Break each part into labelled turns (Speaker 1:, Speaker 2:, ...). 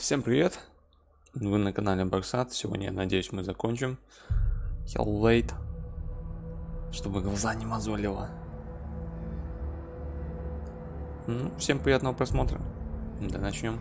Speaker 1: Всем привет! Вы на канале Барсат. Сегодня, я надеюсь, мы закончим Hellblade, чтобы глаза не мозолило. Всем приятного просмотра. Да, начнем.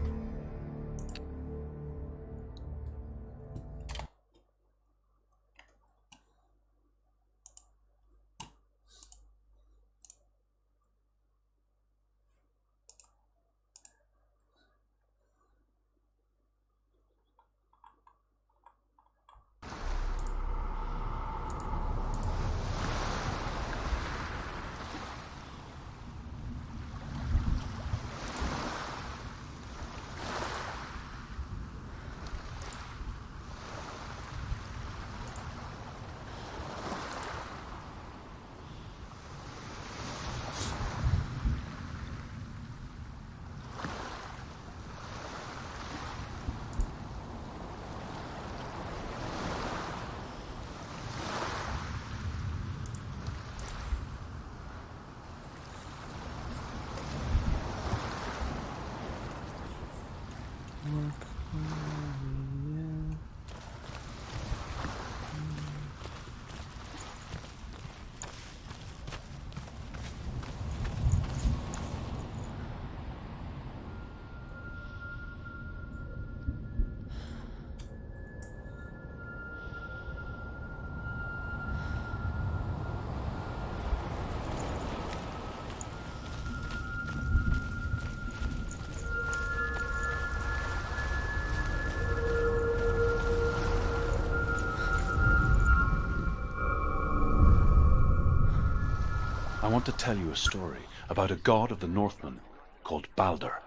Speaker 2: I want to tell you a story about a god of the Northmen called Balder.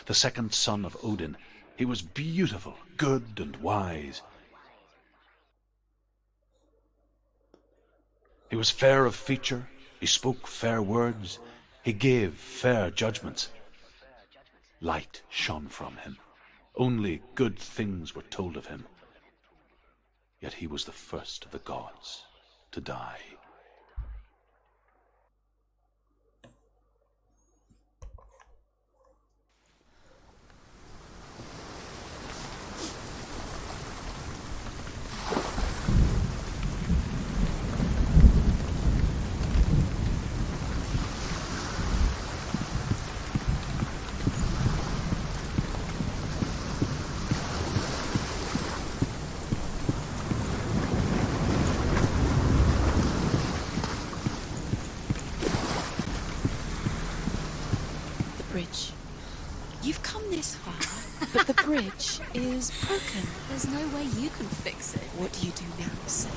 Speaker 2: The second son of Odin, he was beautiful, good and wise. He was fair of feature, he spoke fair words, he gave fair judgments. Light shone from him. Only good things were told of him. Yet he was the first of the gods to die.
Speaker 3: Bridge. You've come this far, but the bridge is broken.
Speaker 4: There's no way you can fix it.
Speaker 3: What do you do now, Sam?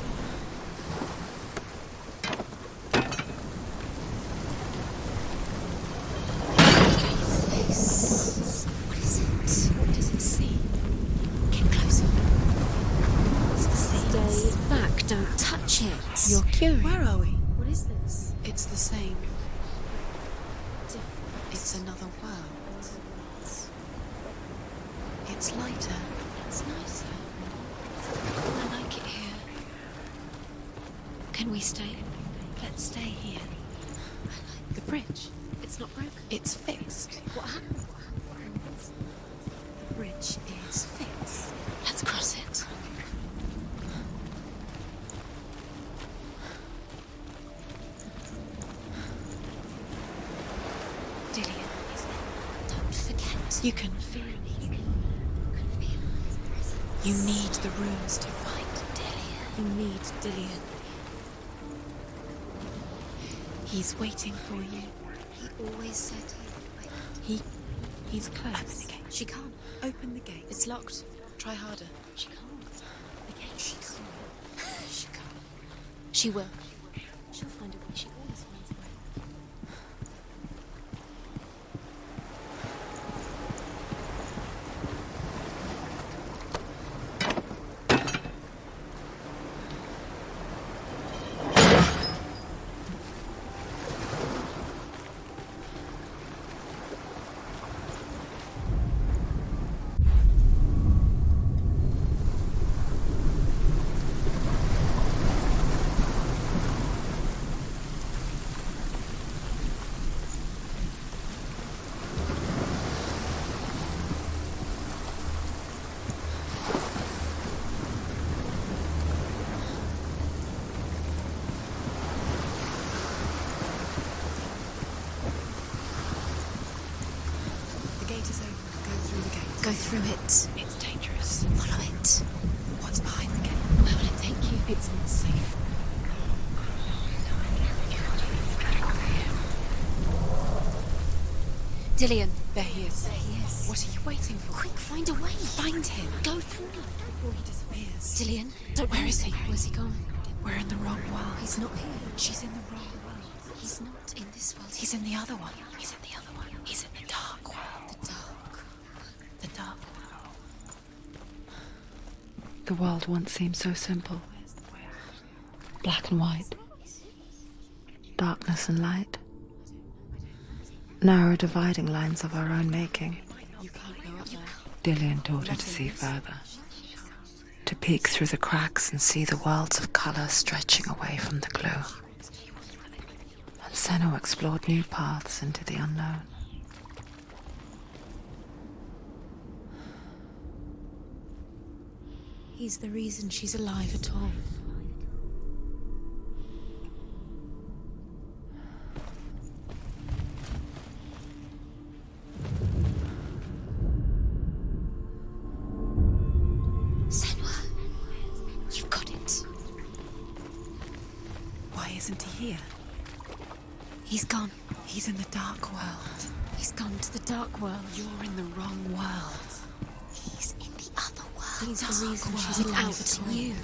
Speaker 4: What is it? What does it see? Get closer.
Speaker 3: Stay back, don't touch it. You're curious.
Speaker 4: Where are we? What is this?
Speaker 3: It's the same. It's another world. It's lighter.
Speaker 4: It's nicer. I like it here. Can we stay? Let's stay here.
Speaker 3: The bridge.
Speaker 4: It's not broken.
Speaker 3: It's fixed.
Speaker 4: What happened?
Speaker 3: The bridge is fixed.
Speaker 4: Let's cross it.
Speaker 3: Dillian.
Speaker 4: Don't forget.
Speaker 3: You can feel it. You need the runes to find Dillian. You need Dillian. He's waiting for you.
Speaker 4: He always said he'd wait.
Speaker 3: He's close.
Speaker 4: Open the gate. She can't.
Speaker 3: Open the gate.
Speaker 4: It's locked.
Speaker 3: Try harder.
Speaker 4: She can't. The gate. She can't. She can't. She will. She'll find a way. She always finds a way. through it.
Speaker 3: It's dangerous.
Speaker 4: Follow it.
Speaker 3: What's behind the gate?
Speaker 4: Where will it take you?
Speaker 3: It's not safe.
Speaker 4: Dillian.
Speaker 3: There he is.
Speaker 4: There he is.
Speaker 3: What are you waiting for?
Speaker 4: Quick, find a way.
Speaker 3: Find him.
Speaker 4: Go through it.
Speaker 3: Before he disappears.
Speaker 4: Dillian, don't
Speaker 3: Where
Speaker 4: run.
Speaker 3: is he?
Speaker 4: Where's he gone?
Speaker 3: We're in the wrong world.
Speaker 4: He's not here.
Speaker 3: She's in the wrong world.
Speaker 4: He's not in this world.
Speaker 3: He's in the other one. He's in the other one. He's in the dark world.
Speaker 4: the dark.
Speaker 3: The dark world. The world once seemed so simple. Black and white. Darkness and light. Narrow dividing lines of our own making. You can't go up there. Dillian taught her to see further. To peek through the cracks and see the worlds of colour stretching away from the gloom. And Senua explored new paths into the unknown.
Speaker 4: He's the reason she's alive at all. Senua, you've got it.
Speaker 3: Why isn't he here?
Speaker 4: He's gone.
Speaker 3: He's in the dark world.
Speaker 4: He's gone to the dark world.
Speaker 3: You're in the wrong world.
Speaker 4: He's in the other world. He's
Speaker 3: Dark
Speaker 4: the reason
Speaker 3: world.
Speaker 4: she's alive
Speaker 3: Out
Speaker 4: at all.
Speaker 3: you.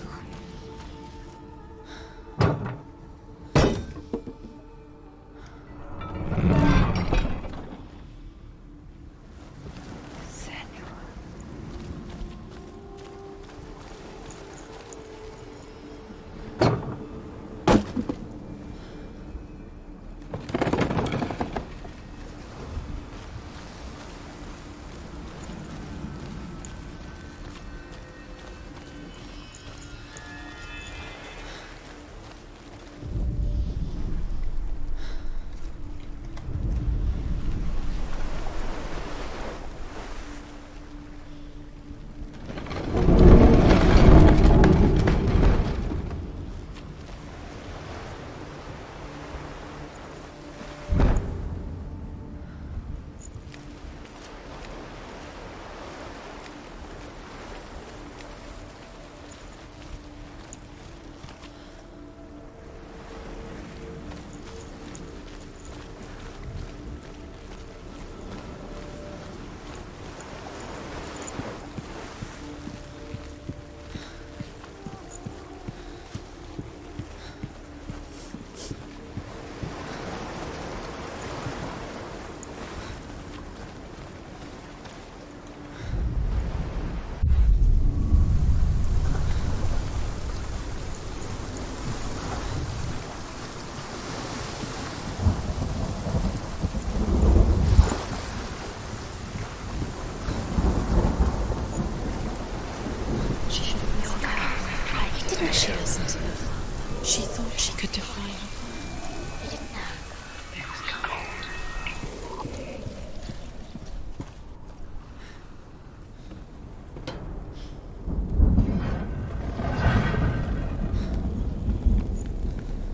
Speaker 3: She listened to her. She thought she could defy her.
Speaker 4: He didn't know.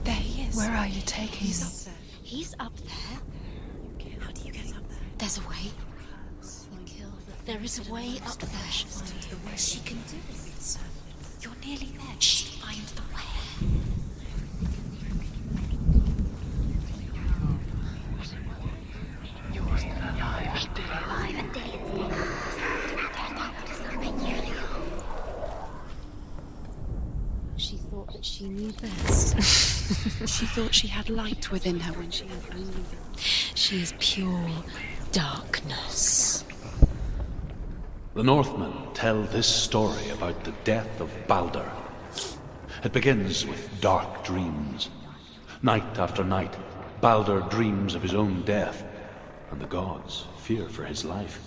Speaker 3: There he is. Where are you taking
Speaker 4: He's
Speaker 3: me?
Speaker 4: up there. He's up there.
Speaker 3: How do you get up there?
Speaker 4: There's a way. There is a way up there. She can do it. You're nearly there. Just find the way. She thought that she knew best.
Speaker 3: She thought she had light within her when she had only...
Speaker 4: She is pure darkness.
Speaker 2: The Northmen tell this story about the death of Baldur. It begins with dark dreams. Night after night, Baldur dreams of his own death, and the gods fear for his life.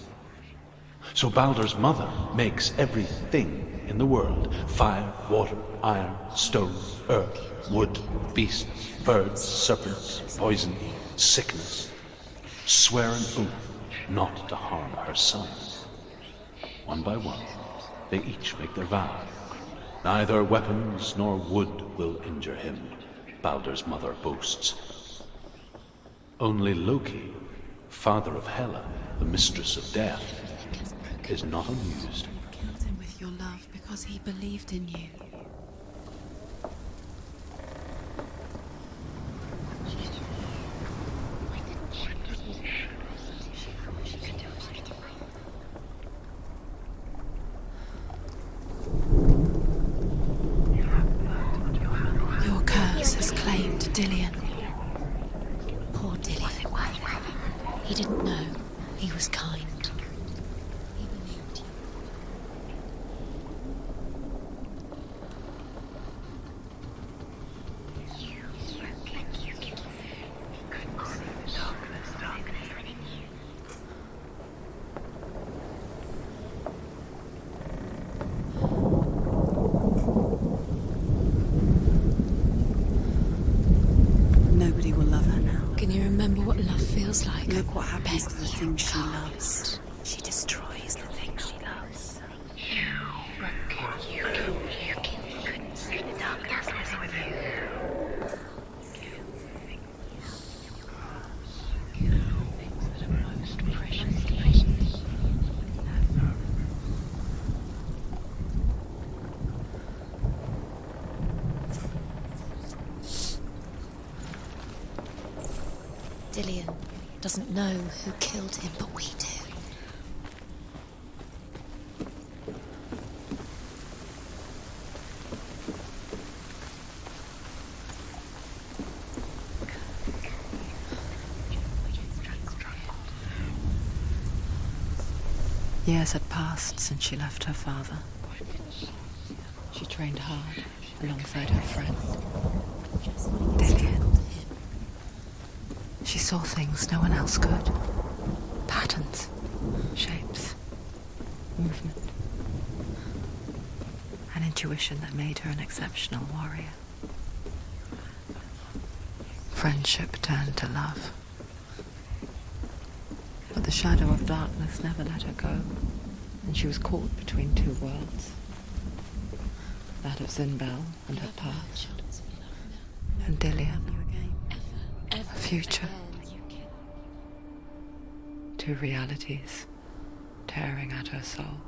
Speaker 2: So Baldur's mother makes everything in the world: fire, water, iron, stone, earth, wood, beasts, birds, serpents, poison, sickness, swear an oath not to harm her son. One by one, they each make their vow. Neither weapons nor wood will injure him, Baldur's mother boasts. Only Loki, father of Hela, the mistress of death, is not amused.
Speaker 3: You killed him with your love because he believed in you. Your curse has claimed Dillian.
Speaker 4: Poor Dillian. He didn't know. He was kind. He believed you.
Speaker 3: Nobody will love her now.
Speaker 4: Can you remember what love feels like?
Speaker 3: Look what happens
Speaker 4: Bet
Speaker 3: to the
Speaker 4: you
Speaker 3: things she
Speaker 4: can't.
Speaker 3: loves. She destroys the things she loves.
Speaker 4: Dillian doesn't know who killed him, but we do.
Speaker 3: Years had passed since she left her father. She trained hard alongside her friend, Dillian. She saw things no one else could. Patterns, shapes, movement. An intuition that made her an exceptional warrior. Friendship turned to love. But the shadow of darkness never let her go, and she was caught between two worlds. That of Zinbel and her past, and Dillian, a future. Two realities tearing at her soul.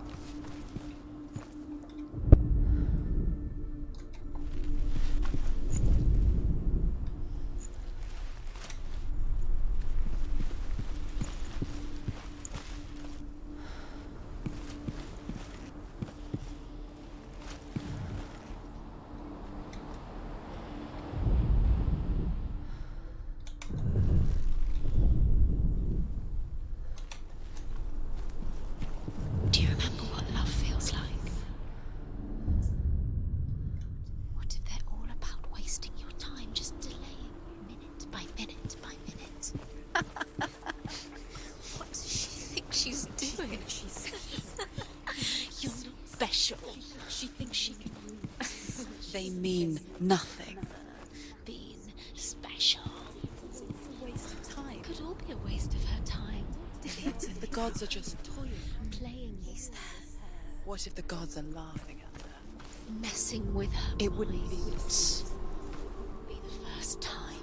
Speaker 4: Do you remember what love feels like? What if they're all about wasting your time, just delaying minute by minute by minute? What does she think she's doing? You're not special. She thinks she can lose.
Speaker 3: They mean nothing.
Speaker 4: Being special
Speaker 3: It's a waste of time.
Speaker 4: could all be a waste of her time.
Speaker 3: What if the gods are just toying?
Speaker 4: Playing with her,
Speaker 3: What if the gods are laughing at her?
Speaker 4: messing with her.
Speaker 3: It wouldn't be
Speaker 4: mind.
Speaker 3: this.
Speaker 4: Be the first time.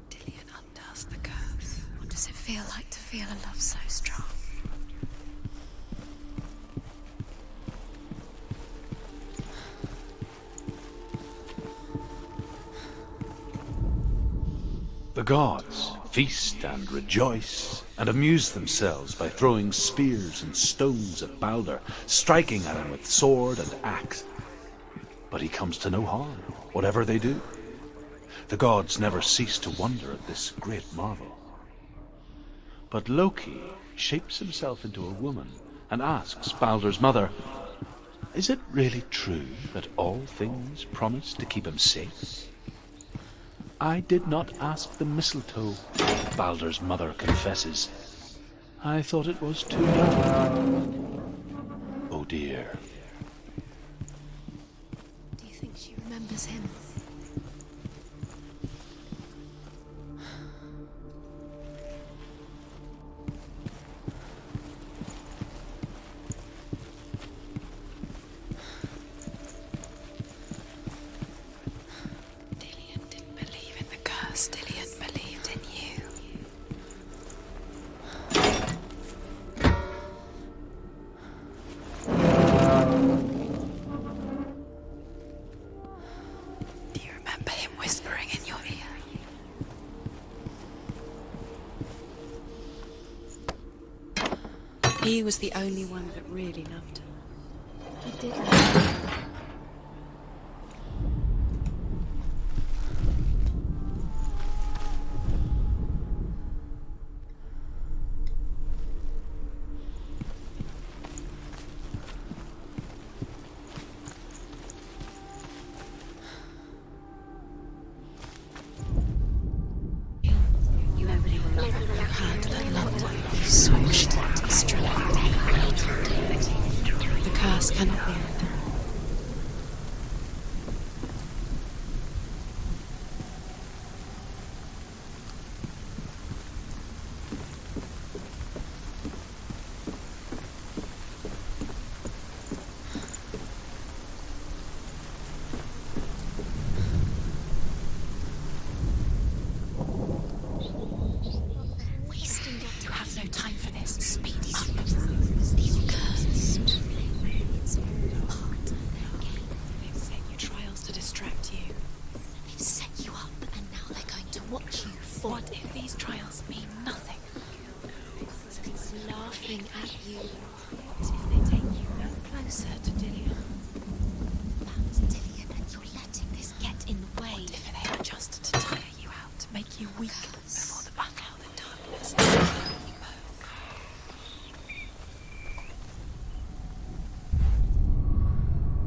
Speaker 3: Dillian undoes the curse.
Speaker 4: What does it feel like to feel a love so strong?
Speaker 2: The gods feast and rejoice and amuse themselves by throwing spears and stones at Balder, striking at him with sword and axe. But he comes to no harm, whatever they do. The gods never cease to wonder at this great marvel. But Loki shapes himself into a woman and asks Balder's mother, "Is it really true that all things promise to keep him safe?" "I did not ask the mistletoe," Balder's mother confesses. "I thought it was too young." Oh dear.
Speaker 4: Do you think she remembers him?
Speaker 3: Dillian didn't believe in the curse. Dillian believed in you.
Speaker 5: He was the only one that really loved her.
Speaker 4: He did.
Speaker 5: Nobody will love her. You had that loved her. You squashed it, struck it. The curse cannot be undone.
Speaker 4: Wasting your
Speaker 5: You have no time for this. Speed up.
Speaker 4: You're cursed. It's all part of their game.
Speaker 5: They've set you trials to distract you.
Speaker 4: They've set you up, and now they're going to watch you fall.
Speaker 5: What if these trials mean nothing?
Speaker 4: Laughing at you.
Speaker 5: What if they take you no closer to Dillian?
Speaker 4: That's Dillian, and you're letting this get in the way.
Speaker 5: What if they are just to tire you out, to make you weak before the battle, the darkness, and you both?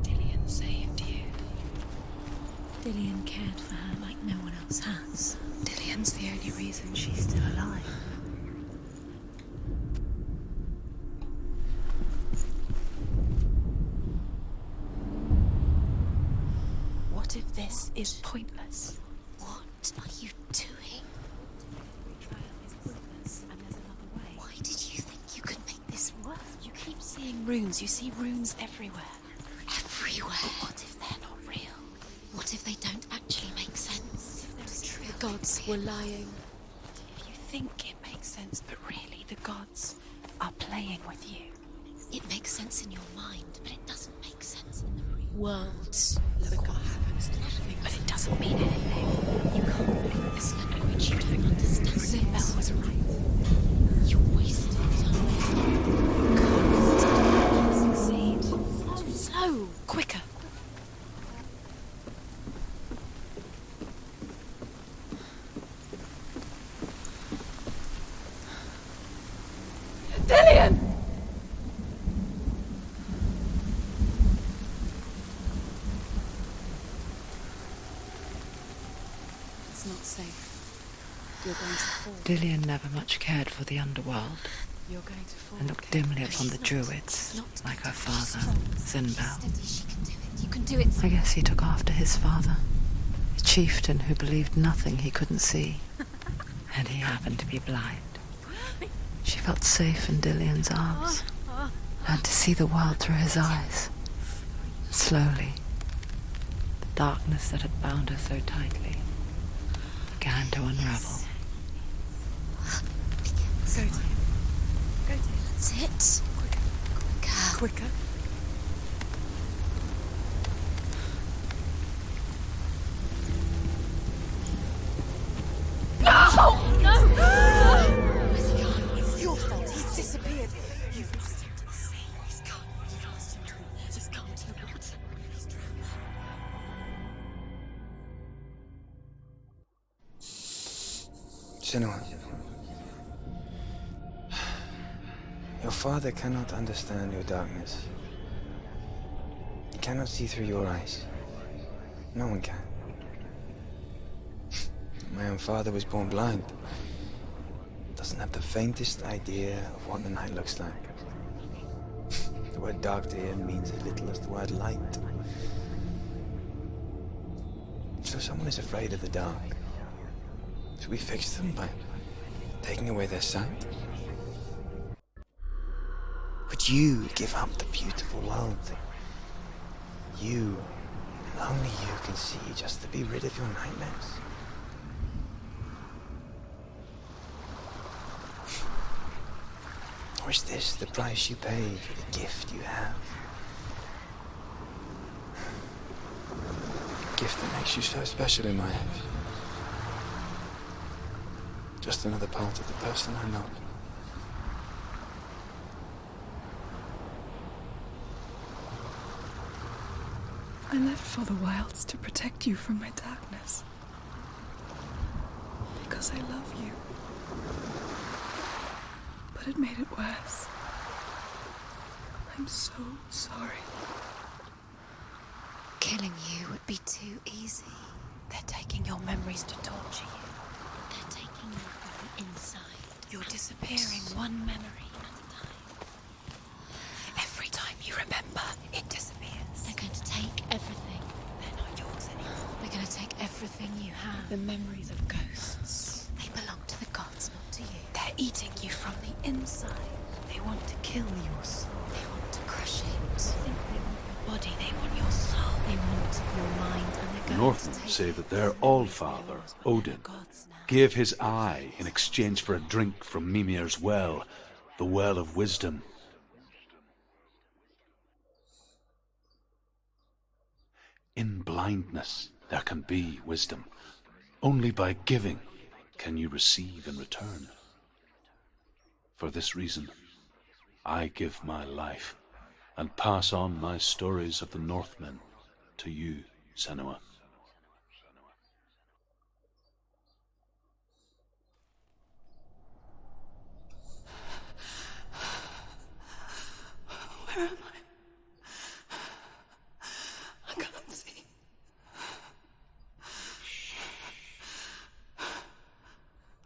Speaker 5: Dillian saved you.
Speaker 4: Dillian cared for her like no one else has.
Speaker 5: Dillian's the only reason she's still alive. What if this is pointless?
Speaker 4: What are you doing?
Speaker 5: Trial is pointless, and there's another way.
Speaker 4: Why did you think you could make this work?
Speaker 5: You keep seeing runes. You see runes everywhere.
Speaker 4: Everywhere.
Speaker 5: What if they're not real?
Speaker 4: What if they don't actually make sense?
Speaker 5: What if they're
Speaker 4: The gods were lying.
Speaker 5: If you think it makes sense, but really the gods are playing with you.
Speaker 4: It makes sense in your mind, but it doesn't make sense in the real world.
Speaker 5: Look what happens to everything, but it doesn't mean anything.
Speaker 4: You can't read this language, you don't understand it.
Speaker 5: Belle was right.
Speaker 4: You're wasting time.
Speaker 5: Succeed. Slow, quicker. Dillian! It's not safe. You're going to fall.
Speaker 3: Dillian never much cared for the underworld
Speaker 5: You're going to fall.
Speaker 3: and looked
Speaker 5: Kate.
Speaker 3: dimly upon the druids, like her father, Sinbel.
Speaker 4: Steady, she can do it. You can do it.
Speaker 3: I guess he took after his father, a chieftain who believed nothing he couldn't see, and he happened to be blind. She felt safe in Dillian's arms, learned to see the world through his eyes. Slowly, the darkness that had bound her so tightly began to unravel.
Speaker 5: Go to him. Go to him.
Speaker 4: That's it. Quicker.
Speaker 5: Quicker. Where's he gone? It's your fault. He's disappeared. You've lost him to the sea. He's gone. You've lost him to the water. He's gone to the water. He's drowned.
Speaker 6: Senua, your father cannot understand your darkness. He cannot see through your eyes. No one can. My own father was born blind. Doesn't have the faintest idea of what the night looks like. The word dark to him means as little as the word light. So someone is afraid of the dark. Should we fix them by taking away their sight? Would you give up the beautiful world that you, and only you, can see just to be rid of your nightmares? Or is this the price you pay for the gift you have? A gift that makes you so special in my eyes. Just another part of the person I love.
Speaker 7: I left for the wilds to protect you from my darkness. Because I love you. But it made it worse. I'm so sorry.
Speaker 5: Killing you would be too easy. They're taking your memories to torture you.
Speaker 4: They're taking you from the inside.
Speaker 5: You're disappearing one memory at a time. Every time you remember, it disappears.
Speaker 4: They're going to take everything.
Speaker 5: They're not yours anymore.
Speaker 4: They're going to take everything you have.
Speaker 5: The memories of ghosts.
Speaker 4: They belong to the gods, not to you.
Speaker 5: They're eating you from the inside. They want to kill your soul.
Speaker 4: They want to crush it.
Speaker 5: They think they want your body. They want your soul.
Speaker 4: They want your mind, and they're going
Speaker 2: Northmen
Speaker 4: to take
Speaker 2: say that their Allfather, Odin,
Speaker 5: Gods now.
Speaker 2: gave his eye in exchange for a drink from Mimir's well, the well of wisdom. In blindness there can be wisdom. Only by giving can you receive in return. For this reason, I give my life and pass on my stories of the Northmen to you, Senua.
Speaker 7: Where am I? I can't see.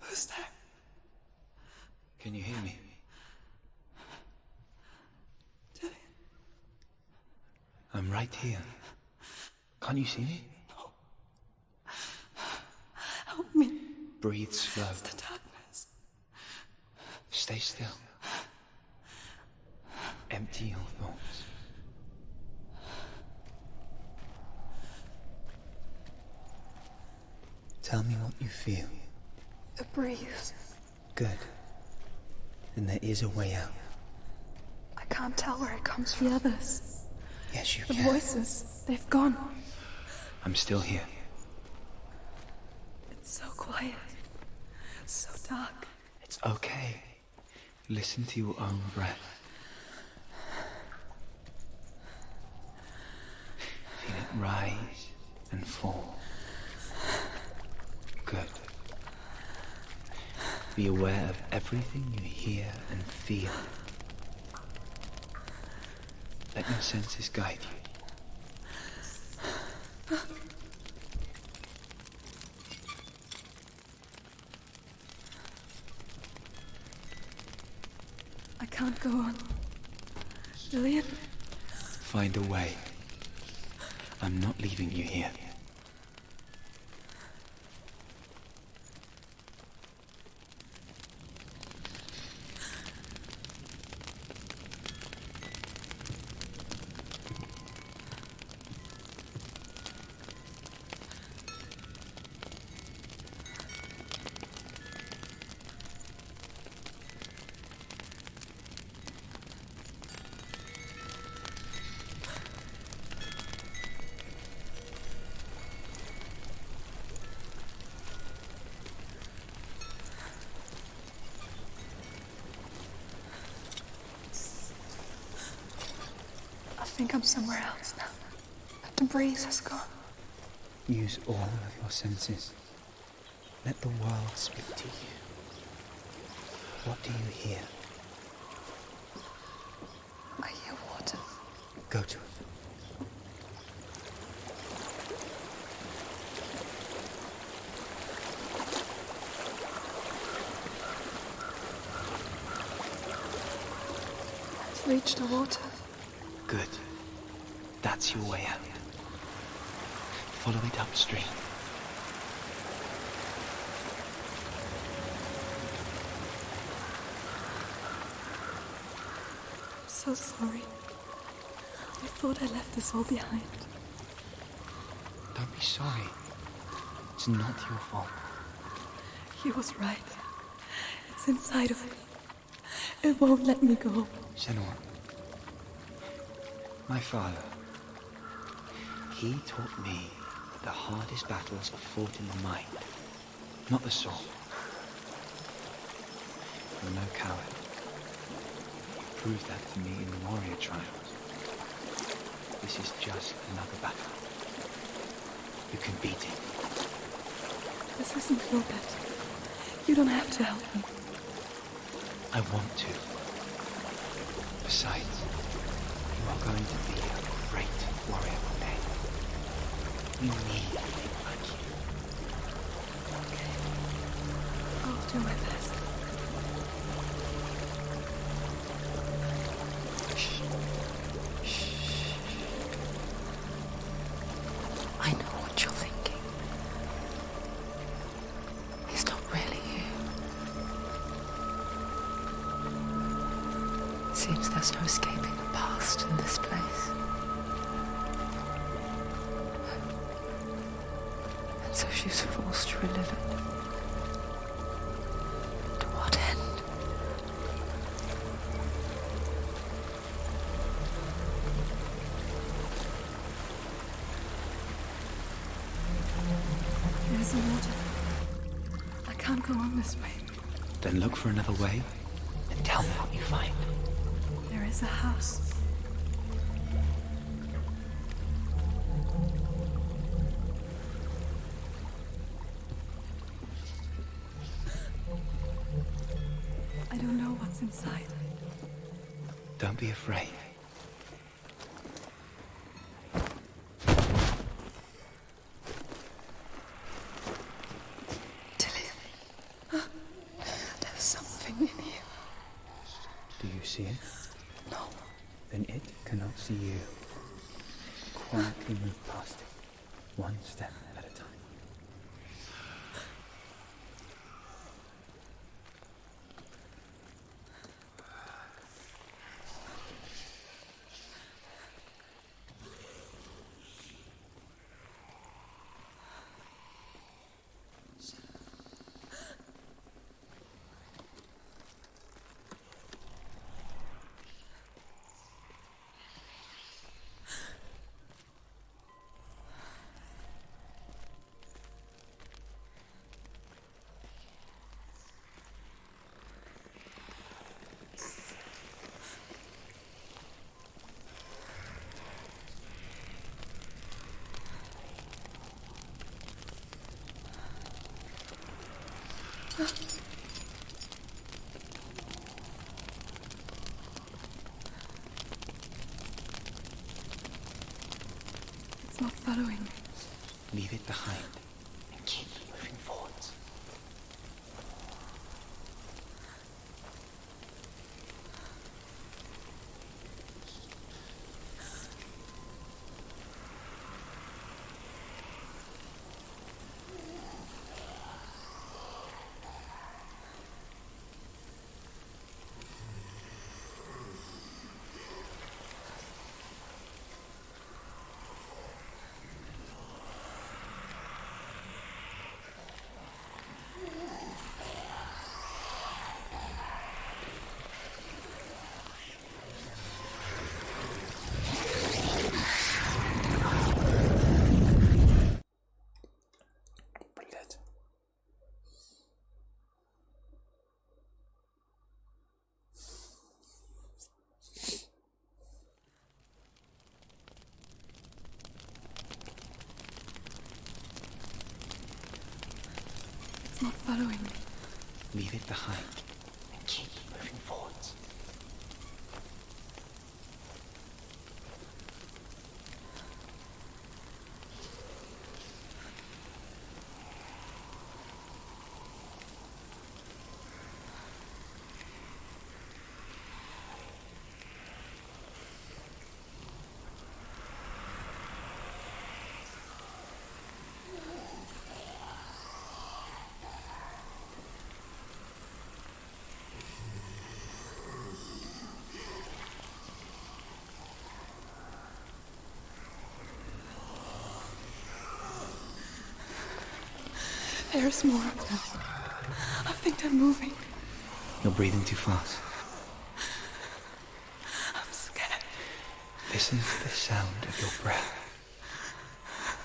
Speaker 7: Who's there?
Speaker 6: Can you hear me?
Speaker 7: Dillian.
Speaker 6: I'm right here. Can't you see me?
Speaker 7: Help me.
Speaker 6: Breathe slow.
Speaker 7: It's the darkness.
Speaker 6: Stay still. Empty your thoughts. Tell me what you feel.
Speaker 7: The breeze.
Speaker 6: Good. Then there is a way out.
Speaker 7: I can't tell where it comes from. The others.
Speaker 6: Yes, you
Speaker 7: The
Speaker 6: can.
Speaker 7: voices. They've gone.
Speaker 6: I'm still here.
Speaker 7: It's so quiet. So dark.
Speaker 6: It's okay. Listen to your own breath. Feel it rise and fall. Good. Be aware of everything you hear and feel. Let your senses guide you.
Speaker 7: I can't go on. Dillian?
Speaker 6: Find a way. I'm not leaving you here.
Speaker 7: I think I'm somewhere else now. The breeze has gone.
Speaker 6: Use all of your senses. Let the world speak to you. What do you hear?
Speaker 7: I hear water.
Speaker 6: Go to it.
Speaker 7: I've reached the water.
Speaker 6: Good. That's your way out. Follow it upstream.
Speaker 7: I'm so sorry. I thought I left this all behind.
Speaker 6: Don't be sorry. It's not your fault.
Speaker 7: He was right. It's inside of me. It won't let me go.
Speaker 6: Senua. My father. He taught me that the hardest battles are fought in the mind, not the soul. You're no coward. You proved that to me in the warrior trials. This is just another battle. You can beat it.
Speaker 7: This isn't your battle. You don't have to help me.
Speaker 6: I want to. Besides, you are going to be a great warrior one day. We need people like you.
Speaker 7: Okay. I'll do my best.
Speaker 3: I know what you're thinking. He's not really you. Seems there's no escaping the past in this place. And so she's forced to relive it. To what end?
Speaker 7: There's a lot of... I can't go on this way.
Speaker 6: Then look for another way and tell me what you find.
Speaker 7: There is a house. I don't know what's inside.
Speaker 6: Don't be afraid.
Speaker 3: There's something in here.
Speaker 6: Do you see it?
Speaker 3: No.
Speaker 6: Then it cannot see you. Quietly move past it, one step at a time.
Speaker 7: It's not following me.
Speaker 6: Leave it behind and keep moving forwards.
Speaker 1: Блять.
Speaker 7: It's not following me.
Speaker 6: Leave it behind and keep moving forwards.
Speaker 7: There's more of them. I think they're moving.
Speaker 6: You're breathing too fast.
Speaker 7: I'm scared.
Speaker 6: Listen to the sound of your breath.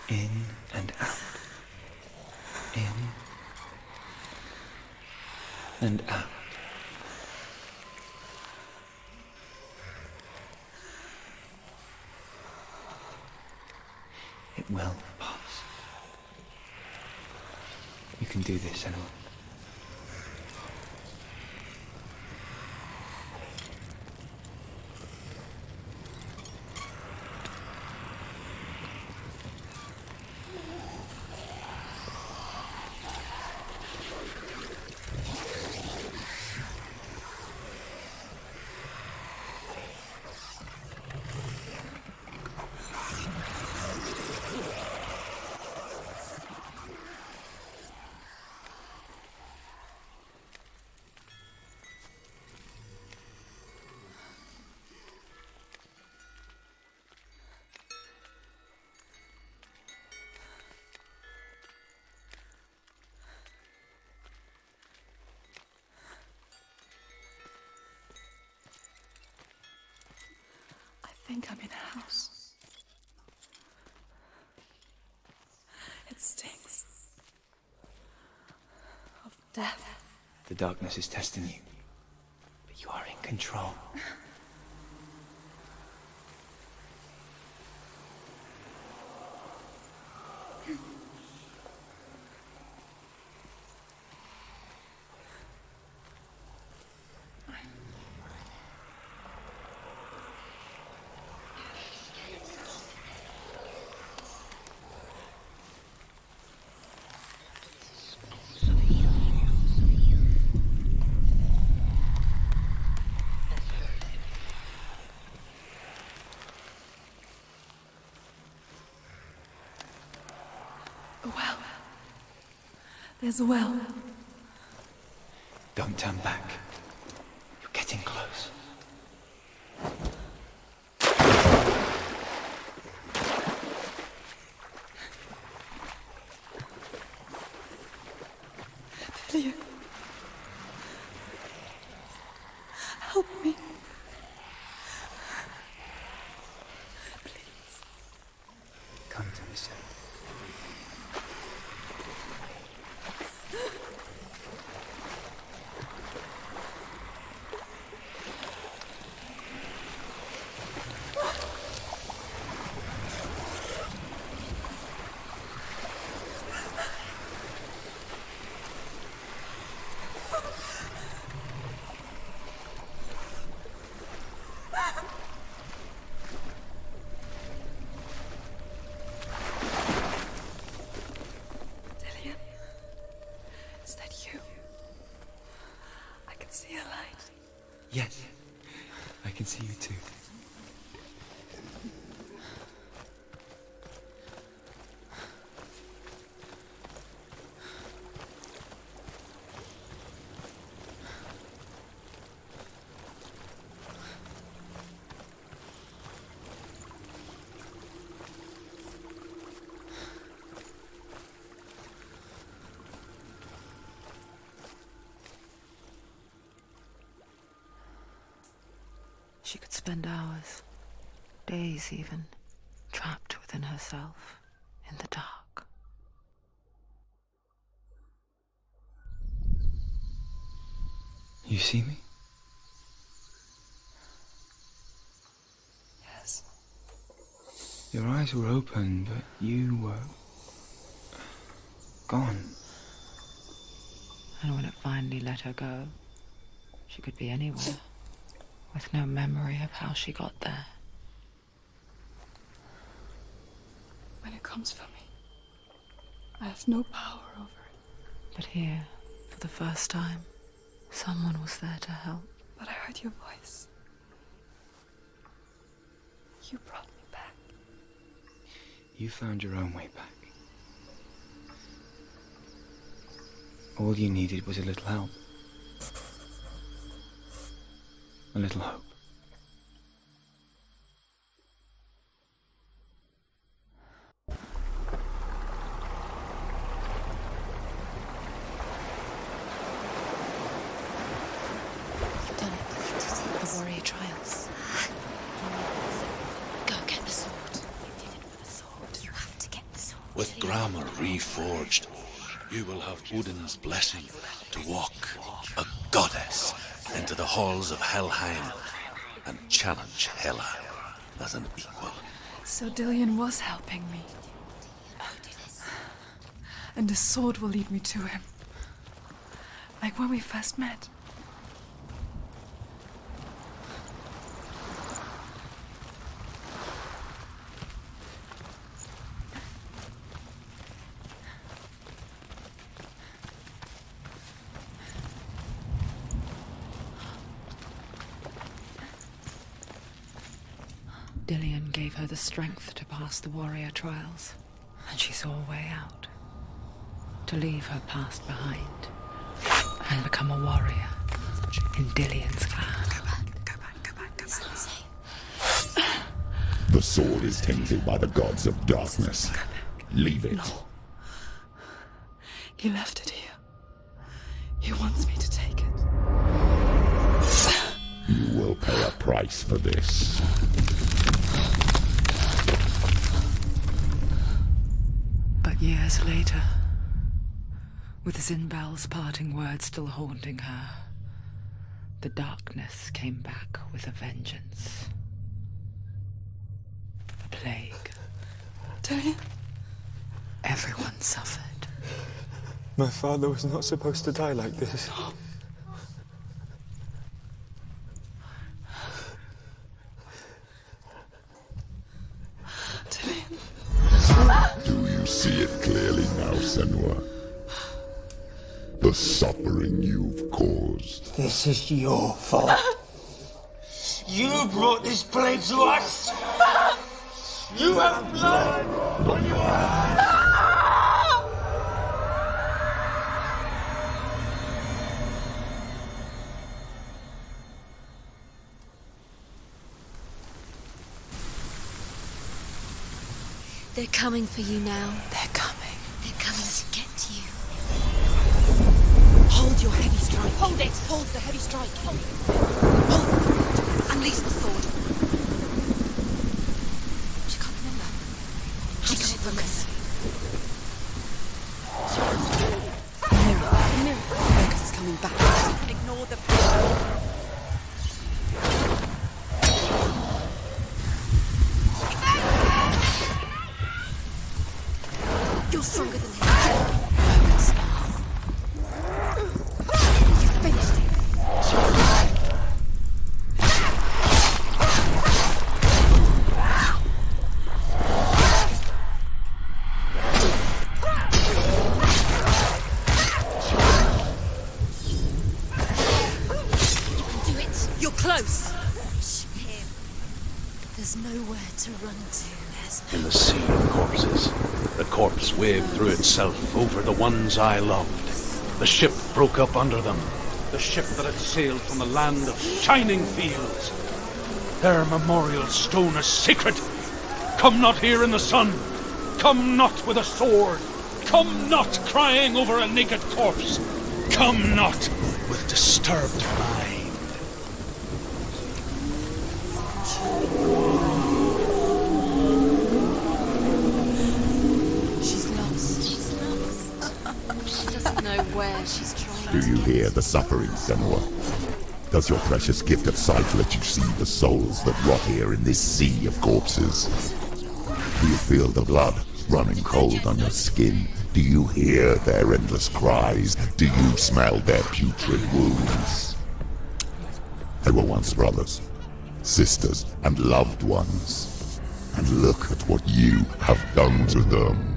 Speaker 6: In and out. In and out. will pass. You can do this, Senua.
Speaker 7: I think I'm in a house. It stinks of death.
Speaker 6: The darkness is testing you, but you are in control.
Speaker 7: A well. There's a well.
Speaker 6: Don't turn back. You're getting close.
Speaker 7: Delia. Help me. Please.
Speaker 6: Come to me, Senua.
Speaker 7: Delia. Is that you? I can see a light.
Speaker 6: Yes, I can see you too.
Speaker 3: She could spend hours, days even, trapped within herself, in the dark.
Speaker 6: You see me?
Speaker 7: Yes.
Speaker 6: Your eyes were open, but you were gone.
Speaker 3: And when it finally let her go, she could be anywhere, with no memory of how she got there.
Speaker 7: When it comes for me, I have no power over it.
Speaker 3: But here, for the first time, someone was there to help.
Speaker 7: But I heard your voice. You brought me back.
Speaker 6: You found your own way back. All you needed was a little help. A little hope.
Speaker 5: You've done it. The warrior trials. Go get the sword. You did it for the sword.
Speaker 4: You have to get the sword.
Speaker 2: With grammar reforged, you will have Odin's blessing to walk, a goddess, into the halls of Helheim and challenge Hela as an equal.
Speaker 7: So Dillian was helping me. and his sword will lead me to him. Like when we first met.
Speaker 3: Dillion gave her the strength to pass the warrior trials, and she saw a way out. To leave her past behind and become a warrior in Dillion's clan.
Speaker 4: Go back. It's not safe.
Speaker 8: The sword is tainted by the gods of darkness. Leave it.
Speaker 7: No. He left it here. He wants me to take it.
Speaker 8: You will pay a price for this.
Speaker 3: But years later, with Zinbel's parting words still haunting her, the darkness came back with a vengeance. The plague.
Speaker 7: Dillion?
Speaker 3: Everyone suffered.
Speaker 6: My father was not supposed to die like this.
Speaker 8: Do you see it clearly now, Senua? The suffering you've caused.
Speaker 9: This is your fault. You brought this plague to us. You have blood on your hands.
Speaker 4: They're coming for you now.
Speaker 3: They're coming.
Speaker 4: They're coming to get you.
Speaker 5: Hold your heavy strike. Hold it. Hold the heavy strike. Hold it. Unleash the sword. She can't remember. How does she focus? The mirror. Focus is coming back. Ignore the power.
Speaker 4: You're stronger than him. Focus. You finished it. You can do it.
Speaker 5: You're close.
Speaker 4: Push him. There's nowhere to run to.
Speaker 2: In the sea of corpses, the corpse waved through itself over the ones I loved. The ship broke up under them. The ship that had sailed from the land of shining fields. Their memorial stone is sacred. Come not here in the sun. Come not with a sword. Come not crying over a naked corpse. Come not with disturbed mind.
Speaker 5: She's lost. She doesn't know where she's trying
Speaker 8: Do you hear the suffering, Senua? Does your precious gift of sight let you see the souls that rot here in this sea of corpses? Do you feel the blood running cold on your skin? Do you hear their endless cries? Do you smell their putrid wounds? They were once brothers, sisters, and loved ones. And look at what you have done to them.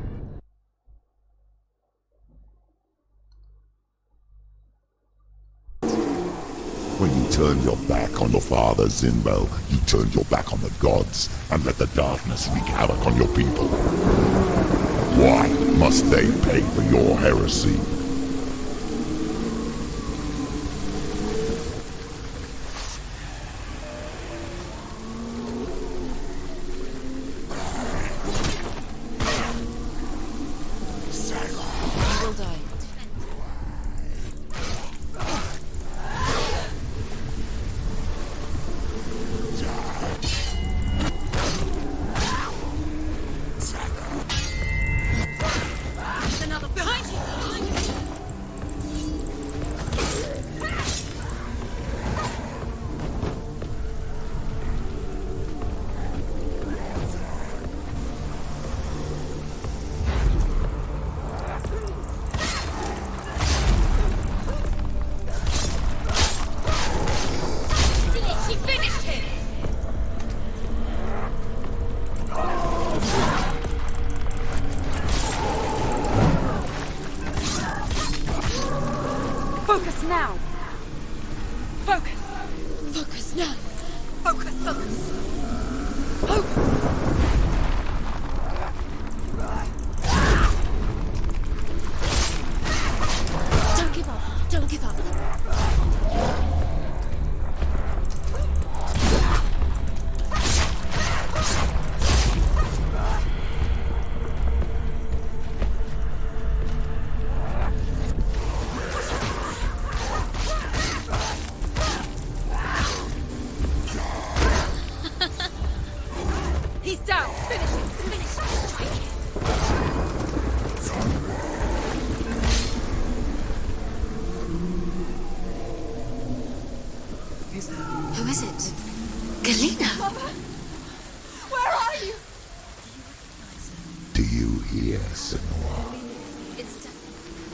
Speaker 8: When you turned your back on your father, Zinbel, you turned your back on the gods and let the darkness wreak havoc on your people. Why must they pay for your heresy?
Speaker 5: You will die. Another behind you!
Speaker 7: Focus now! Focus!
Speaker 5: Focus now.
Speaker 7: Focus! Focus!
Speaker 5: Don't give up. Don't give up.
Speaker 7: He's down! Finish him! Finish him! Strike him!
Speaker 5: Who is it? Galena.
Speaker 7: Where are you?
Speaker 8: Do you hear, Senua?
Speaker 5: It's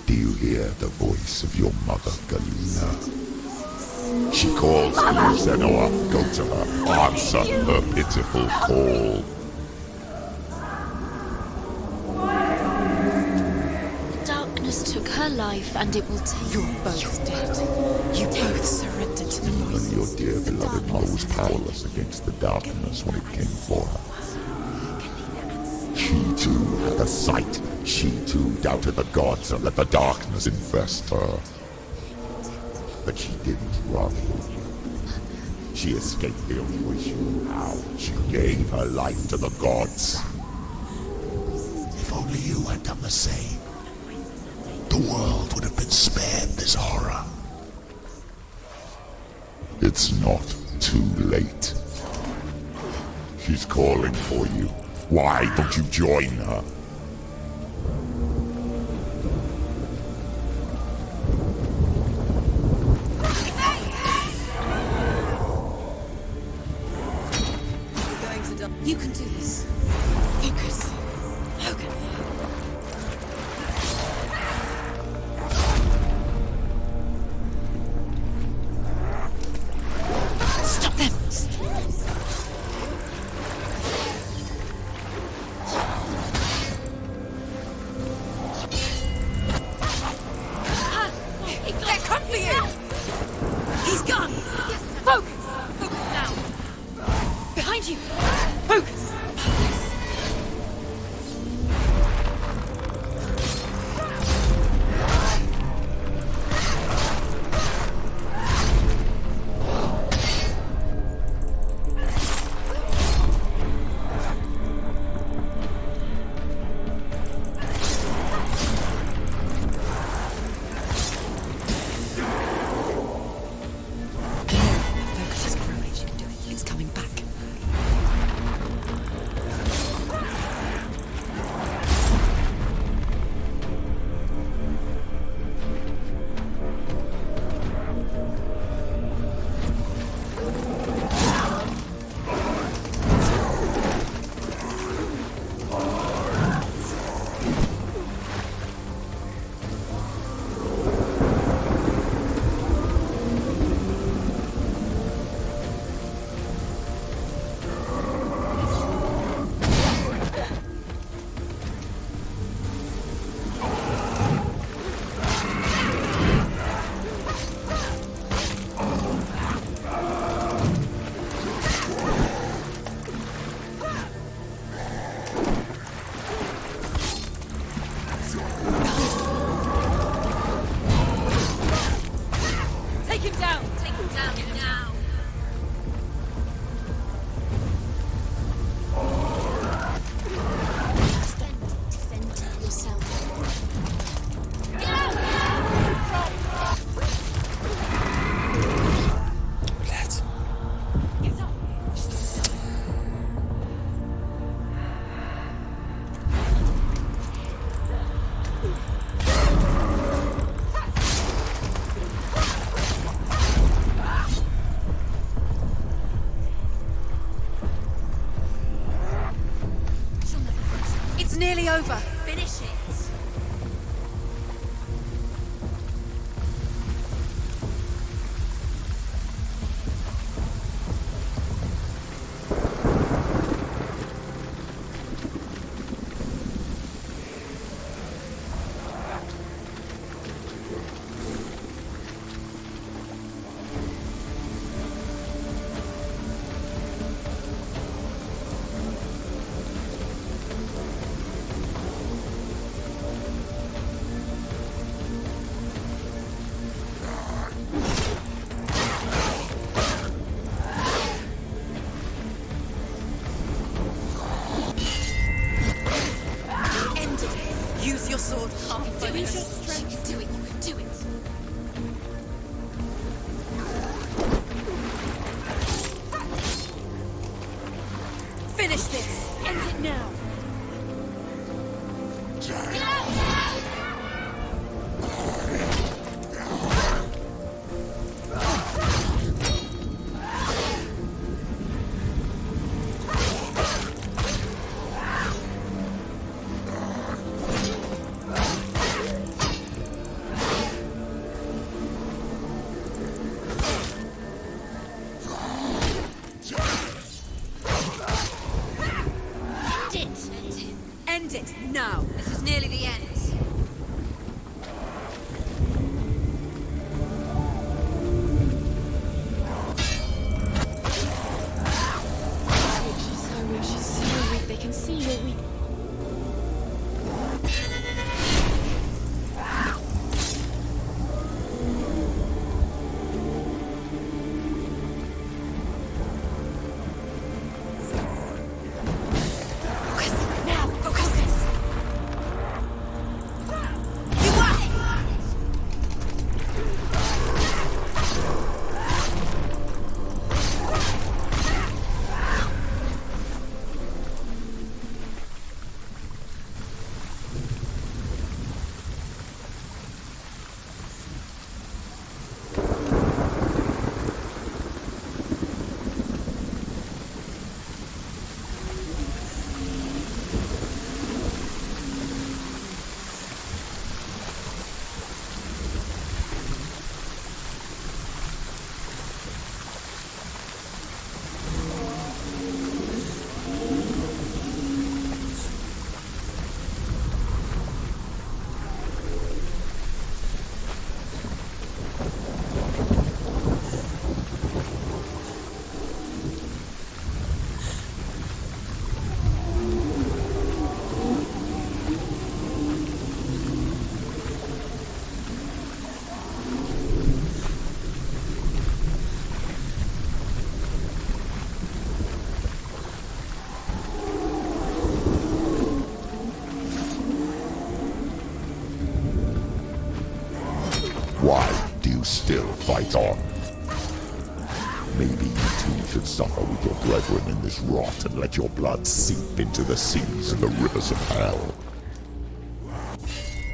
Speaker 8: Do you hear the voice of your mother, Galena? She calls to you, Senua. Go to her. Answer her pitiful call.
Speaker 5: Darkness took her life, and it will take.
Speaker 3: You're both dead. You both surrendered to the
Speaker 8: Even
Speaker 3: voices.
Speaker 8: your dear beloved mother was powerless against the darkness when it came for her. She too had a sight. She too doubted the gods and let the darkness infest her. But she didn't run. She escaped the only way she knew how. She gave her life to the gods. If only you had done the same, the world would have been spared this horror. It's not too late. She's calling for you. Why don't you join her?
Speaker 5: You can do this. Focus. Focus. Stop them.
Speaker 7: They come for you!
Speaker 5: He's gone.
Speaker 7: Yes, focus! Focus now!
Speaker 5: Behind you.
Speaker 7: Focus!
Speaker 3: Focus is growing. She can do it. It's coming back.
Speaker 7: Take him down! Take him down now!
Speaker 5: Defend yourself.
Speaker 1: Блять.
Speaker 5: It's nearly over.
Speaker 7: Finish it!
Speaker 4: Do it. She can do it. You can do it. Finish this. End it now. Get out! End it now. This is nearly the end.
Speaker 5: She's so weak. They can see you're weak.
Speaker 8: Why do you still fight on? Maybe you too should suffer with your brethren in this rot and let your blood seep into the seas and the rivers of hell.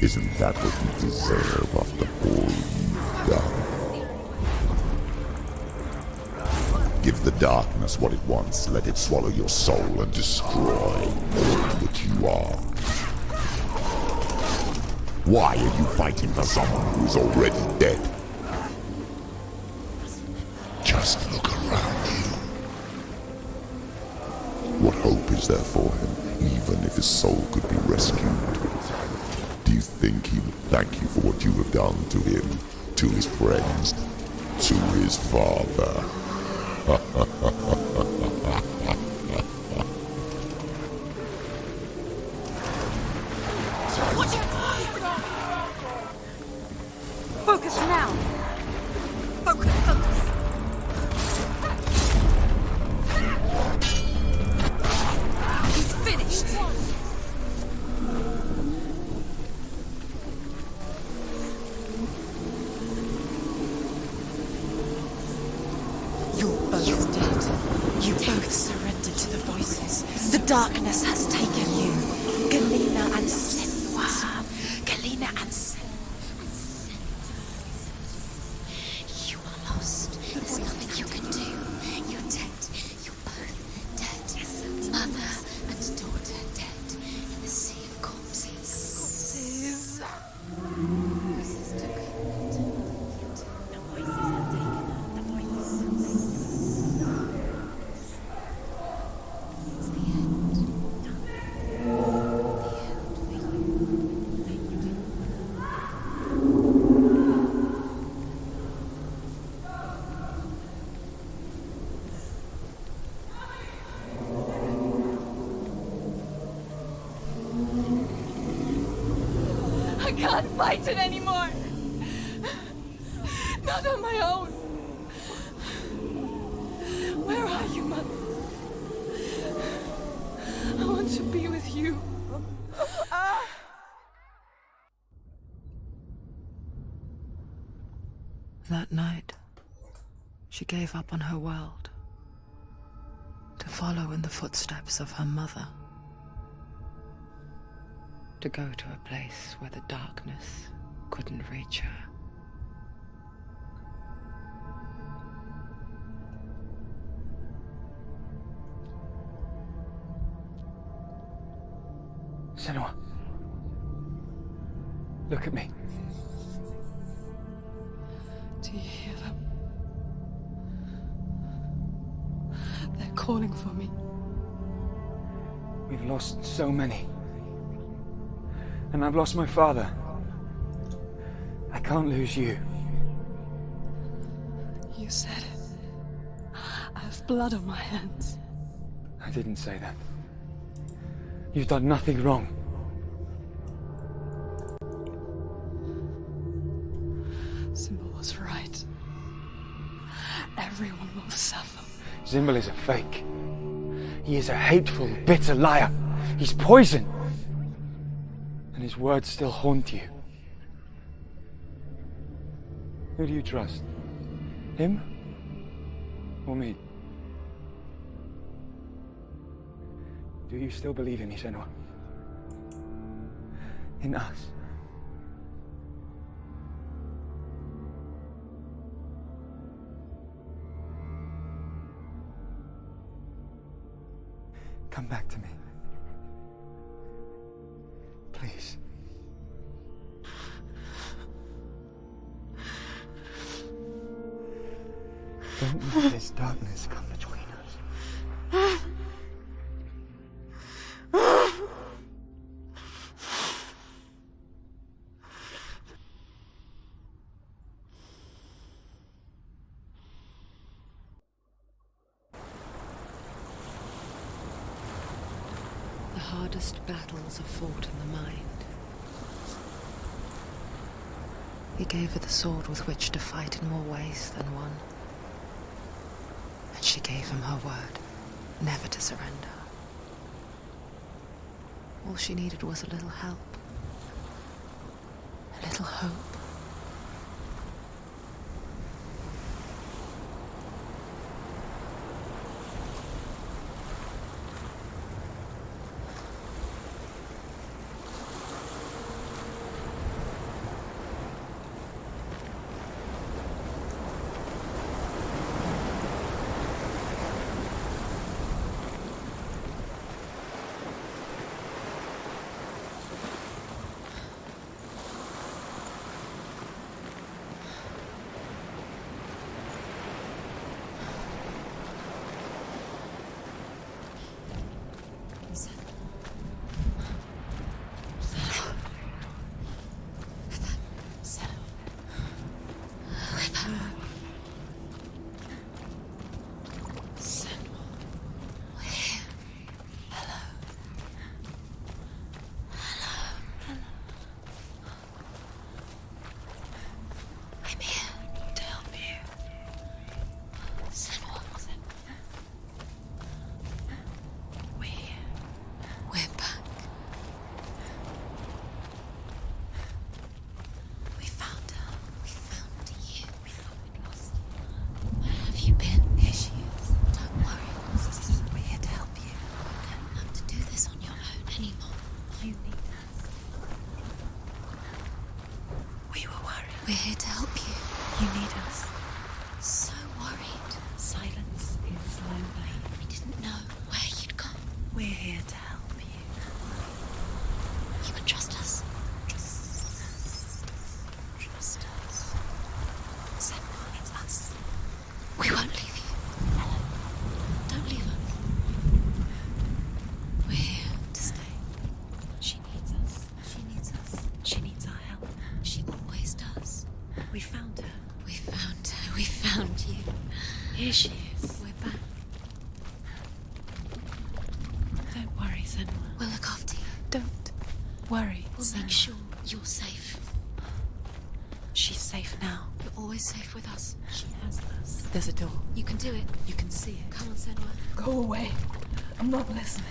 Speaker 8: Isn't that what you deserve after all you've done? Give the darkness what it wants, let it swallow your soul and destroy all that you are. Why are you fighting for someone who is already dead? Just look around you. What hope is there for him, even if his soul could be rescued? Do you think he would thank you for what you have done to him, to his friends, to his father?
Speaker 4: Focus now. Focus, focus. He's finished.
Speaker 5: You're both dead. You both surrendered to the voices. The darkness has taken you. Galena and Senua. Galena and Senua.
Speaker 4: You are lost. There's nothing you can do. You're dead. You're both dead. Mother and daughter dead in the sea of corpses.
Speaker 7: I can't fight it anymore. Not on my own. Where are you, Mother? I want to be with you.
Speaker 3: That night, she gave up on her world to follow in the footsteps of her mother, to go to a place where the darkness couldn't reach her.
Speaker 6: Senua, look at me.
Speaker 7: Do you hear them? They're calling for me.
Speaker 6: We've lost so many. And I've lost my father. I can't lose you.
Speaker 7: You said it. I have blood on my hands.
Speaker 6: I didn't say that. You've done nothing wrong.
Speaker 7: Symbol was right. Everyone will suffer.
Speaker 6: Zimbel is a fake. He is a hateful, bitter liar. He's poison. And his words still haunt you. Who do you trust? Him? Or me? Do you still believe in me, Senua? In us? Come back to me. Please. Don't let this darkness come between us.
Speaker 3: The hardest battles are fought in the mind. He gave her the sword with which to fight in more ways than one. And she gave him her word, never to surrender. All she needed was a little help, a little hope.
Speaker 4: We're here to help you.
Speaker 3: You need us.
Speaker 4: So worried.
Speaker 3: Silence is lonely.
Speaker 4: We didn't know where you'd gone.
Speaker 3: We're here to help you.
Speaker 4: You can trust us.
Speaker 3: Trust us.
Speaker 4: Senua, it's us. We won't leave you. Don't leave us. We're here to stay.
Speaker 3: She needs us.
Speaker 4: She needs us.
Speaker 3: She needs our help.
Speaker 4: She always does.
Speaker 3: We found her.
Speaker 4: We found her. We found you.
Speaker 3: Here she is.
Speaker 4: We're back.
Speaker 3: Don't worry, Senua.
Speaker 4: We'll look after you.
Speaker 3: Don't worry.
Speaker 4: We'll make sure you're safe.
Speaker 3: She's safe now.
Speaker 4: You're always safe with us.
Speaker 3: She has us. There's a door.
Speaker 4: You can do it.
Speaker 3: You can see it.
Speaker 4: Come on, Senua.
Speaker 7: Go away. I'm not listening.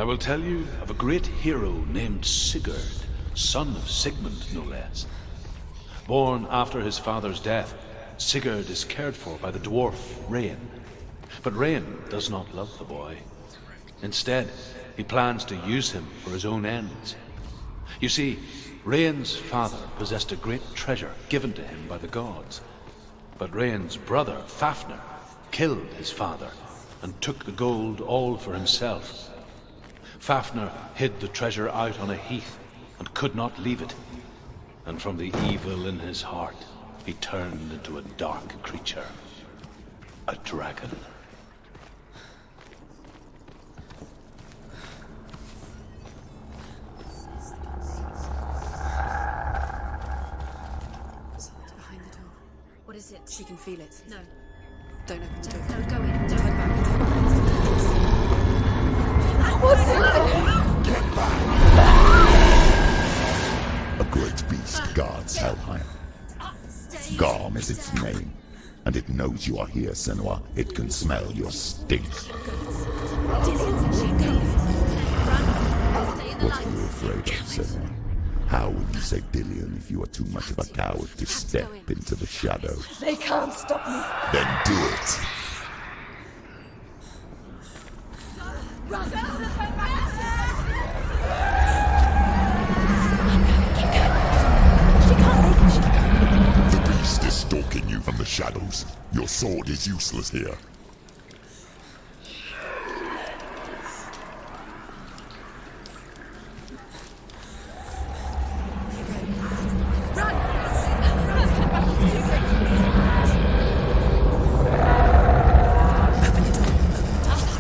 Speaker 2: I will tell you of a great hero named Sigurd, son of Sigmund, no less. Born after his father's death, Sigurd is cared for by the dwarf Rain. But Rain does not love the boy. Instead, he plans to use him for his own ends. You see, Rain's father possessed a great treasure given to him by the gods. But Rain's brother, Fafnir, killed his father and took the gold all for himself. Fafnir hid the treasure out on a heath and could not leave it. And from the evil in his heart, he turned into a dark creature. A dragon.
Speaker 5: Behind the door.
Speaker 4: What is it?
Speaker 5: She can feel it.
Speaker 4: No.
Speaker 5: Don't open the door.
Speaker 4: Don't go in.
Speaker 5: Turn
Speaker 4: Don't.
Speaker 5: back. Turn back.
Speaker 7: What's in there?
Speaker 8: A great beast guards Helheim. Garm is its name, and it knows you are here, Senua. It can smell your stink. What are you afraid of, Senua? How will you save Dillion if you are too much of a coward to step into the shadows?
Speaker 7: They can't stop me.
Speaker 8: Then do it! The beast is stalking you from the shadows. Your sword is useless here.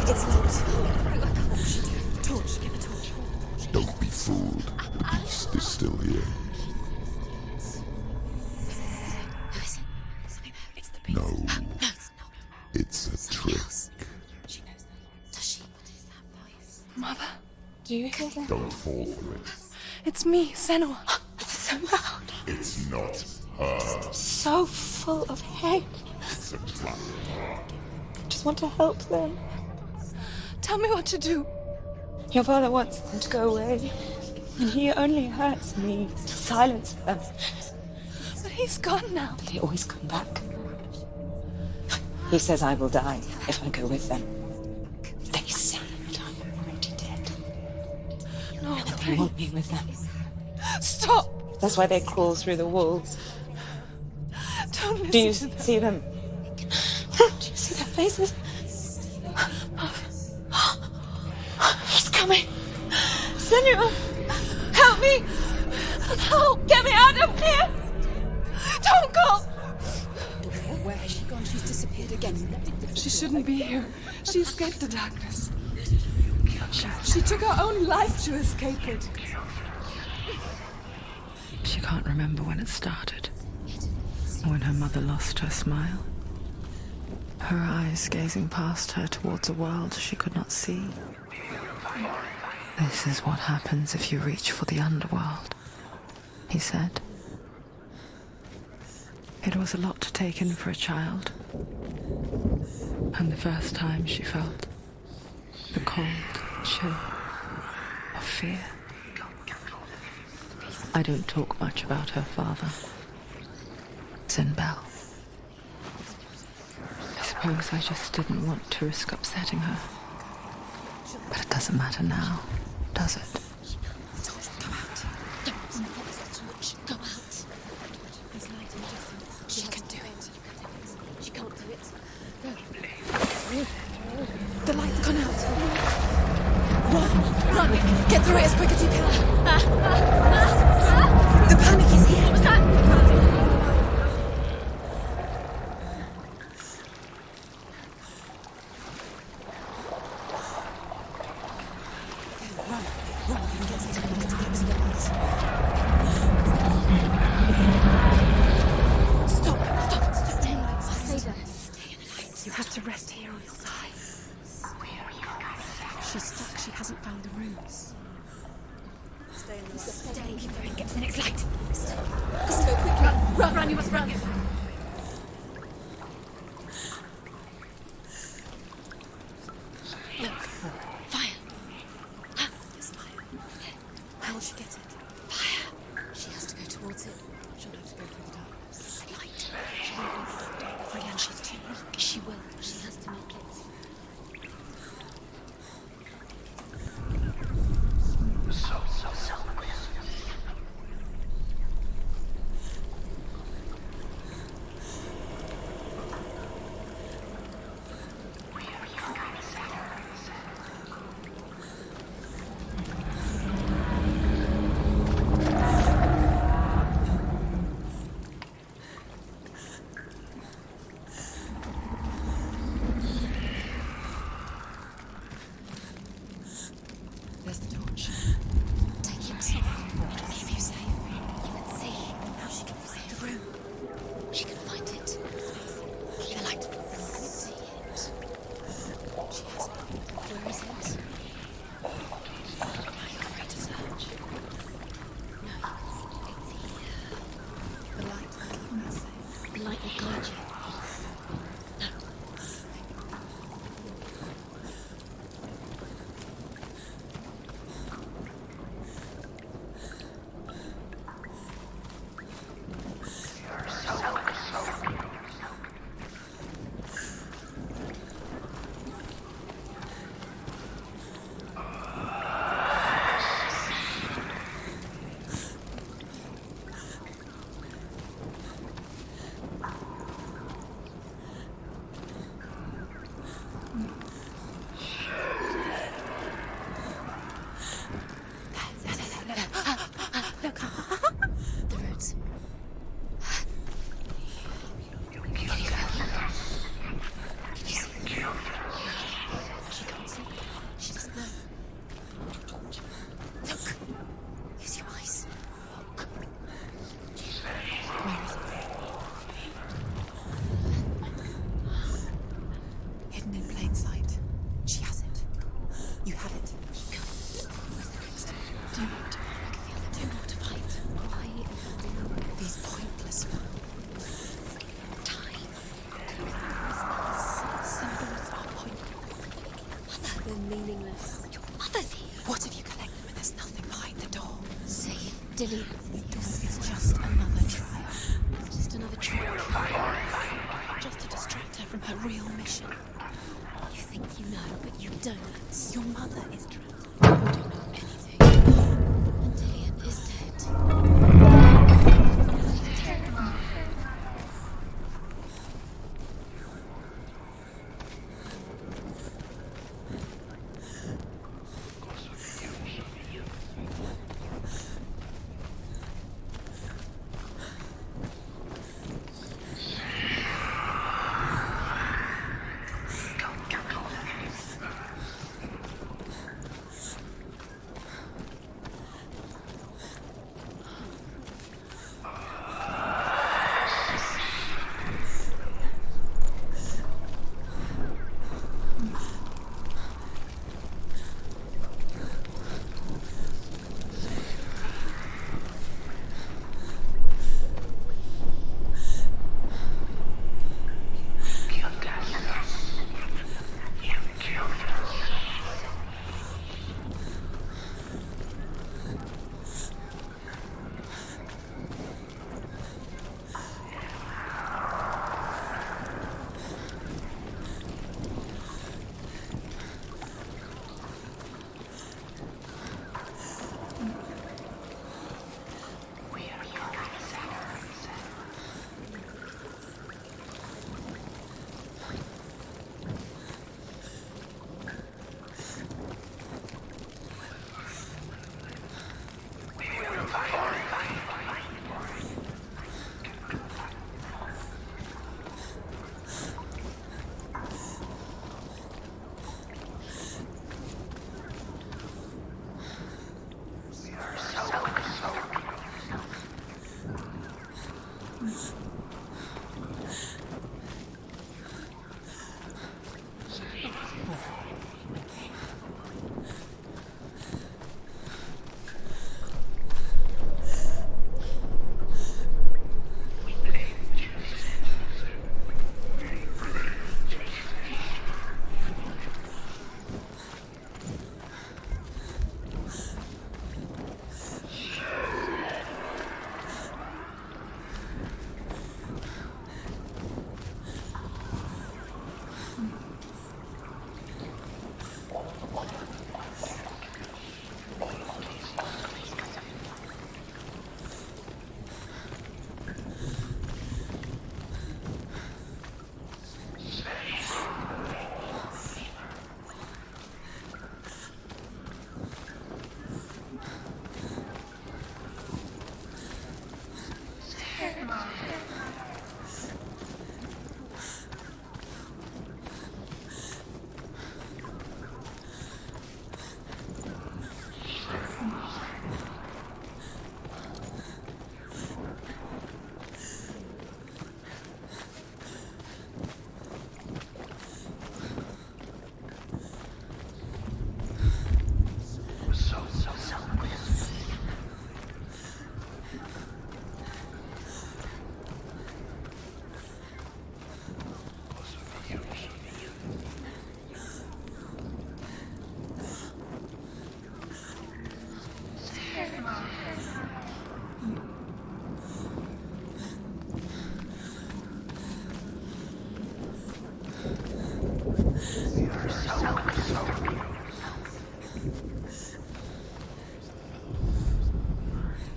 Speaker 5: It's locked. Torch. Give a torch.
Speaker 8: Don't be fooled. The beast is still here.
Speaker 5: It's the beast.
Speaker 8: No, it's a trick.
Speaker 5: She knows that.
Speaker 4: Does she? What is that voice?
Speaker 7: Mother, do you hear that?
Speaker 8: Don't fall for it.
Speaker 7: It's me, Senua. It's so loud.
Speaker 8: It's not her.
Speaker 7: So full of hate.
Speaker 8: It's a trap.
Speaker 7: I just want to help them. Tell me what to do. Your father wants them to go away. And he only hurts me to silence them. But he's gone now.
Speaker 3: They always come back. He says I will die if I go with them. They say that I'm already dead.
Speaker 7: No,
Speaker 3: And they want me with them.
Speaker 7: Stop!
Speaker 3: That's why they crawl through the walls.
Speaker 7: Don't listen
Speaker 3: Do you
Speaker 7: to them.
Speaker 3: see them? Do you see their faces?
Speaker 7: He's coming. Senua, help me! Help! Get me out of here! Don't go!
Speaker 5: Where has she gone? She's disappeared again.
Speaker 7: She shouldn't be here. She escaped the darkness. She took her own life to escape it.
Speaker 3: She can't remember when it started. When her mother lost her smile. Her eyes gazing past her towards a world she could not see. This is what happens if you reach for the underworld, he said. It was a lot to take in for a child. And the first time she felt the cold chill of fear. I don't talk much about her father, Sinbel. I suppose I just didn't want to risk upsetting her. But it doesn't matter now, does it?
Speaker 4: Go out. Go out.
Speaker 5: There's light in the distance.
Speaker 4: She can do it. She can't do it.
Speaker 5: The light's gone out. Run! Run! Get through it as quick as you can. The panic is here. What was that? Run, and get to the lights. Stop! Stay in the lights.
Speaker 4: Stay there. Stay in the lights.
Speaker 5: You have to rest here or you'll die. She's stuck. She hasn't found the rooms. Stay in the lights.
Speaker 4: Stay.
Speaker 5: Keep going. Get to the next light.
Speaker 4: Let's go quickly. Run. Run. You must run. Look. Fire.
Speaker 5: hidden in plain sight. She has it. You have it. Do not fight. These pointless time. Symbols are pointless.
Speaker 4: They're meaningless. Your mother's here.
Speaker 5: What if you collect them and there's nothing behind the door?
Speaker 4: Save, delete.
Speaker 5: This is just another trial.
Speaker 4: Just another trick.
Speaker 5: Just to distract her from her real mission.
Speaker 4: You think you know, but you don't.
Speaker 5: Your mother is trapped. You don't know anything.
Speaker 4: And Dillian is dead.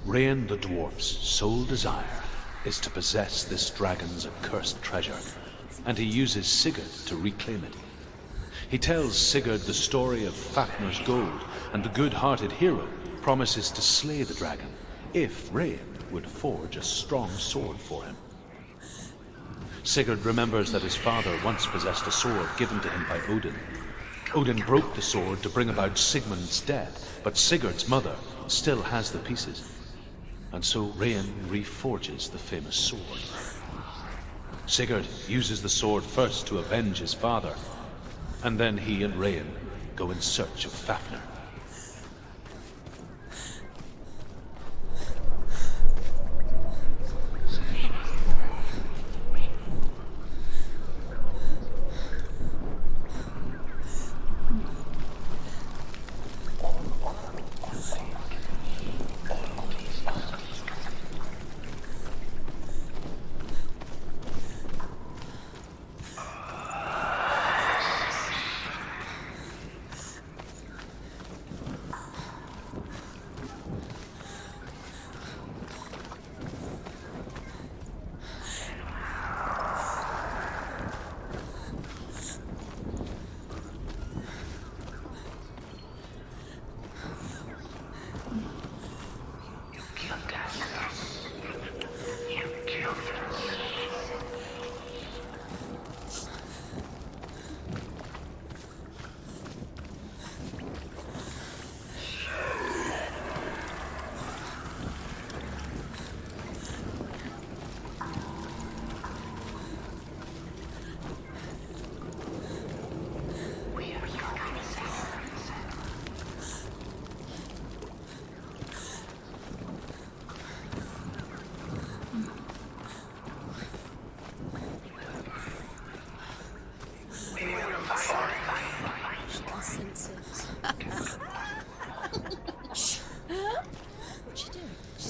Speaker 2: Rain the dwarf's sole desire is to possess this dragon's accursed treasure, and he uses Sigurd to reclaim it. He tells Sigurd the story of Fafnir's gold, and the good-hearted hero promises to slay the dragon if Rain would forge a strong sword for him. Sigurd remembers that his father once possessed a sword given to him by Odin. Odin broke the sword to bring about Sigmund's death, but Sigurd's mother still has the pieces. And so Rain reforges the famous sword. Sigurd uses the sword first to avenge his father, And then he and Rayan go in search of Fafnir.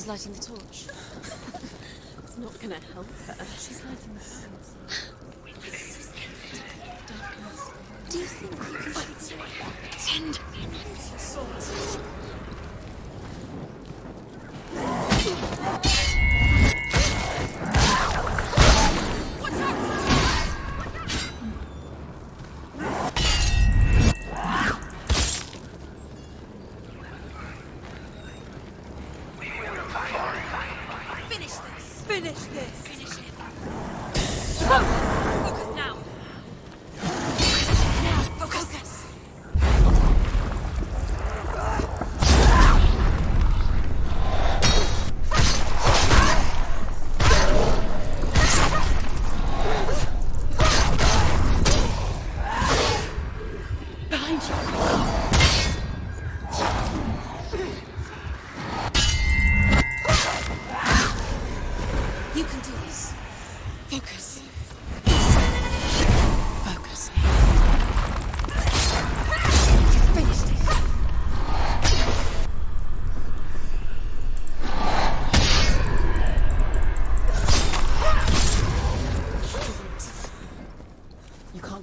Speaker 4: Lighting the torch.
Speaker 10: It's not gonna help her. She's lighting the fires.
Speaker 4: Do you think you can pretend?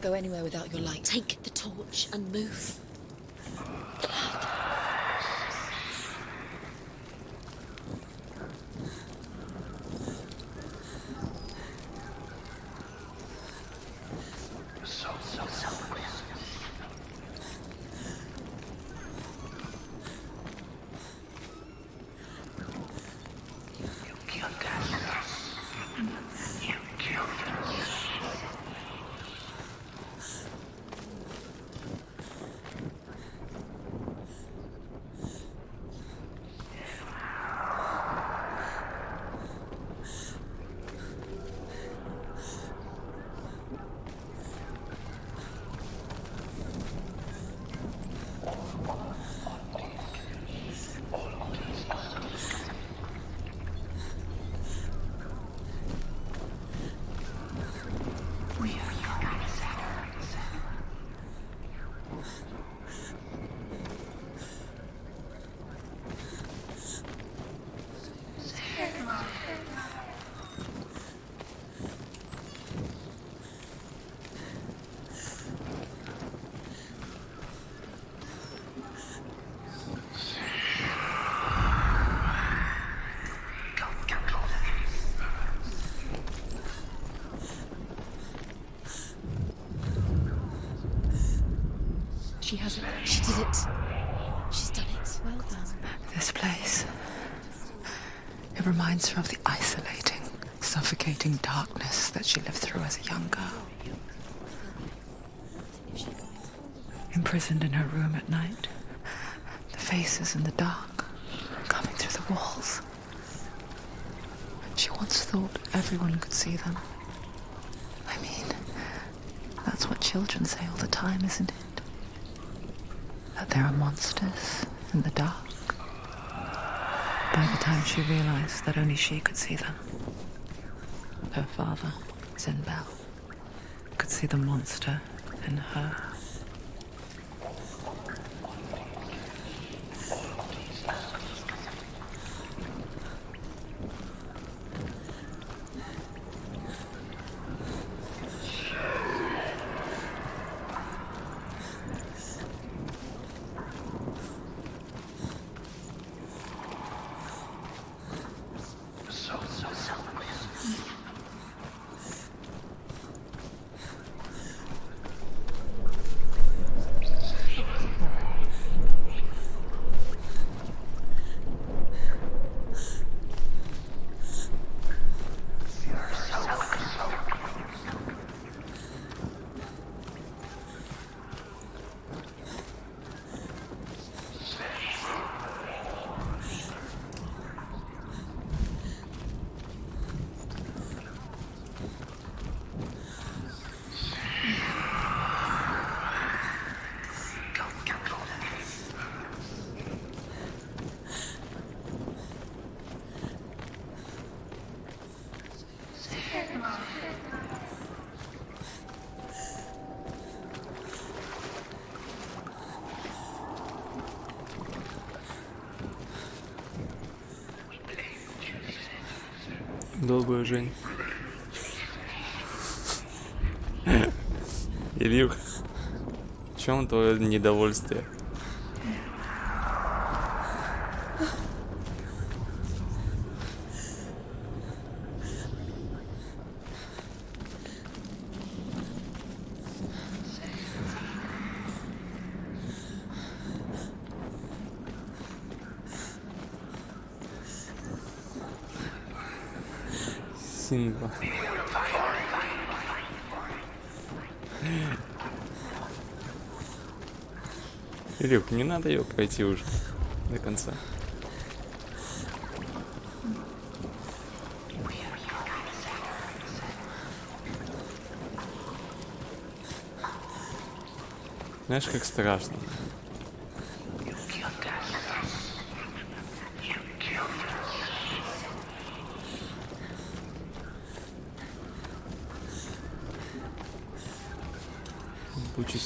Speaker 4: Go anywhere without your light. Take the torch and move.
Speaker 10: She has it.
Speaker 4: She did it. She's done it.
Speaker 10: Well done.
Speaker 3: This place. It reminds her of the isolating, suffocating darkness that she lived through as a young girl. Imprisoned in her room at night. The faces in the dark, coming through the walls. She once thought everyone could see them. I mean, that's That's what children say all the time, isn't it? That there are monsters in the dark. By the time she realized that only she could see them, her father, Zinbel, could see the monster in her.
Speaker 1: Добрый, Жень. Илюх, в чем твое недовольствие? Синва. Илюх, не надо ее пройти уже до конца. Знаешь, как страшно.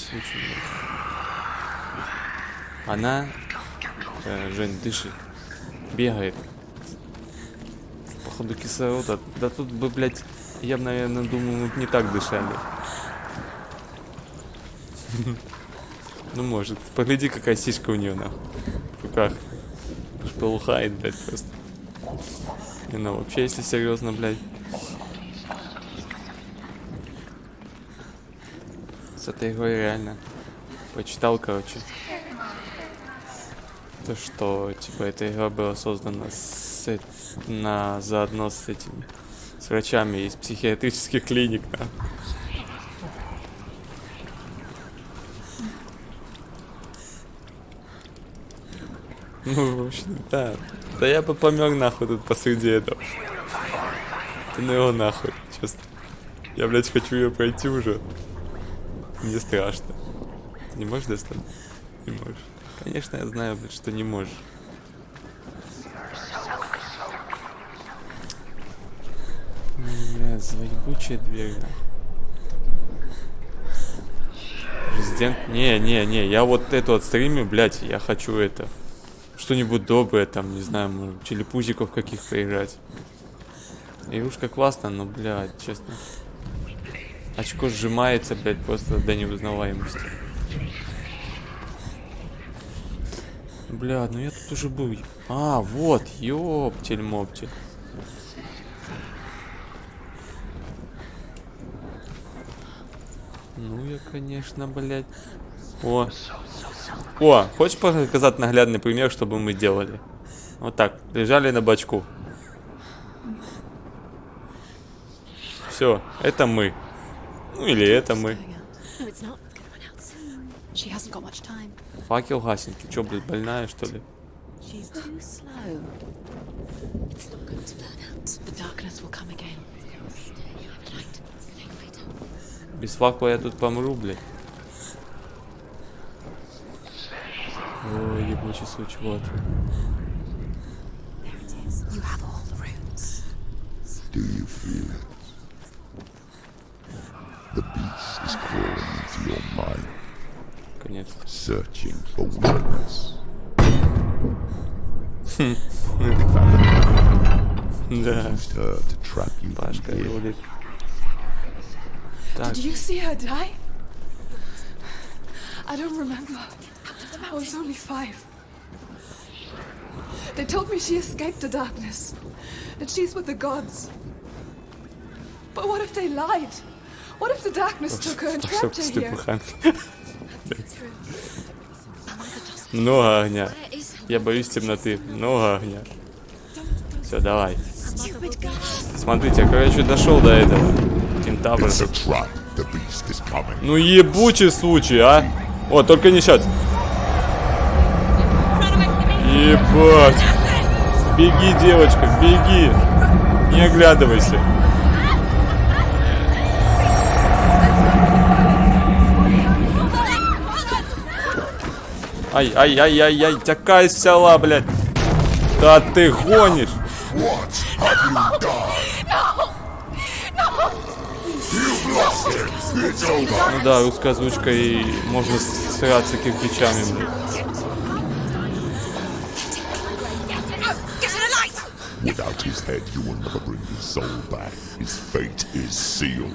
Speaker 1: Случай. Она, Жень, дышит, бегает. Походу кислорода. Да тут бы, блядь, я бы, наверное, думаю, мы бы не так дышали. Ну, может. Погляди, какая сиська у нее, нахуй. В руках. Полухает, блядь, просто. И она вообще, если серьезно, блядь. С этой игрой реально почитал, короче, то, что типа эта игра была создана заодно с этими врачами из психиатрических клиник, да. Ну, в общем, да. Да я бы помер нахуй тут посреди этого. Да ну его нахуй, честно. Я, блядь, хочу ее пройти уже. Мне страшно. Ты не можешь достать? Не можешь. Конечно, я знаю, блядь, что не можешь. Блядь, заебучая дверь. Резидент. Не, я вот эту вот стримлю, блядь, я хочу это. Что-нибудь доброе, там, не знаю, может, телепузиков каких поиграть. Игрушка классная, но, блядь, честно. Очко сжимается, блядь, просто до неузнаваемости. Бля, ну я тут уже был. А, вот, ёптель-моптель. Ну я, конечно, блядь. О, хочешь показать наглядный пример, чтобы мы делали? Вот так, лежали на бочку. Все, это мы. Ну или это мы. Факел гасен. Ты чё, блядь, больная, что ли? Без факела я тут помру, блядь. Ой, ебучий случай, вот.
Speaker 5: You have all the runes.
Speaker 8: Do you feel it? The beast is crawling into your mind,
Speaker 1: Конец-то.
Speaker 8: searching for weakness.
Speaker 1: Да.
Speaker 8: Used her to trap you
Speaker 1: Пашка
Speaker 8: here.
Speaker 1: рулит. Так,
Speaker 7: Did you see her die? I don't remember. I was only 5. They told me she escaped the darkness, that she's with the gods. But what if they lied? What if the darkness took her and
Speaker 1: пошел
Speaker 7: trapped
Speaker 1: к
Speaker 7: her here?
Speaker 1: слепухам. Много огня. Я боюсь темноты. Много огня. Все, давай. Смотрите, я, короче, дошел до этого. Кентавр.
Speaker 8: It's a trap. The beast is coming.
Speaker 1: Ну ебучий случай, а? О, только не сейчас. Ебать. Беги, девочка, беги. Не оглядывайся. Ай-ай-ай-ай-ай, такая села, блядь. Да ты гонишь.
Speaker 8: What have you done? You've lost it. It's over.
Speaker 1: Ну да, русская озвучка, и можно сраться кирпичами, блядь.
Speaker 8: Without his head, you will never bring his soul back. His fate is sealed.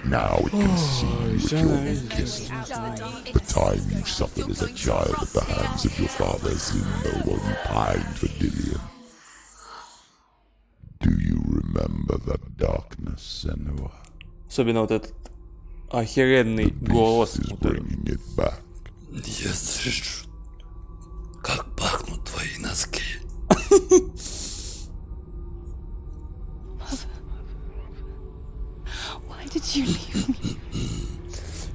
Speaker 8: Now it can see you at your weakest. The time you suffered as a child at the hands of your father's Limbo while you pined for Dillian. Do you remember that darkness, Senua?
Speaker 1: Особенно вот этот охеренный голос.
Speaker 8: Is bringing it back.
Speaker 9: Я слышу, как пахнут твои носки.
Speaker 7: Why did you leave me?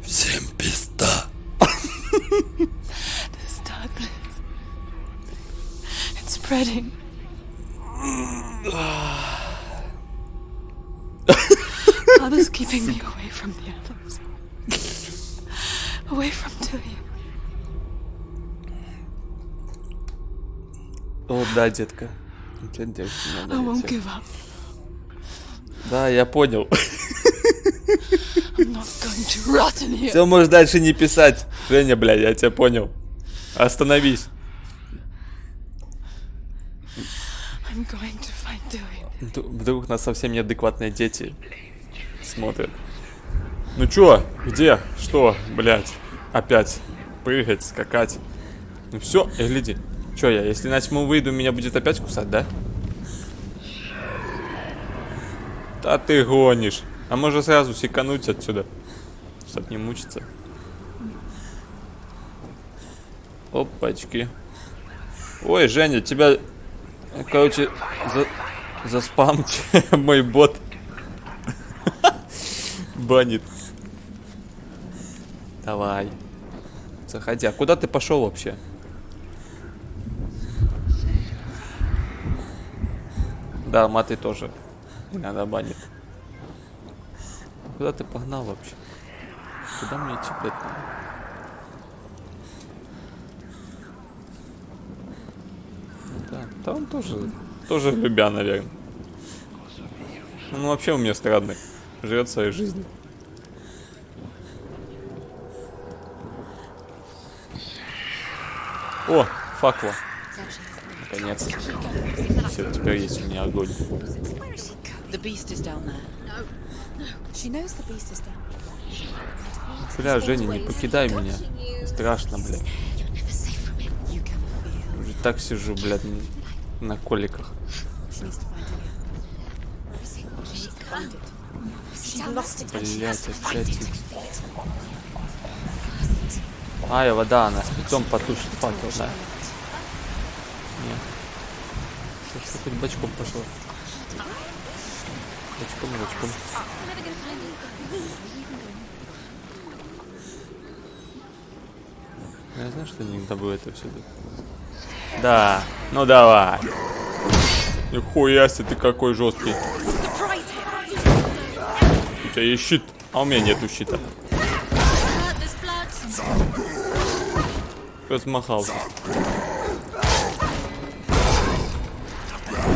Speaker 9: Всем пизда.
Speaker 7: This darkness. It's spreading. Father's keeping me away from the others. Away from Dillian.
Speaker 1: О, да, детка. Девочка,
Speaker 7: I won't give up.
Speaker 1: Да, я понял.
Speaker 7: I'm not going to rot in here.
Speaker 1: Все, можешь дальше не писать. Женя, блядь, я тебя понял. Остановись.
Speaker 7: I'm going to find Dillian.
Speaker 1: Вдруг нас совсем неадекватные дети смотрят. Ну чё? Где? Что? Блядь. Опять. Прыгать, скакать. Ну все, гляди. Чё я? Если на тьму выйду, меня будет опять кусать, да? Да ты гонишь. А может сразу секануть отсюда, чтоб не мучиться. Опачки. Ой, Женя, тебя, короче, заспамьте мой бот. Банит. Давай. Заходи. А куда ты пошел вообще? Да, маты тоже иногда банит. Куда ты погнал вообще? Куда мне идти, блядь, надо? Да, да он тоже любя, наверное. Он вообще у меня странный. Живет своей жизнью. О, факла. Наконец-то. Все, теперь есть у меня огонь.
Speaker 5: The beast is down there. She knows the beast is down.
Speaker 1: Бля, Женя, не покидай меня. Страшно, блядь. Уже так сижу, блядь, на коликах. Блядь, опять. Ай, вода, она спецом потушит факел, да? Нет. Что хоть бочком пошло? Бочком. Я знаю, что не добыл это всюду. Да, ну давай. Нихуя себе, ты какой жесткий. У тебя есть щит, а у меня нету щита. Размахался.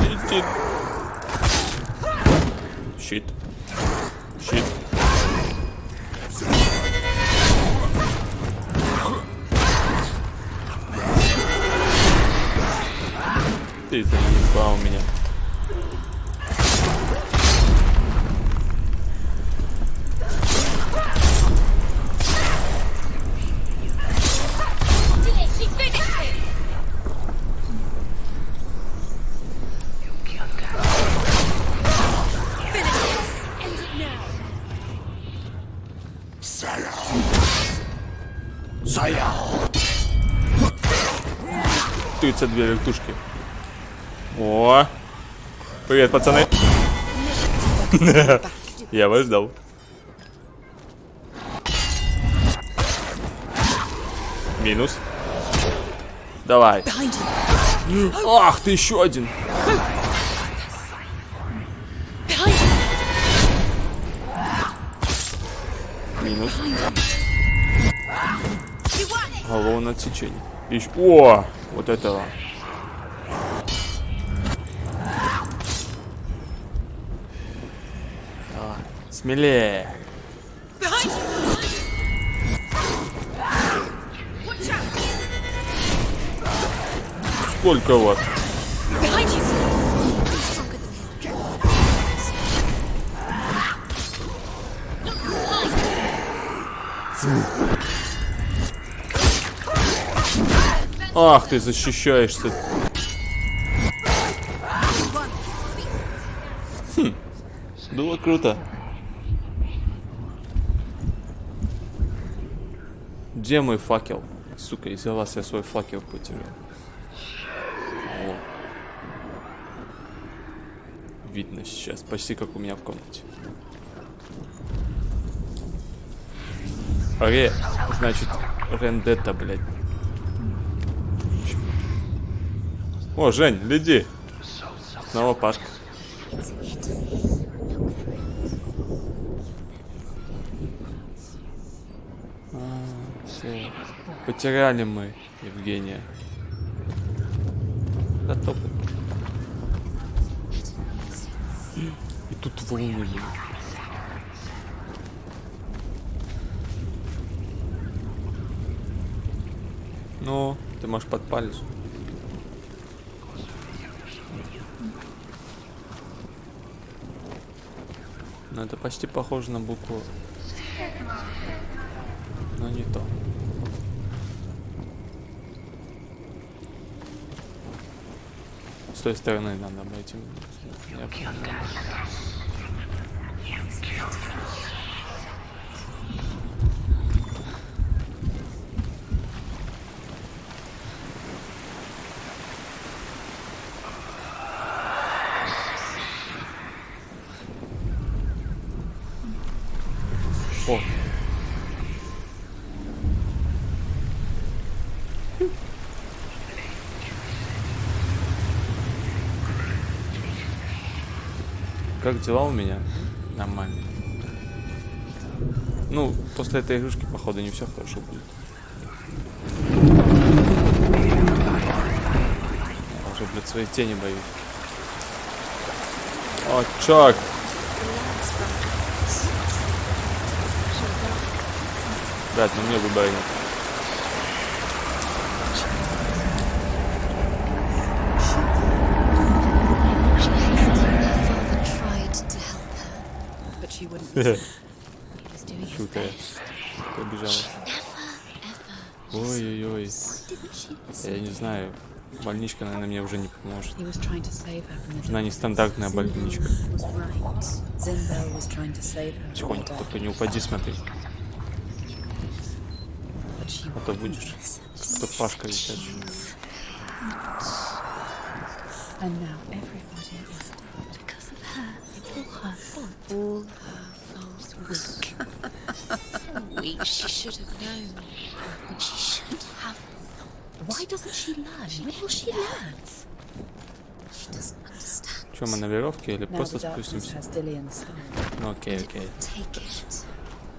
Speaker 1: Летит. Щит. Щит. Ты заебал меня. Зая! 32 вертушки. О! Привет, пацаны! Я вас ждал. Минус. Давай. Ах, ты еще один. Минус. Головное отсечение. Еще... О! Вот этого. Давай. Смелее. Сколько вот? Ах, ты защищаешься. Хм, было круто. Где мой факел? Сука, из-за вас я свой факел потерял. О. Видно сейчас, почти как у меня в комнате. Значит, Рендетта, блядь. О, Жень, гляди. Снова Пашка. Все. Потеряли мы Евгения. Затопы. И тут волны были. Ну, ты можешь подпалить. Но это почти похоже на букву. Но не то. С той стороны надо обойти. Я понял. О. Как дела у меня? Нормально. Ну, после этой игрушки, походу, не все хорошо будет. Я уже, блядь, своей тени боюсь. О, черт! Блядь, ну мне выбора нет. Шутая. Побежала. Ой-ой-ой. Я не знаю. Больничка, наверное, мне уже не поможет. Нужна нестандартная больничка. Тихонько, только не упади, смотри. А то будешь. Тут Пашка висячий.
Speaker 4: All her fault. Weak. She should have known. She should have. Why doesn't she learn? When will she learn? She doesn't understand.
Speaker 1: Чем мы на веревке или
Speaker 5: Now
Speaker 1: просто
Speaker 5: the darkness
Speaker 1: спустимся?
Speaker 5: has Dillian's star.
Speaker 1: Ну окей, окей.
Speaker 4: Take it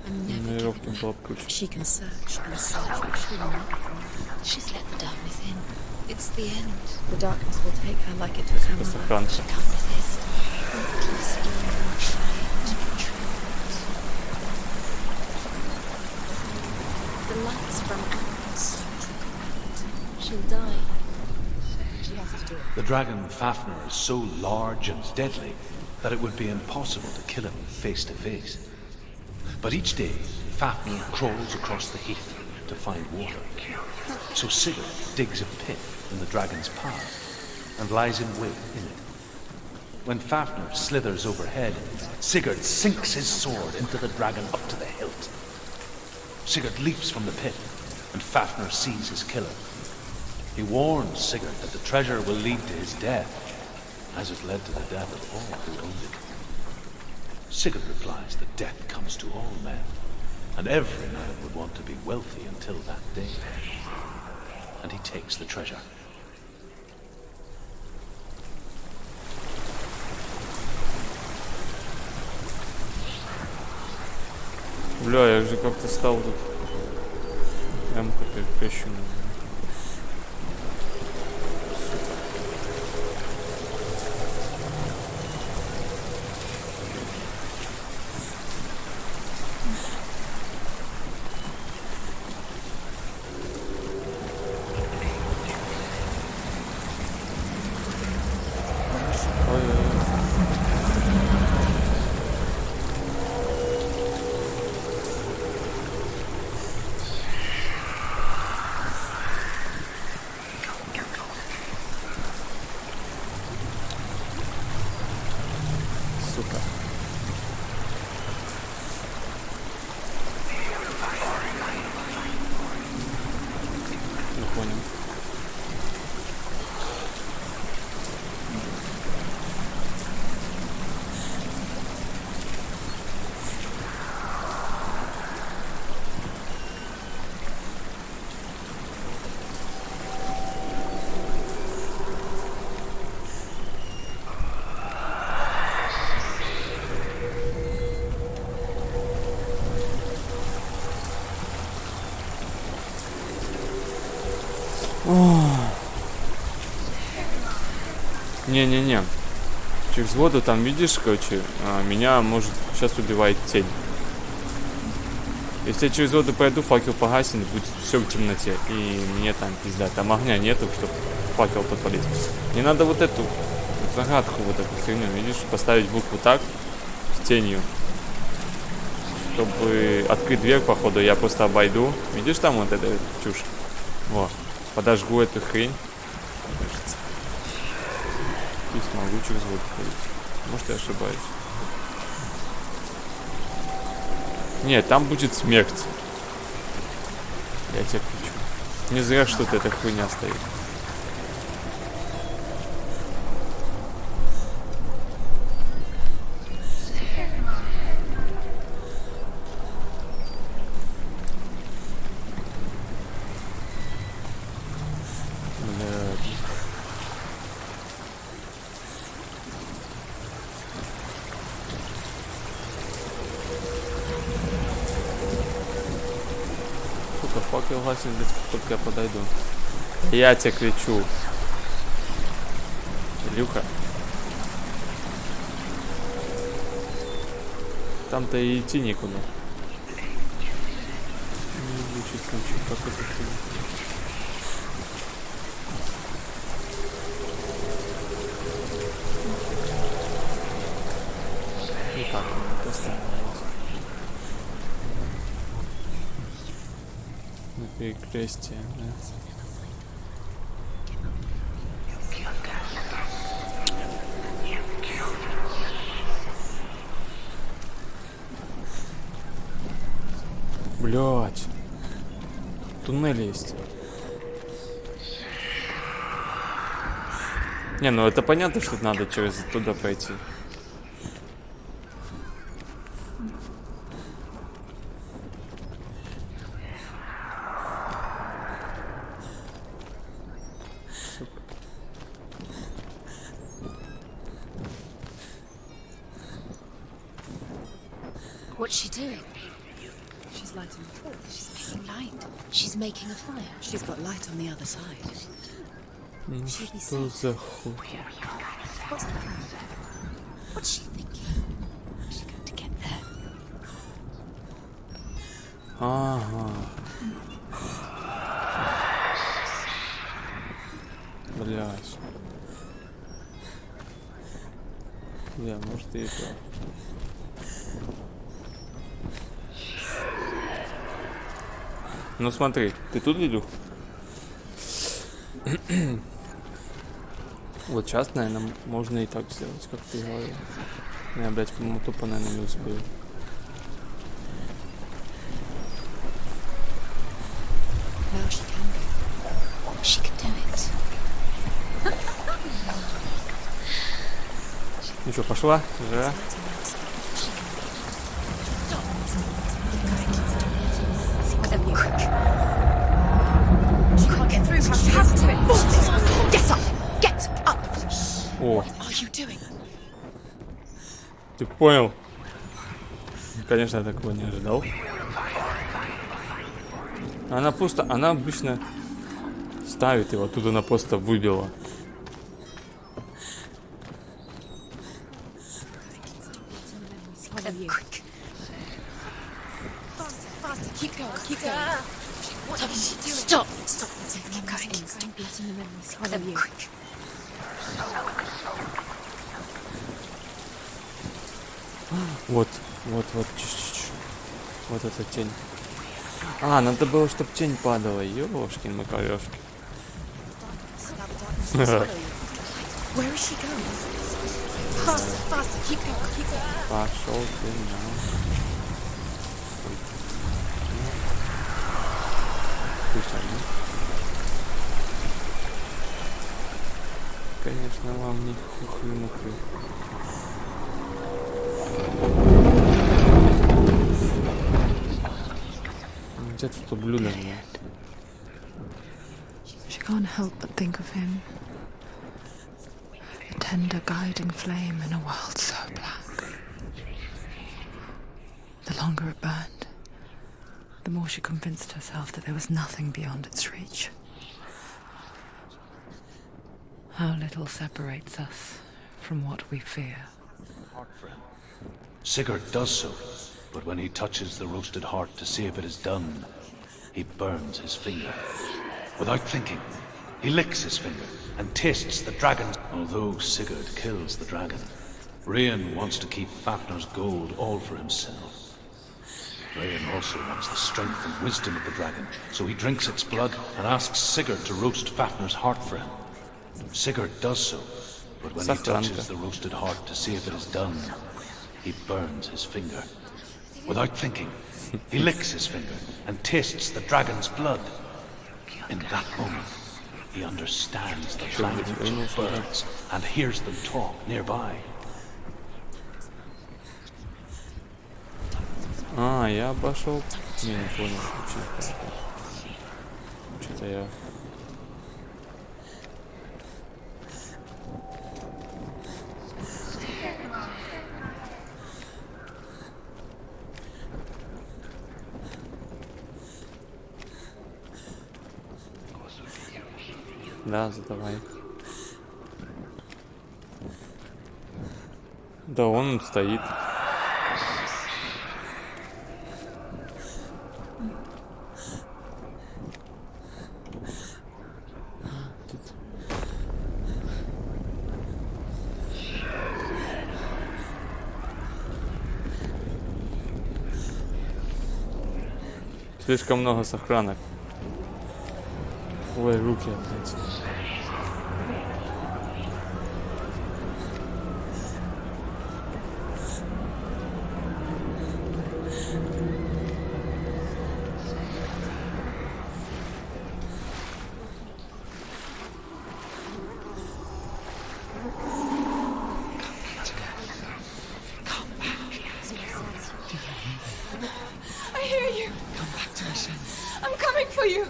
Speaker 4: and
Speaker 1: На
Speaker 4: never give
Speaker 1: веревке
Speaker 4: it
Speaker 1: было бы круче.
Speaker 5: She can search and search, but she will not find.
Speaker 4: She's let the darkness in. It's the end.
Speaker 5: The darkness will take her like it took her
Speaker 1: Просто
Speaker 5: mother.
Speaker 1: Франко.
Speaker 4: Come with it. Ruthless dawn will try to retrieve it. The lights from out. She'll die.
Speaker 5: She has to do it.
Speaker 2: The dragon Fafnir is so large and deadly that it would be impossible to kill him face to face. But each day, Fafnir crawls across the heath to find water. So Sigurd digs a pit in the dragon's path and lies in wait in it. When Fafnir slithers overhead, Sigurd sinks his sword into the dragon up to the hilt. Sigurd leaps from the pit, and Fafnir sees his killer. He warns Sigurd that the treasure will lead to his death, as it led to the death of all who owned it. Sigurd replies that death comes to all men, and every man would want to be wealthy until that day. And he takes the treasure.
Speaker 1: Бля, я же как-то стал тут. М-ка перекрещенный. Сука. Не понял. Не-не-не. Через воду там, видишь, короче, меня может сейчас убивает тень. Если я через воду пройду, факел погаснет, будет все в темноте. И мне там пизда. Там огня нету, чтобы факел подпалить. Мне надо вот эту загадку, вот эту херню, видишь, поставить букву так, с тенью. Чтобы открыть дверь, походу, я просто обойду. Видишь, там вот эта чушь? Вот. Подожгу эту хрень. Кажется. И смогу через воду ходить. Может, я ошибаюсь. Нет, там будет смерть. Я тебя кричу. Не зря что-то эта хуйня стоит. Факел гаснет, блядь, как только я подойду. Я тебе кричу. Илюха. Там-то и идти некуда. Не лучший случай, как это хуйня. И так, просто. Перекрестие, да. Блять. Туннель есть. Не, ну это понятно, что надо через туда пройти.
Speaker 4: What's she doing?
Speaker 5: She's lighting the torch.
Speaker 4: She's making light. She's making a fire.
Speaker 5: She's got light on the other side.
Speaker 1: Что за хуй?
Speaker 4: What's the plan? What's she thinking? How's she going to get there?
Speaker 1: Ага. Блядь. Бля, может и прав. Ну смотри, ты тут, Лилюх? Вот сейчас, наверное, можно и так сделать, как ты говорил. Я, блядь, по-моему, тупо, наверное, не успею.
Speaker 4: Now she can go. She can do it.
Speaker 1: Ну что, пошла? Да.
Speaker 4: She can't get through. She has to. Get up! Get up!
Speaker 1: О,
Speaker 4: What are you doing?
Speaker 1: ты понял? Конечно, я такого не ожидал. Она обычно ставит его, тут она просто выбила.
Speaker 4: Quick. Faster, faster. Keep going, keep going. What is she doing? Stop! Stop. Keep going.
Speaker 10: Don't be letting the memories follow you.
Speaker 4: Quick.
Speaker 1: Вот. Чш-чш-чш. Вот эта тень. А, надо было, чтобы тень падала. Ёшкин макарёшки.
Speaker 4: Where is she going? Faster, faster. Keep going, keep going.
Speaker 1: Пошел ты на. Конечно, вам не хухры-мухры. Где-то тут блюдо мне.
Speaker 3: She can't help but think of him. A tender guiding flame in a world so black. The longer it burned, the more she convinced herself that there was nothing beyond its reach. How little separates us from what we fear.
Speaker 2: Sigurd does so, but when he touches the roasted heart to see if it is done, he burns his finger. Without thinking, he licks his finger and tastes the dragon's. Although Sigurd kills the dragon, Rain wants to keep Fafnir's gold all for himself. Rain also wants the strength and wisdom of the dragon, so he drinks its blood and asks Sigurd to roast Fafnir's heart for him. Sigurd does so, but when he touches the roasted heart to see if it is done, he burns his finger. Without thinking, he licks his finger and tastes the dragon's blood. In that moment, he understands the language of birds and hears them talk nearby.
Speaker 1: А, я обошел. Не понял. Что-то я. Да, задавай. Да, он стоит. Слишком много сохранок. Ой, руки опять.
Speaker 7: I hear you.
Speaker 3: Come back to me, Shen.
Speaker 7: I'm coming for you.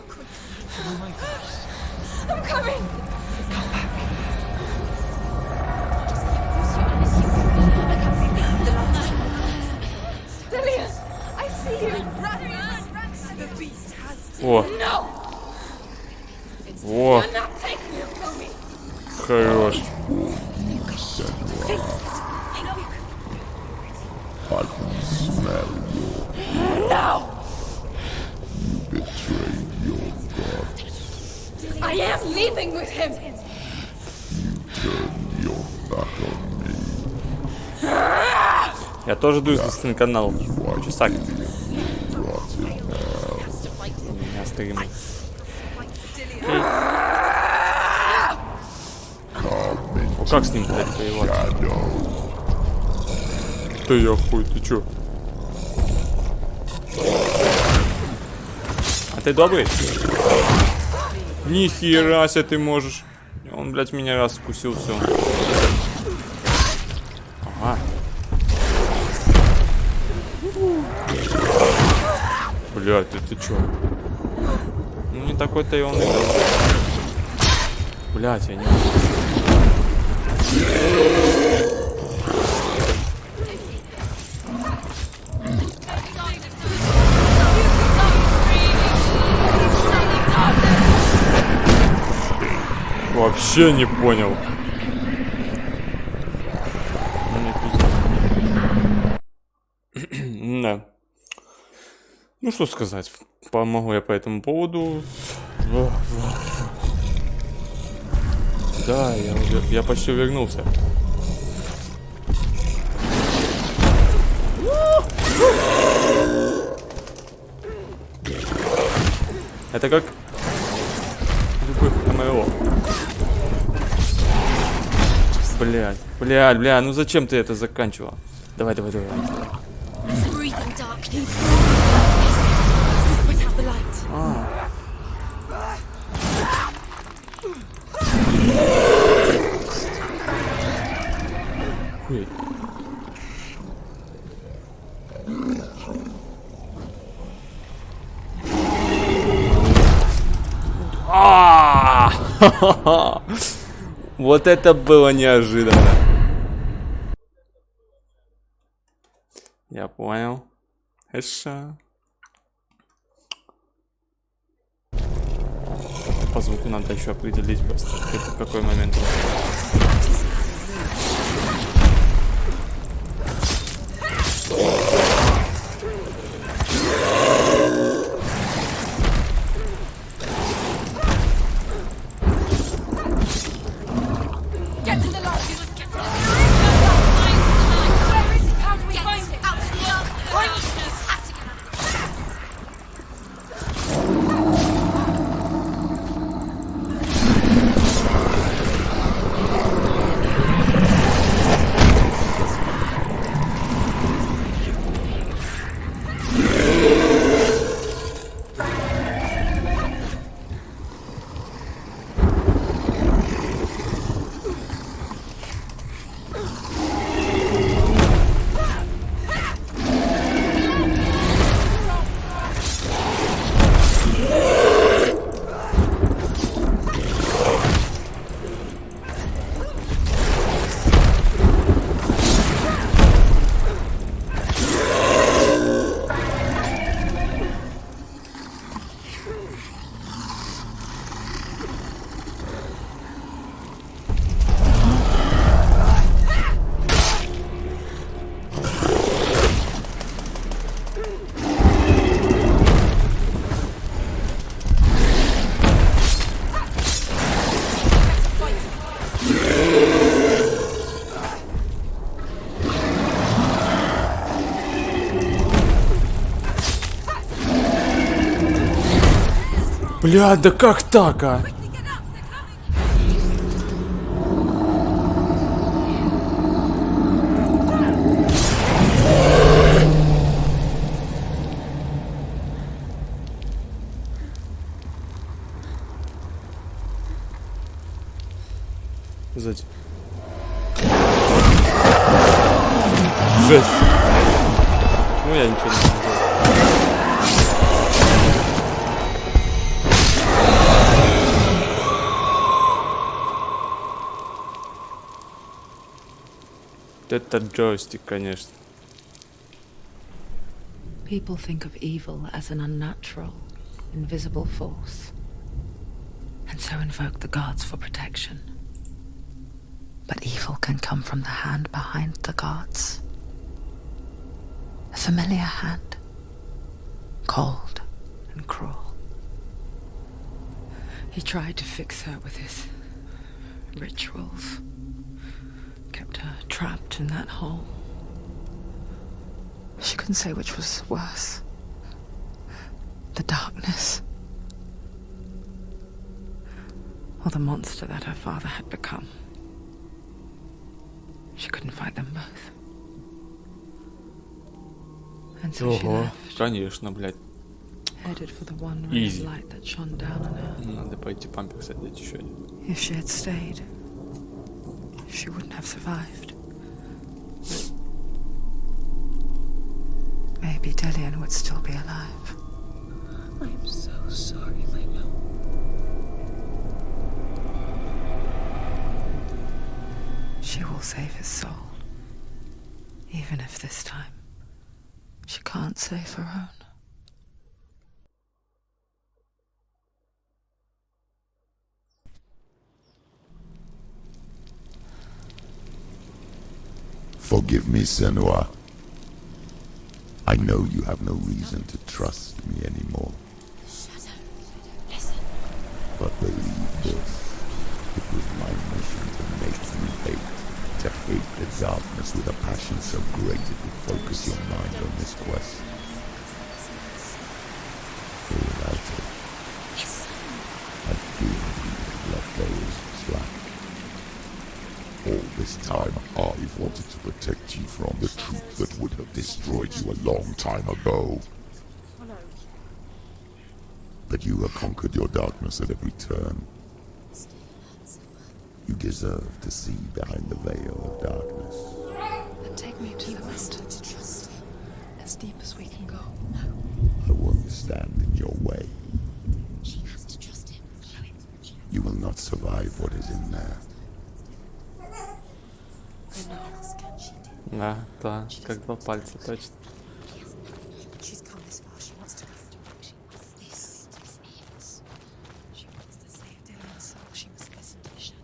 Speaker 3: Oh my God.
Speaker 7: I'm coming.
Speaker 3: Come back.
Speaker 7: Dillian.
Speaker 1: О! О! Хорош.
Speaker 8: I can smell your
Speaker 5: No!
Speaker 8: you betrayed your god.
Speaker 5: I am leaving with him!
Speaker 8: Turn your back on me.
Speaker 1: Я тоже дуюсь за канал. Часак.
Speaker 8: Rot in hell.
Speaker 1: У меня стримы. О, как с ним, блядь, воевать? Да я хуй, ты чё? А ты добрый? Нихера себе ты можешь. Он, блядь, меня раз вкусил, все. Ага. Блядь, ты чё? Ну не такой-то и он и был. Блядь, я не могу. Вообще не понял. Да. Ну что сказать, помогу я по этому поводу. Да, я почти вернулся. Это как любых МРО. Блядь, ну зачем ты это заканчивал? Давай.
Speaker 4: Breathing darkness.
Speaker 5: Put out the light.
Speaker 1: Хуй. Вот это было неожиданно. Я понял. Хорошо. По звуку надо еще определить просто, в какой момент. Бля, да как так, а? Сзади. Жесть. Ну я ничего не знаю. Это джойстик, конечно.
Speaker 3: People think of evil as an unnatural, invisible force, and so invoke the gods for protection. But evil can come from the hand behind the gods. A familiar hand, cold and cruel. He tried to fix her with his rituals, kept her trapped in that hole. She couldn't say which was worse. The darkness, or the monster that her father had become. She couldn't fight them both. And so she
Speaker 1: Ого,
Speaker 3: left,
Speaker 1: конечно, блядь.
Speaker 3: headed for the one ray of
Speaker 1: Easy.
Speaker 3: light that shone down on her.
Speaker 1: Надо пойти памперс одеть еще один.
Speaker 3: If she had stayed, she wouldn't have survived. Maybe Dillian would still be alive.
Speaker 10: I'm so sorry, my love.
Speaker 3: She will save his soul. Even if this time she can't save her own.
Speaker 8: Forgive me, Senua. I know you have no reason to trust me anymore.
Speaker 4: Shadow, listen.
Speaker 8: But believe this, it was my mission to make you hate, to hate the darkness with a passion so great it would focus your mind on this quest. For without it, I fear you have left those slack. All this time, I've wanted to protect you from the truth that would have destroyed you a long time ago. But you have conquered your darkness at every turn. You deserve to see behind the veil of darkness.
Speaker 7: Then take me to the mountain, as deep as we can go.
Speaker 8: I won't stand in your way.
Speaker 4: She has to trust him.
Speaker 8: You will not survive what is in there.
Speaker 1: Да, как два пальца, точно.
Speaker 7: She's come this far. She wants to go forward.
Speaker 4: This is
Speaker 7: She wants to save Dillian's soul. She must listen to the shadow.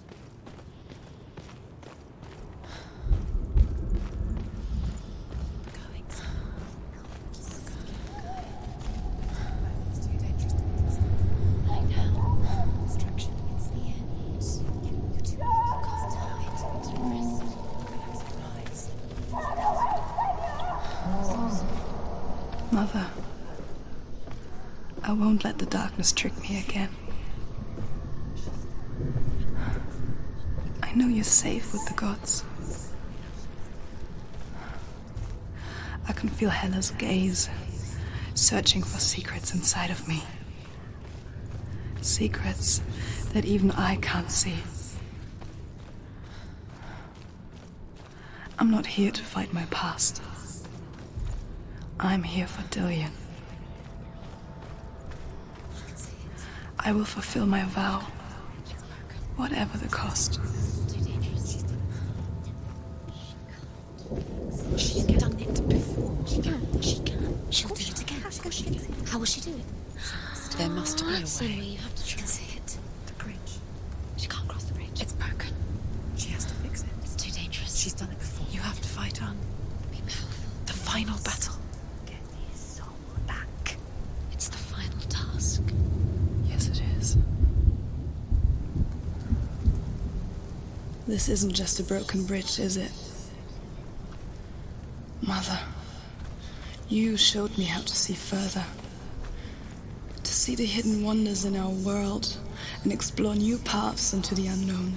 Speaker 7: Going. It's too dangerous to
Speaker 4: I know.
Speaker 7: distraction.
Speaker 4: It's the end. You two can't hide. Depressed.
Speaker 7: Mother, I won't let the darkness trick me again. I know you're safe with the gods. I can feel Hela's gaze, searching for secrets inside of me. Secrets that even I can't see. I'm not here to fight my past. I'm here for Dillian. I will fulfill my vow, whatever the cost.
Speaker 4: Too dangerous. She's done it before. She can. She'll do it again. How will she do it?
Speaker 3: There must be a
Speaker 4: Somewhere
Speaker 3: way.
Speaker 4: you have to try. See it.
Speaker 7: The bridge.
Speaker 4: She can't cross the bridge. It's broken.
Speaker 7: She has to fix it.
Speaker 4: It's too dangerous.
Speaker 7: She's done it before. You have to fight on.
Speaker 4: Be powerful.
Speaker 7: The final battle.
Speaker 4: Get his soul back. It's the final task.
Speaker 7: Yes, it is. This isn't just a broken bridge, is it? Mother, you showed me how to see further. To see the hidden wonders in our world and explore new paths into the unknown.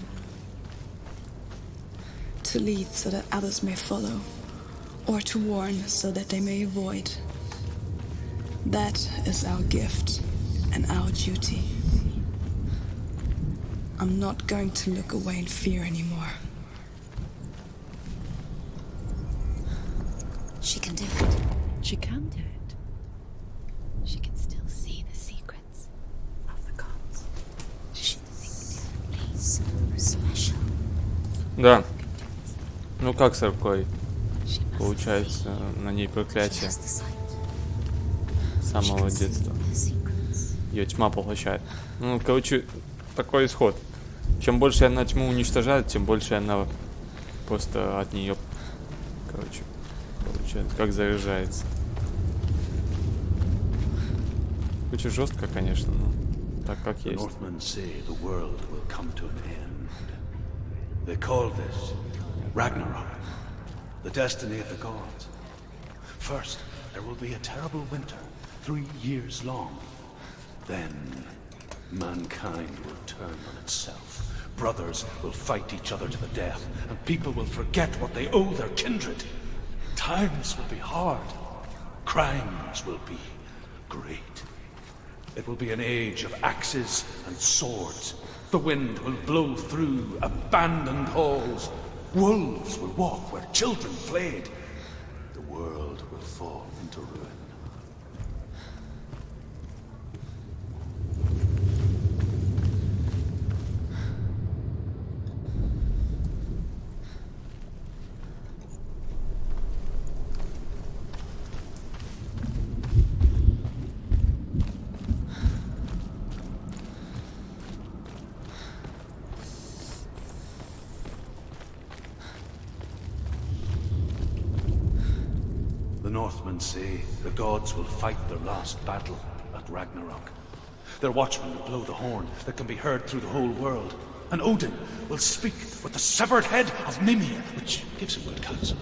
Speaker 7: To lead so that others may follow, or to warn so that they may avoid. That is our gift and our duty. I'm not going to look away in fear anymore.
Speaker 4: She can do it.
Speaker 3: She can do it.
Speaker 4: She can still see the secrets of the gods. She thinks so special.
Speaker 1: Да. Ну как с рукой? Получается, на ней проклятие.
Speaker 4: She has the sight.
Speaker 1: самого детства. Ее тьма поглощает. Ну, короче, такой исход. Чем больше она тьму уничтожает, тем больше она просто от нее, короче, получается, как заряжается. Очень жестко, конечно, но так как
Speaker 2: The
Speaker 1: есть.
Speaker 2: Northmen say the world will come to an end. They call this Ragnarok, the destiny of the gods. First, there will be a terrible winter, 3 years long. Then, mankind will turn on itself. Brothers will fight each other to the death, and people will forget what they owe their kindred. Times will be hard. Crimes will be great. It will be an age of axes and swords. The wind will blow through abandoned halls. Wolves will walk where children played. The world will fall into ruin. The Northmen say the gods will fight their last battle at Ragnarok. Their watchmen will blow the horn that can be heard through the whole world. And Odin will speak with the severed head of Mimir, which gives him good counsel.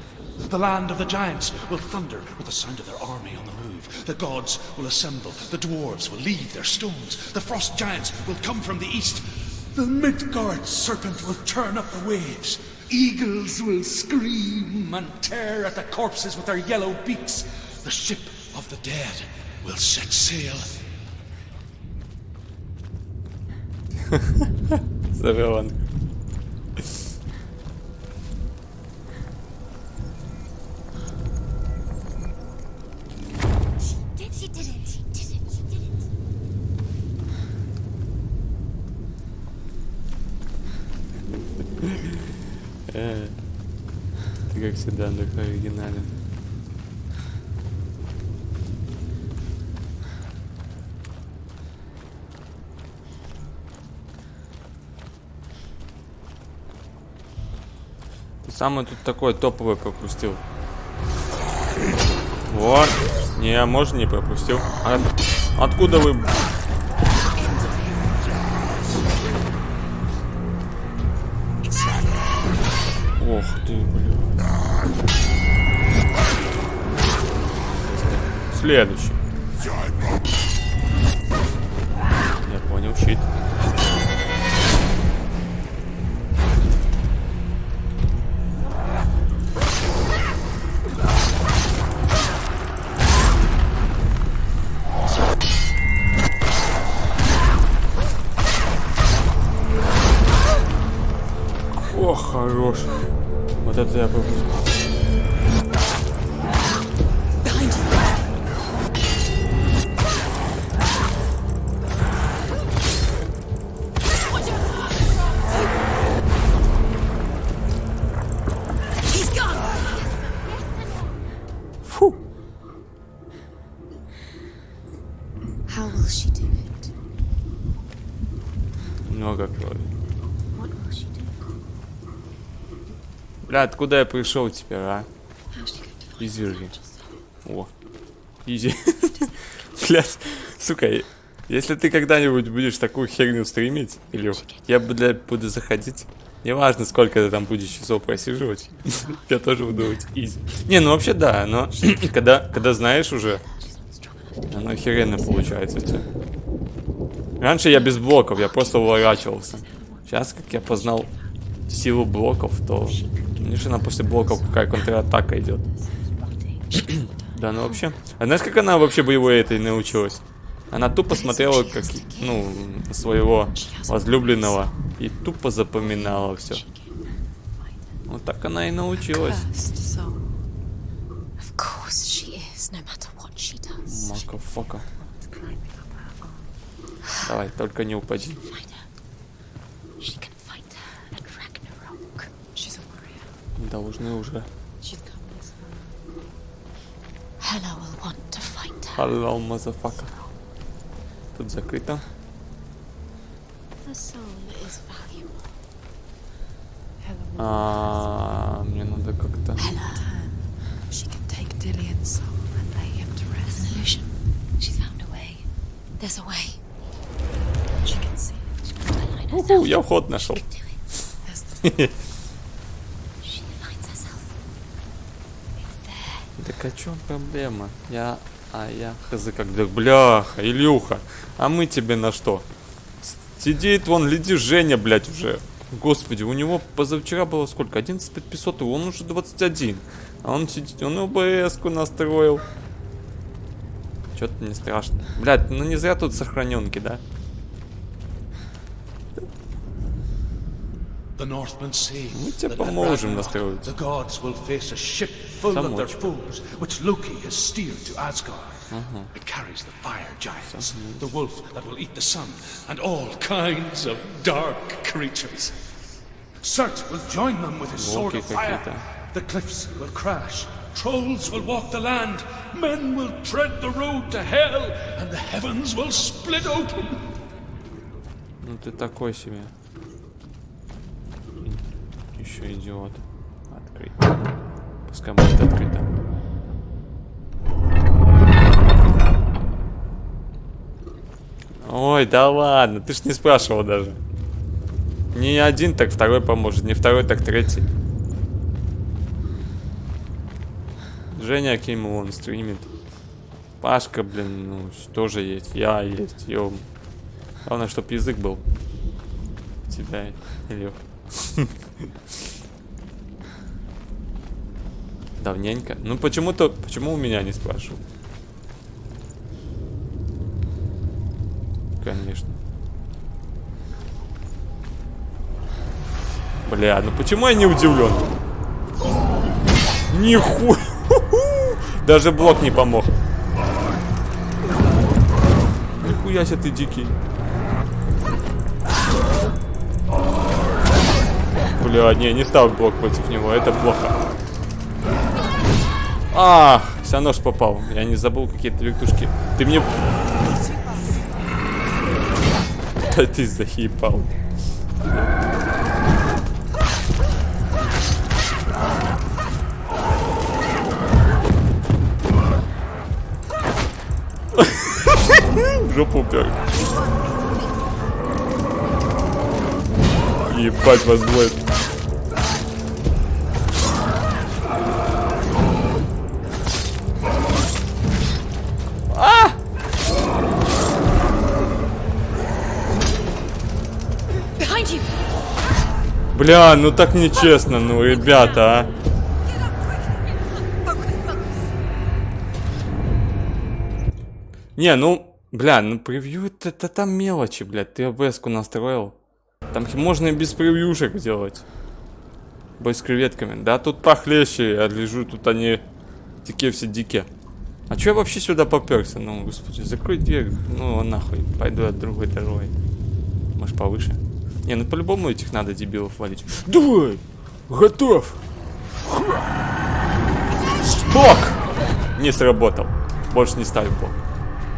Speaker 2: The land of the giants will thunder with the sound of their army on the move. The gods will assemble. The dwarves will leave their stones. The frost giants will come from the east. The Midgard serpent will turn up the waves. Eagles will scream and tear at the corpses with their yellow beaks. The ship of the dead will set sail.
Speaker 1: Завелан.
Speaker 4: She did it. She did it. She did it.
Speaker 1: Ты как всегда такой оригинален. Ты самый тут такой топовый пропустил. Вот. Не, может, не пропустил. Откуда вы... Ох ты, блин. Следующий. Я понял, щит. Ох, хорош. Вот это я пропустил. Фу.
Speaker 4: How will she do it?
Speaker 1: Много крови.
Speaker 4: What will she do?
Speaker 1: Бля, откуда я пришел теперь, а? Изверги. О. Изи. Блядь, сука, если ты когда-нибудь будешь такую херню стримить, Илюх, я буду заходить. Неважно, сколько ты там будешь часов просиживать. Я тоже буду быть изи. Не, ну вообще да, но когда знаешь уже, оно охеренно получается у тебя. Раньше я без блоков, я просто уворачивался. Сейчас, как я познал силу блоков, то... Конечно, после блоков какая контратака идет. Да, ну вообще. А знаешь, как она вообще боевой этой научилась? Она тупо смотрела, как, ну, своего возлюбленного и тупо запоминала все. Вот так она и научилась. Мака-фака. Давай, только не упади. Должны уже.
Speaker 4: Hela will want to fight her.
Speaker 1: Халал, мазафака. Тут закрыто.
Speaker 10: The soul is valuable.
Speaker 1: Мне надо как-то...
Speaker 3: She can take Dillian's soul and lay him to rest.
Speaker 4: Solution. She's found a way. There's a way.
Speaker 3: She can see it.
Speaker 4: She can align herself.
Speaker 1: Я вход нашел.
Speaker 4: Do it.
Speaker 3: There's the
Speaker 4: She aligns herself. It's there.
Speaker 1: Так а чё проблема? Я хз как, да бляха, Илюха, а мы тебе на что? Сидит вон, леди Женя, блядь, уже. Господи, у него позавчера было сколько? 11 500, он уже 21. А он сидит, он ОБС-ку настроил. Чё-то не страшно. Блядь, ну не зря тут сохраненки, да?
Speaker 2: The Northmen say
Speaker 1: Мы тебе
Speaker 2: that
Speaker 1: поможем
Speaker 2: Ragnarok,
Speaker 1: настроить.
Speaker 2: the gods will face a ship full of their
Speaker 1: Замочек.
Speaker 2: foes, which Loki has steered to Asgard. It carries the fire giants, the wolf that will eat the sun, and all kinds of dark creatures. Surt will join them with his sword of
Speaker 1: Волки
Speaker 2: fire.
Speaker 1: какие-то.
Speaker 2: The cliffs will crash, trolls will walk the land, men will tread the road to hell, and the heavens will split open.
Speaker 1: Ну ты такой себе. Еще идиот. Открыть. Пускай будет открыто. Ой, да ладно, ты ж не спрашивал даже. Не один, так второй поможет, не второй, так третий. Женя Акимов, он стримит. Пашка, блин, ну, тоже есть. Я есть, ём. Главное, чтоб язык был. У тебя, Илюх. Давненько. Ну почему у меня не спрашивают? Конечно. Бля, ну почему я не удивлен? Нихуя. Даже блок не помог. Нихуя себе ты дикий. Бля, не ставь блок против него, это плохо. Ах, все равно ж попал. Я не забыл какие-то вертушки. Ты мне... Да ты заебал. В жопу упер. Ебать вас двое. Бля, ну так нечестно, ну, ребята, а. Не, ну, бля, ну превью это там мелочи, блядь. Ты АБС-ку настроил. Там можно и без превьюшек делать. Бой с креветками. Да, тут похлеще, я лежу, тут они такие все дикие. А чё я вообще сюда попёрся? Ну, господи, закрой дверь. Ну, нахуй, пойду от другой дорогой. Может, повыше? Не, ну по-любому этих надо дебилов валить. Давай! Готов! Блок! Не сработал. Больше не ставлю блок.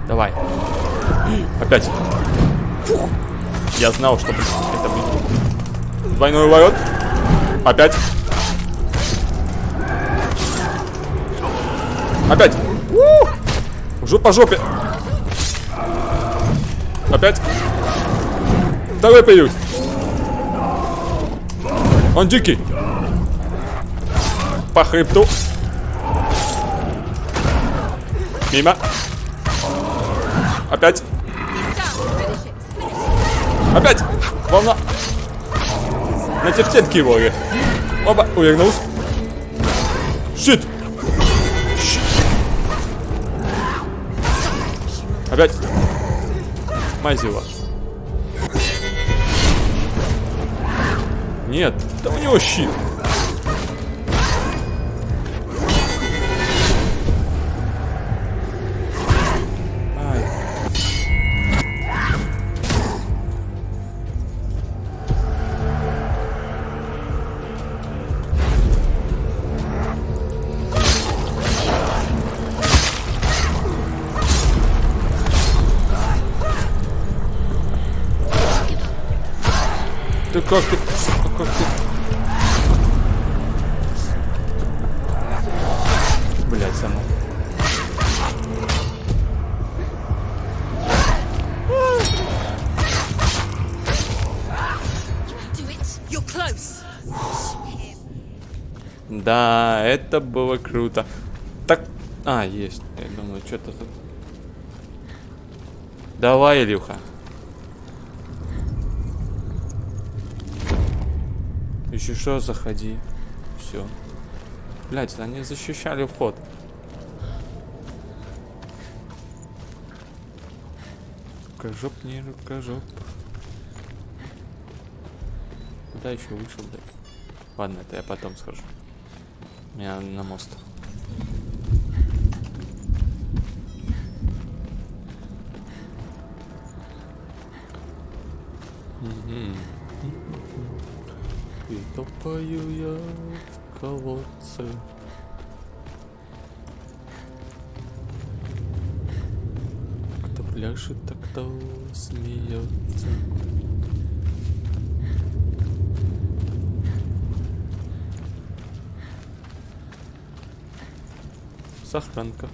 Speaker 1: Давай. Опять. Фух. Я знал, что это будет. Двойной ворот. Опять. Опять. По жопе. Опять. Второй появился. Он дикий. По хребту. Мимо. Опять. Опять. Волна. На тефтетке его. Оба. Увернулся. Щит. Опять. Мазила. Нет, да у него щит. Ай. Ты как ты? Как ты? Блять, сама. Да, это было круто. Так, есть. Я думаю, что-то тут. Давай, Илюха. Еще что, заходи. Все. Блять, они защищали вход. Рукожоп, не рукожоп. Куда еще вышел, да? Ладно, это я потом схожу. Меня на мост. И топаю я в колодце. Кто пляшет, так кто смеется. Сохранка.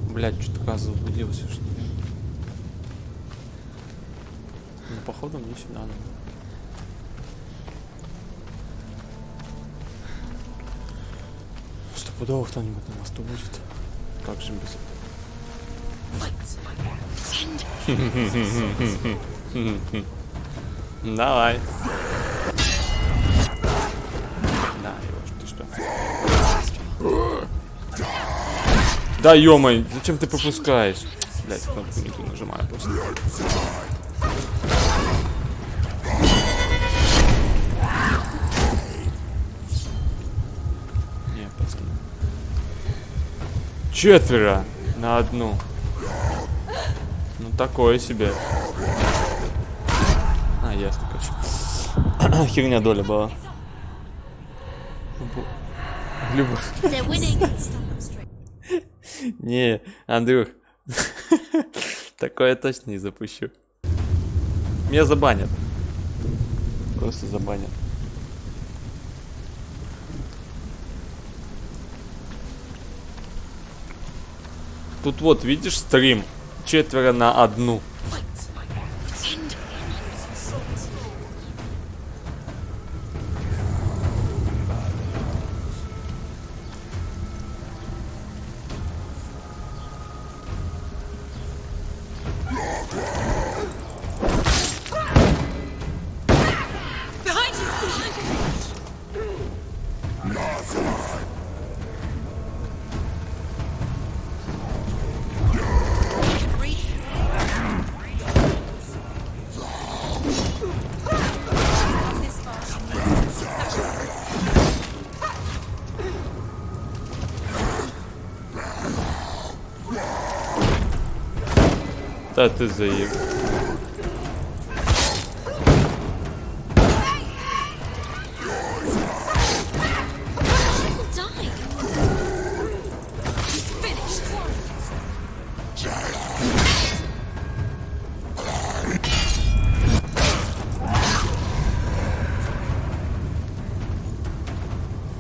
Speaker 1: Блять, что-то газ заблудился, что ли? Ну, походу, мне сюда надо. Стопудово кто-нибудь на мосту будет. Как же без этого? Давай. Да, ты что? Да ё-моё, зачем ты пропускаешь? Блять, кнопку не ту нажимаю просто. Не, пацаны. 4 на одну. Ну такое себе. Ясно, короче. Херня доля была. Не, Андрюх. Такое точно не запущу. Меня забанят. Просто забанят. Тут вот, видишь, стрим. 4 на одну. Да ты заеб.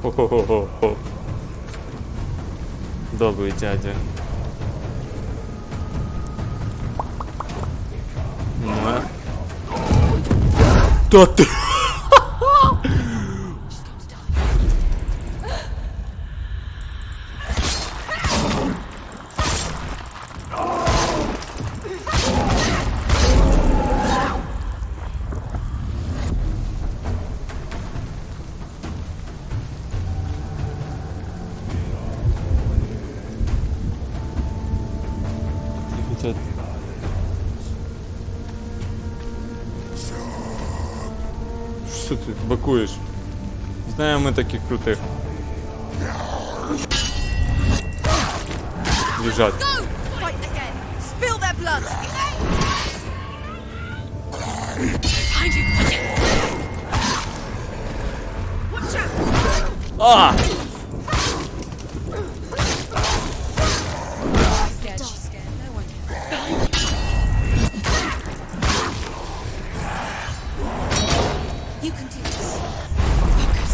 Speaker 1: Хо-хо-хо-хо. Добрый дядя. Да ты... Что ты быкуешь? Знаем мы таких крутых. Лежат. А!
Speaker 5: You can do this. Focus.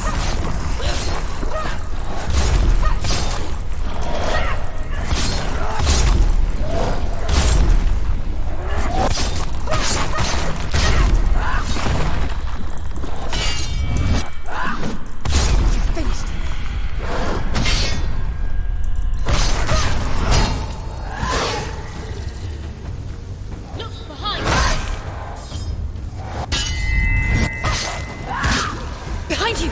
Speaker 5: You finished it.
Speaker 10: Look behind!
Speaker 5: Behind you!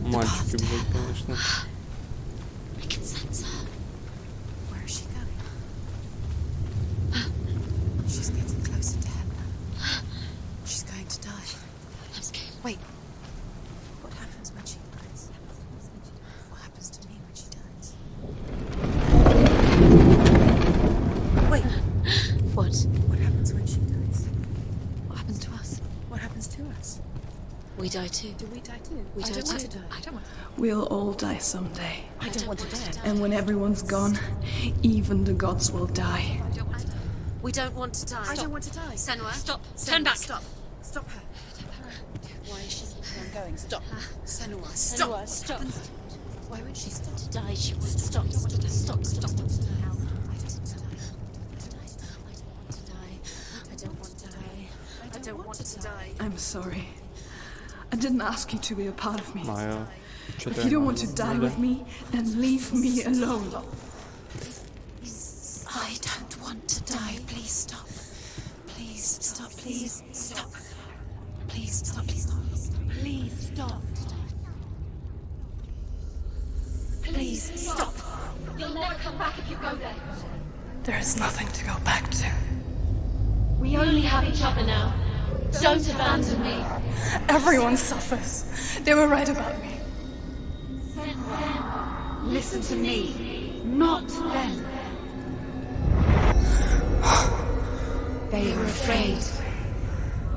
Speaker 1: Мальчики, блядь, конечно.
Speaker 4: I can sense her.
Speaker 5: Where is she going? She's getting closer to him. She's going to die.
Speaker 4: I'm scared.
Speaker 5: Wait. What happens when she dies? What happens to me when she dies? Wait.
Speaker 4: What?
Speaker 5: What happens when she dies?
Speaker 4: What happens to us?
Speaker 5: What happens to us?
Speaker 4: We die too.
Speaker 5: Do we die too?
Speaker 4: We
Speaker 5: I
Speaker 4: die
Speaker 5: don't want
Speaker 4: too.
Speaker 5: to die. I don't want to.
Speaker 11: We'll all die someday.
Speaker 5: I don't want to die.
Speaker 11: And when everyone's gone, even the gods will die.
Speaker 4: We don't want to die.
Speaker 5: I don't want to die.
Speaker 4: Senua,
Speaker 5: Stop.
Speaker 4: Turn back.
Speaker 5: Stop. Stop her.
Speaker 4: Why is she
Speaker 5: Where I'm going. Stop. Senua.
Speaker 4: Senua,
Speaker 5: Stop.
Speaker 4: stop.
Speaker 5: Why would she stop?
Speaker 4: To die, she won't stop. Stop. I don't want to die. I don't want to die.
Speaker 11: I'm sorry. I didn't ask you to be a part of me.
Speaker 1: Майя, что
Speaker 11: If you don't want to die with me, then leave me alone.
Speaker 5: I don't want to die. Please stop. Please stop. Please stop. Please stop. Please stop. Please stop. Please stop.
Speaker 10: You'll never come back if you go there.
Speaker 11: There is nothing to go back to.
Speaker 10: We only have each other now. Don't abandon me.
Speaker 11: Everyone suffers. They were right about me.
Speaker 10: Listen to me, not them.
Speaker 4: They were afraid.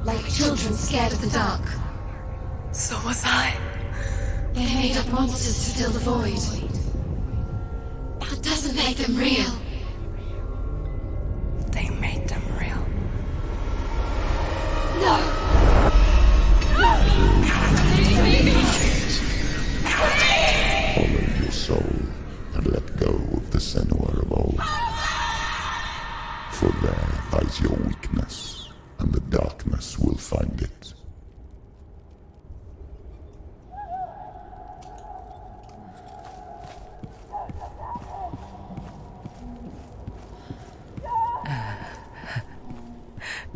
Speaker 4: Like children scared of the dark.
Speaker 11: So was I.
Speaker 4: They made up monsters to fill the void. That doesn't make them real.
Speaker 11: They made them real.
Speaker 8: Follow your soul and let go of the Senua of old. For there lies your weakness, and the darkness will find it.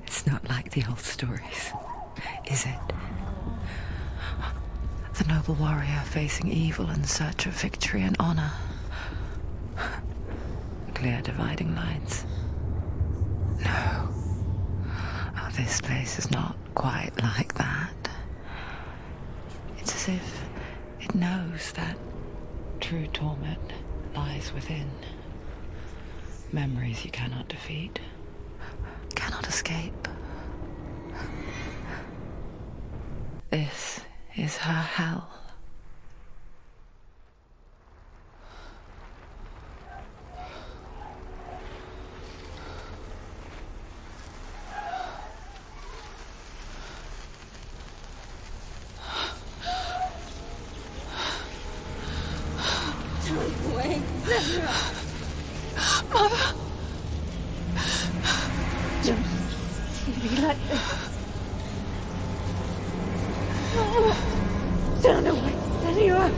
Speaker 3: It's not like the old stories, is it? The noble warrior facing evil in search of victory and honor. Clear dividing lines. No. Oh, this place is not quite like that. It's as if it knows that true torment lies within. Memories you cannot defeat, cannot escape. This is her hell.
Speaker 7: Be like this. Turn away, Senua!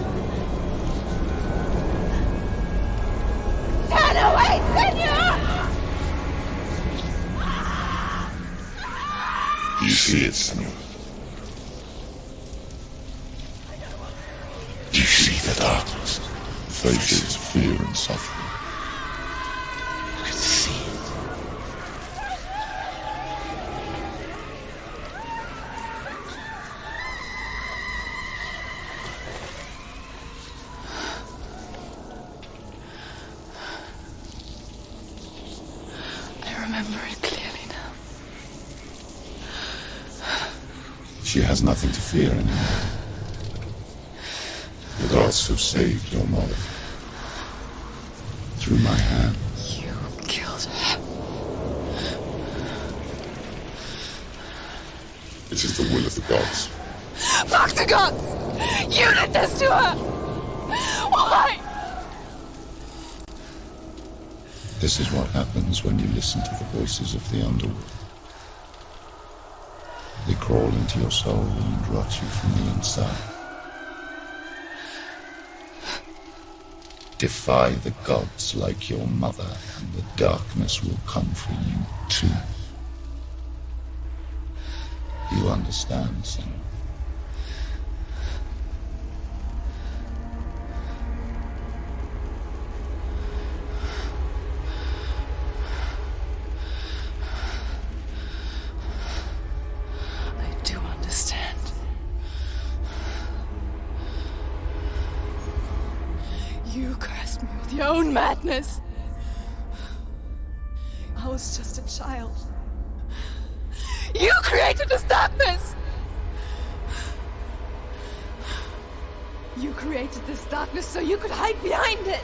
Speaker 7: Turn away, Senua!
Speaker 8: You see it, Senua? You see the darkness, faces of fear and suffering. I can see it.
Speaker 11: I remember it clearly now.
Speaker 8: She has nothing to fear anymore. The gods have saved your mother. Through my hand.
Speaker 3: You killed her.
Speaker 8: It is the will of the gods.
Speaker 5: Fuck the gods! You did this to her! Why?
Speaker 8: This is what happens when you listen to the voices of the underworld. They crawl into your soul and rot you from the inside. Defy the gods like your mother, and the darkness will come for you too. You understand, son?
Speaker 5: I do understand. You cursed me with your own madness. I was just a child. You created this darkness! You created this darkness so you could hide behind it!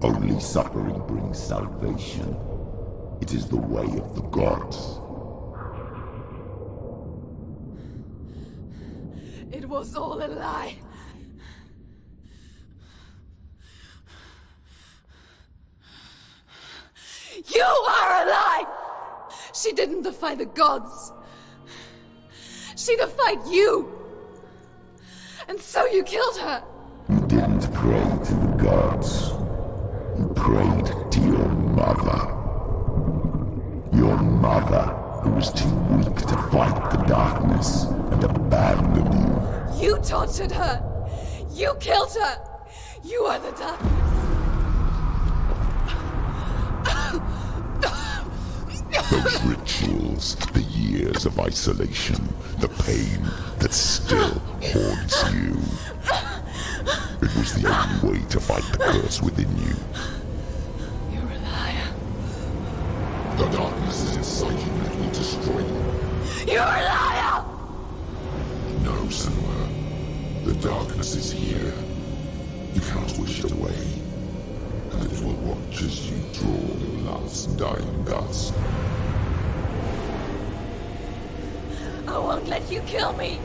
Speaker 8: Only suffering brings salvation. It is the way of the gods.
Speaker 5: It was all a lie. You are a lie! She didn't defy the gods. She defied you. And so you killed her.
Speaker 8: You didn't pray to the gods. You prayed to your mother. Your mother, who was too weak to fight the darkness and abandoned you.
Speaker 5: You tortured her. You killed her. You are the darkness.
Speaker 8: Those rituals, the years of isolation, the pain that still haunts you. It was the only way to fight the curse within you.
Speaker 5: You're a liar.
Speaker 8: The darkness is inside you and it will destroy you.
Speaker 5: You're a liar!
Speaker 8: No, Senua. The darkness is here. You cannot wish it away. And it will watch as you draw your last dying gasp.
Speaker 5: I won't let you kill me.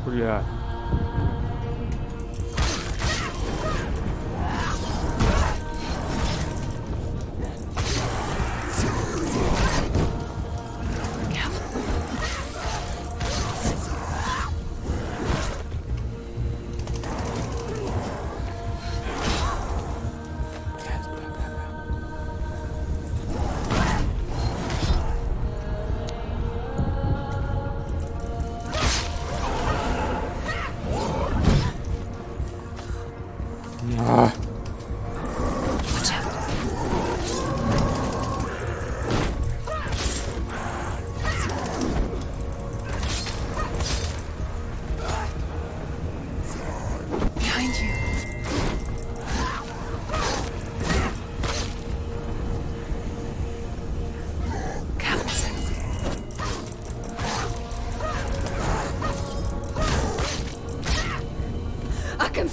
Speaker 1: Бля.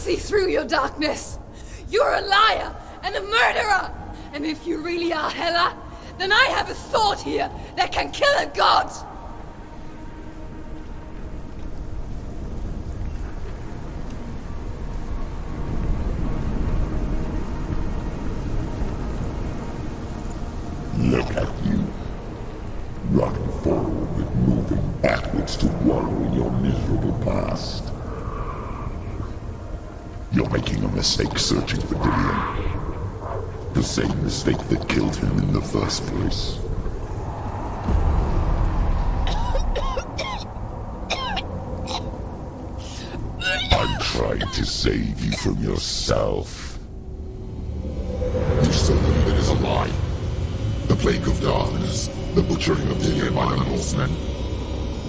Speaker 11: see through your darkness. You're a liar and a murderer. And if you really are Hela, then I have a sword here that can kill a god.
Speaker 8: Look at you. Running forward, moving backwards to wallow in your miserable past. You're making a mistake searching for Dillian. The same mistake that killed him in the first place. I'm trying to save you from yourself. You still believe it is a lie. The plague of darkness, the butchering of Dillian by the Northmen.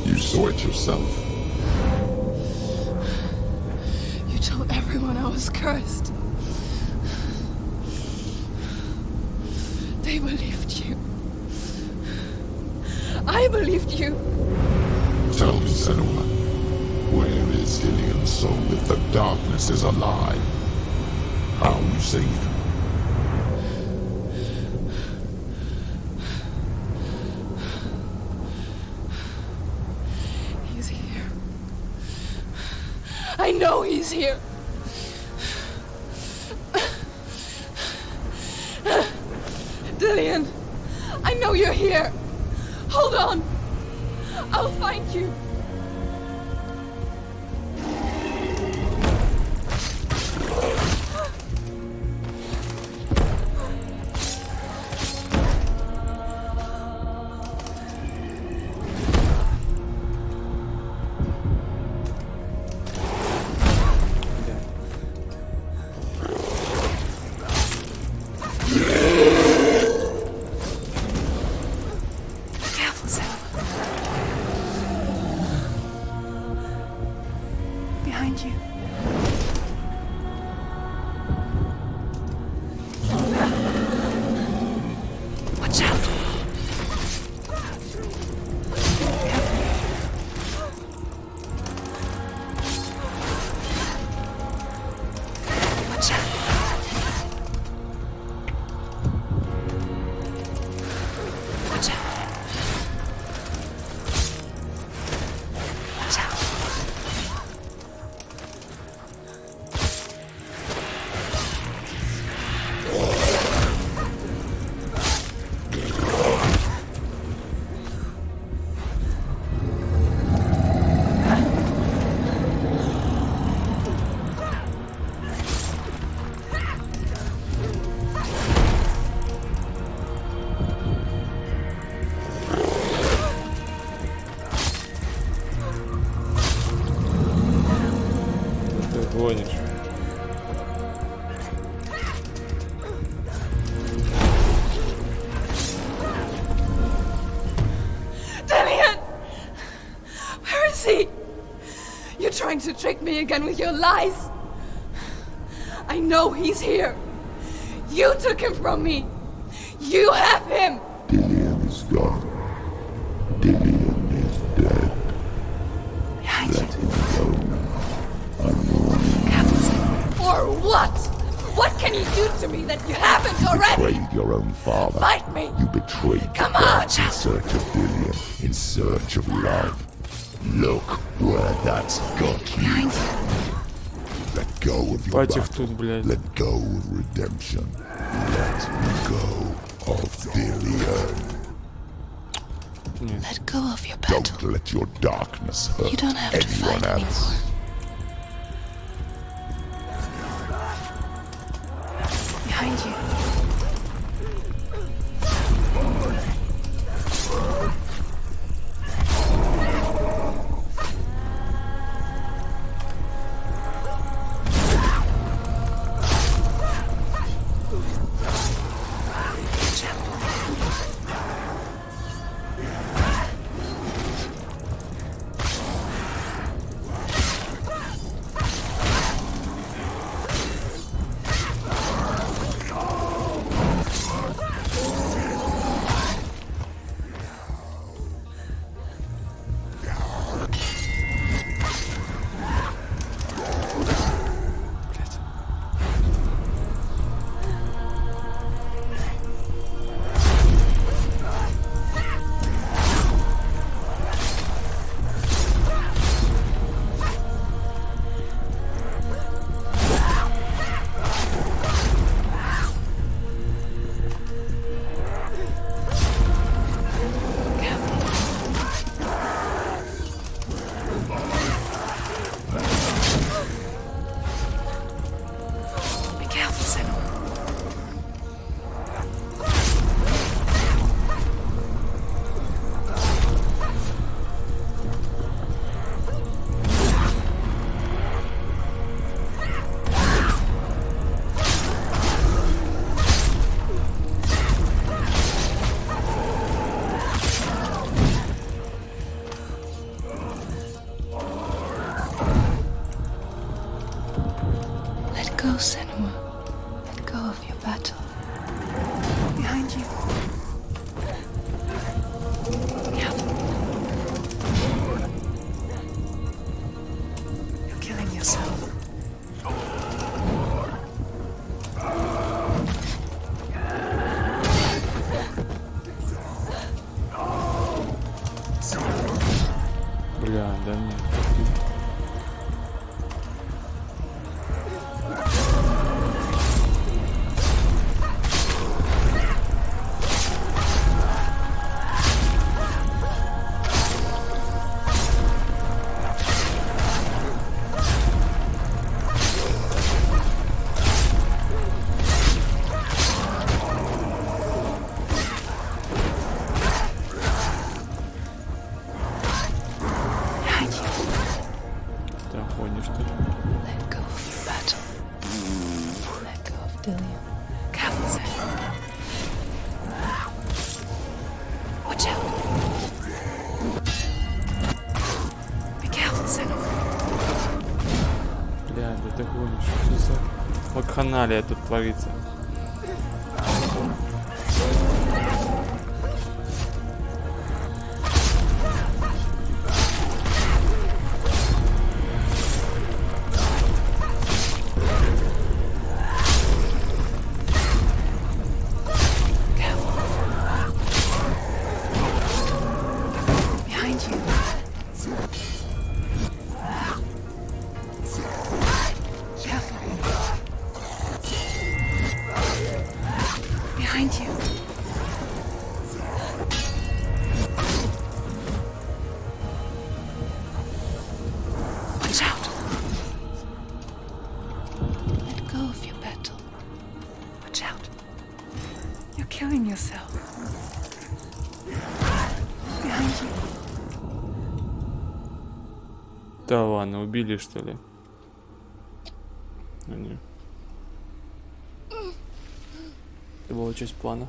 Speaker 8: You saw it yourself.
Speaker 11: You told everyone I was cursed. They believed you. I believed you.
Speaker 8: Tell me, Senua, where is Dillian's soul if the darkness is a lie? How you saved him?
Speaker 11: He's here. I know he's here. Dillian, I know you're here. Hold on. I'll find you.
Speaker 1: Гонишь.
Speaker 11: Dillian! Where is he? You're trying to trick me again with your lies. I know he's here. You took him from me. You have him.
Speaker 8: Dillian is gone. Dillian is dead. Let him go now.
Speaker 11: For what? What can you do to me that you haven't already?
Speaker 8: You betrayed your own father.
Speaker 11: Fight me.
Speaker 8: You betrayed
Speaker 11: Come
Speaker 8: the
Speaker 11: on.
Speaker 8: gods in search of Dillian, in search of love. Look where that's got you. Let go of your
Speaker 1: Батих
Speaker 8: battle.
Speaker 1: тут, блядь.
Speaker 8: Let go of redemption. Let go of Dillian.
Speaker 11: Let go of your battle.
Speaker 8: Don't let your darkness hurt
Speaker 11: You don't have to
Speaker 8: anyone
Speaker 11: fight
Speaker 8: else.
Speaker 11: anymore. Behind you.
Speaker 1: вакханалия тут творится. Да ладно, убили что ли? А, нет. Это была часть плана.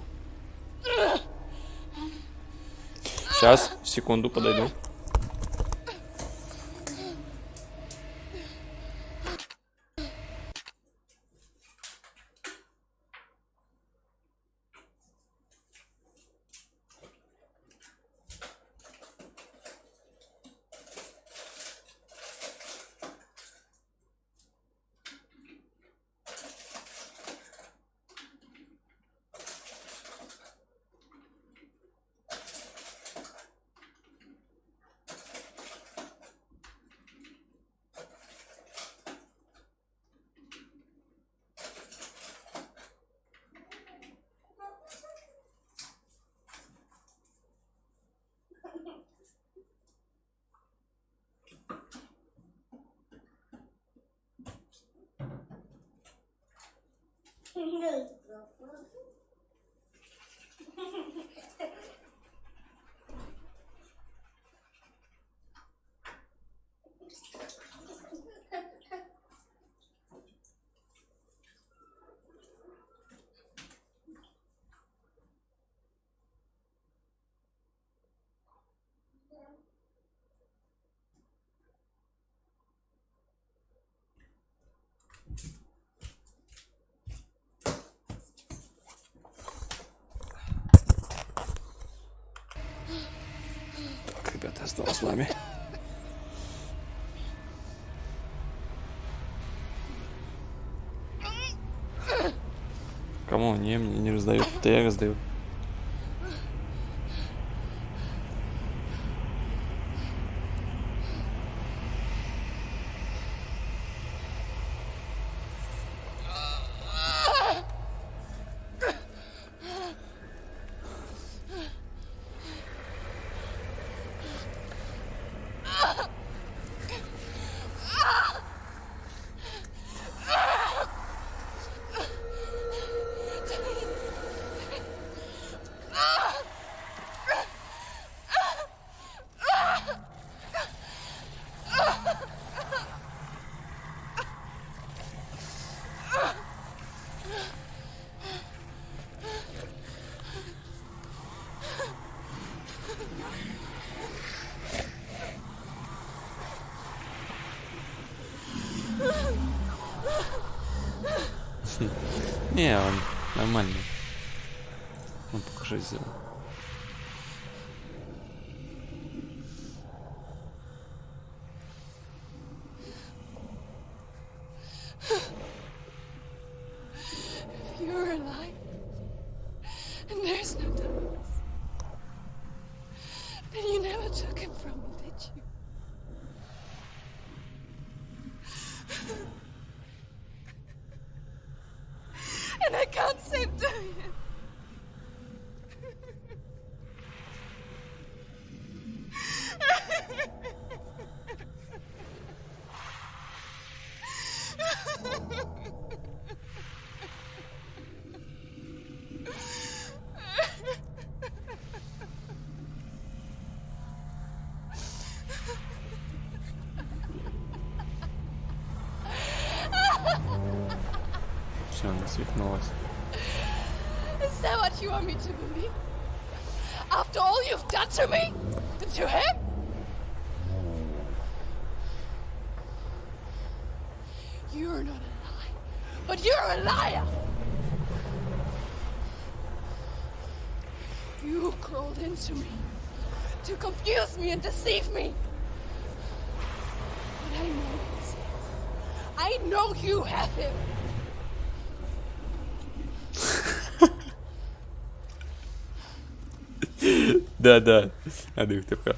Speaker 1: Сейчас, секунду, подойду. Снова с вами. Кому? Не, мне не раздают. Да я раздаю. Не, он нормальный. Ну, покажи сделал.
Speaker 11: You're alive, and there's no darkness. Then you never took him from me, did you? And I can't save Dorian.
Speaker 1: Все, она свихнулась.
Speaker 11: Is that what you want me to believe? After all you've done to me? And to him? You're not alive. But you're a liar! You crawled into me to confuse me and deceive me. But I know this. I know you have him.
Speaker 1: Да, Андрюх, ты прав.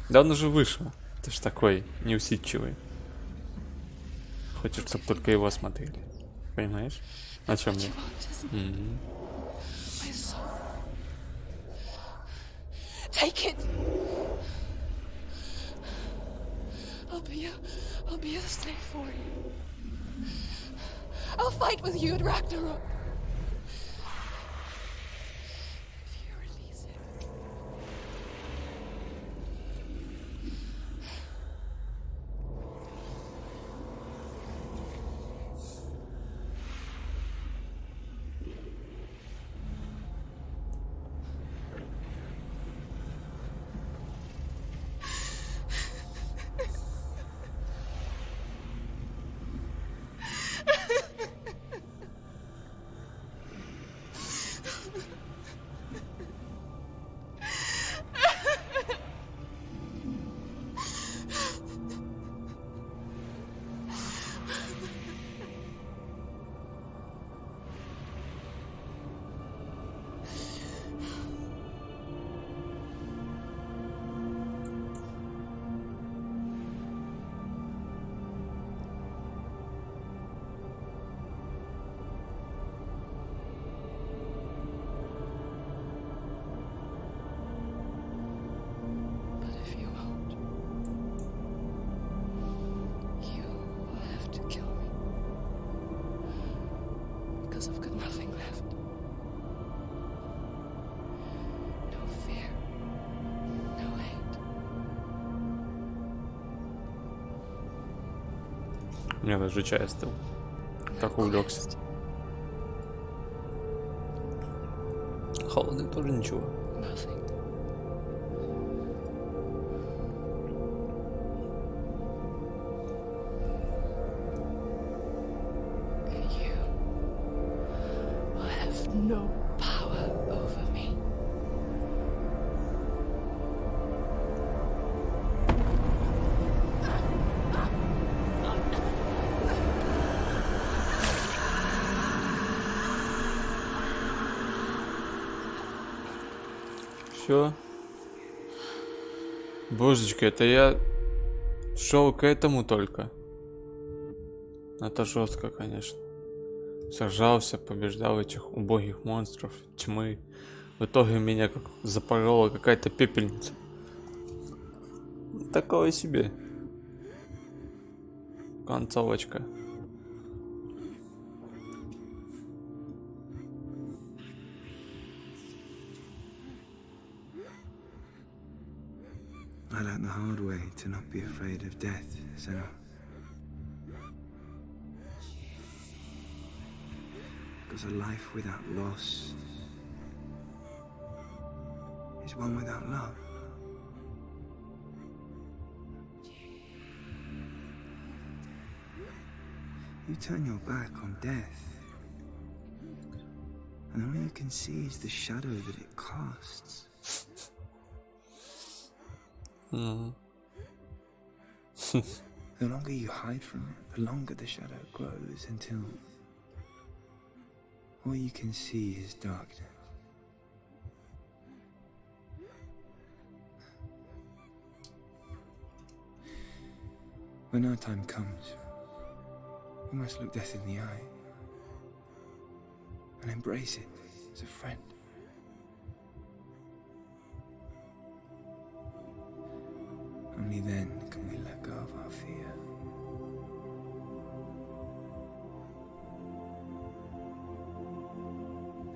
Speaker 1: Да он уже вышел. Ты ж такой неусидчивый. Хочешь, чтобы только его смотрели. Понимаешь? О чем я?
Speaker 11: My soul. Take it. I'll be a slave for you. I'll fight with you at Ragnarok. If you release it. I've got nothing left. No fear. No hate.
Speaker 1: У меня даже чай остыл. Так увлекся. Холодный тоже ничего.
Speaker 11: Nothing. No power over me.
Speaker 1: Все. Божечка, это я шел к этому только. Это жестко, конечно. Сражался, побеждал этих убогих монстров, тьмы. В итоге меня как запорола какая-то пепельница. Такое себе. Концовочка.
Speaker 6: I learned the hard way to not be afraid of death, Senua. Because a life without loss is one without love. You turn your back on death, and all you can see is the shadow that it casts. The longer you hide from it, the longer the shadow grows until all you can see is darkness. When our time comes, we must look death in the eye and embrace it as a friend. Only then can we let go of our fear.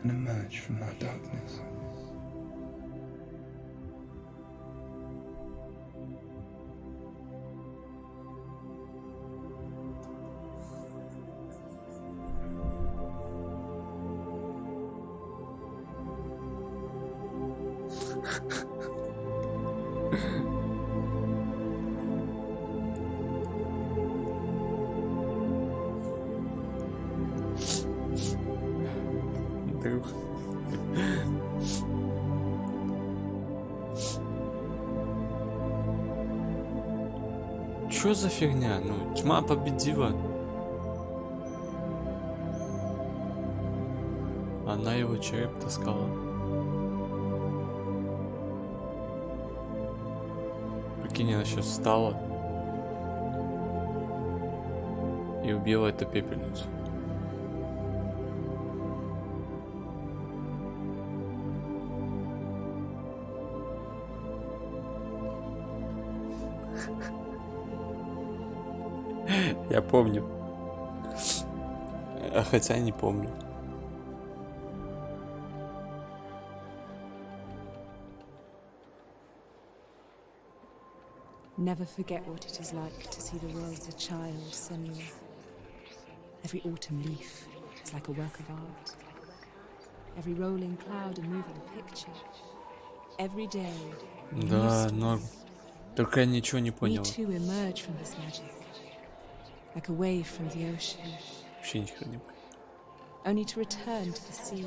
Speaker 6: And emerge from our darkness.
Speaker 1: Друг. Чё за фигня? Ну, тьма победила. Она его череп таскала. Прикинь, она сейчас встала и убила эту пепельницу. Я помню. А хотя не помню.
Speaker 3: Never forget what it is like to see the world as a child, Senua. Every autumn leaf is like a work of art. Every rolling cloud a moving picture. Every day.
Speaker 1: Да, но только я ничего не
Speaker 3: We
Speaker 1: понял.
Speaker 3: too emerge from this magic, like a wave from the ocean,
Speaker 1: Вообще ничего не понял.
Speaker 3: only to return to the sea.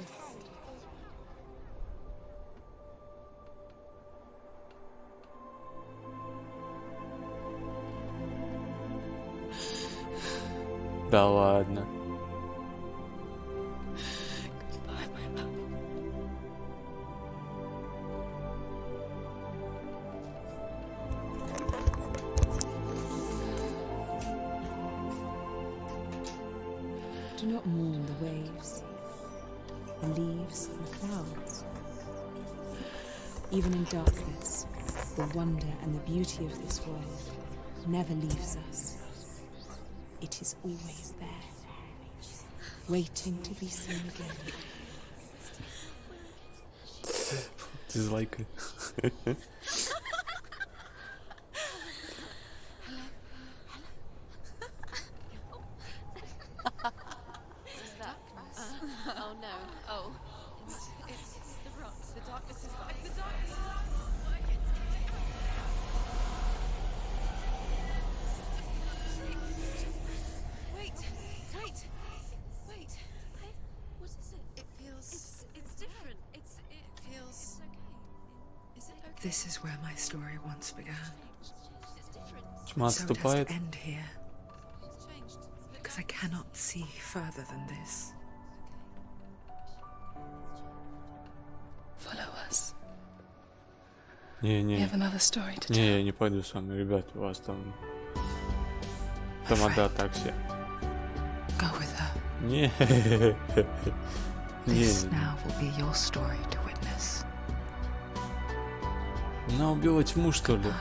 Speaker 1: Да ладно.
Speaker 3: Do not mourn the waves, the leaves and clouds. Even in darkness, the wonder and the beauty of this world never leaves us. It is always there, waiting to be seen again.
Speaker 1: Дизлайкай.
Speaker 10: Oh no. Oh. It's the rot. The darkness is back. The darkness is back. Wait. What is it? It feels. It's different. It feels. It's okay. Is it okay?
Speaker 3: This is where my story once began.
Speaker 10: It's different.
Speaker 1: Тьма
Speaker 3: So it has
Speaker 1: отступает.
Speaker 3: to end here,
Speaker 10: It's changed.
Speaker 3: because I cannot see further than this.
Speaker 7: Follow us. We
Speaker 1: Не-не.
Speaker 7: have another story to tell.
Speaker 1: Не, я не пойду с вами, ребят, у вас там тамада такси.
Speaker 3: Go with her.
Speaker 1: Не.
Speaker 3: This
Speaker 1: Не.
Speaker 3: now will be your story to witness.
Speaker 1: Она убила тьму, что ли?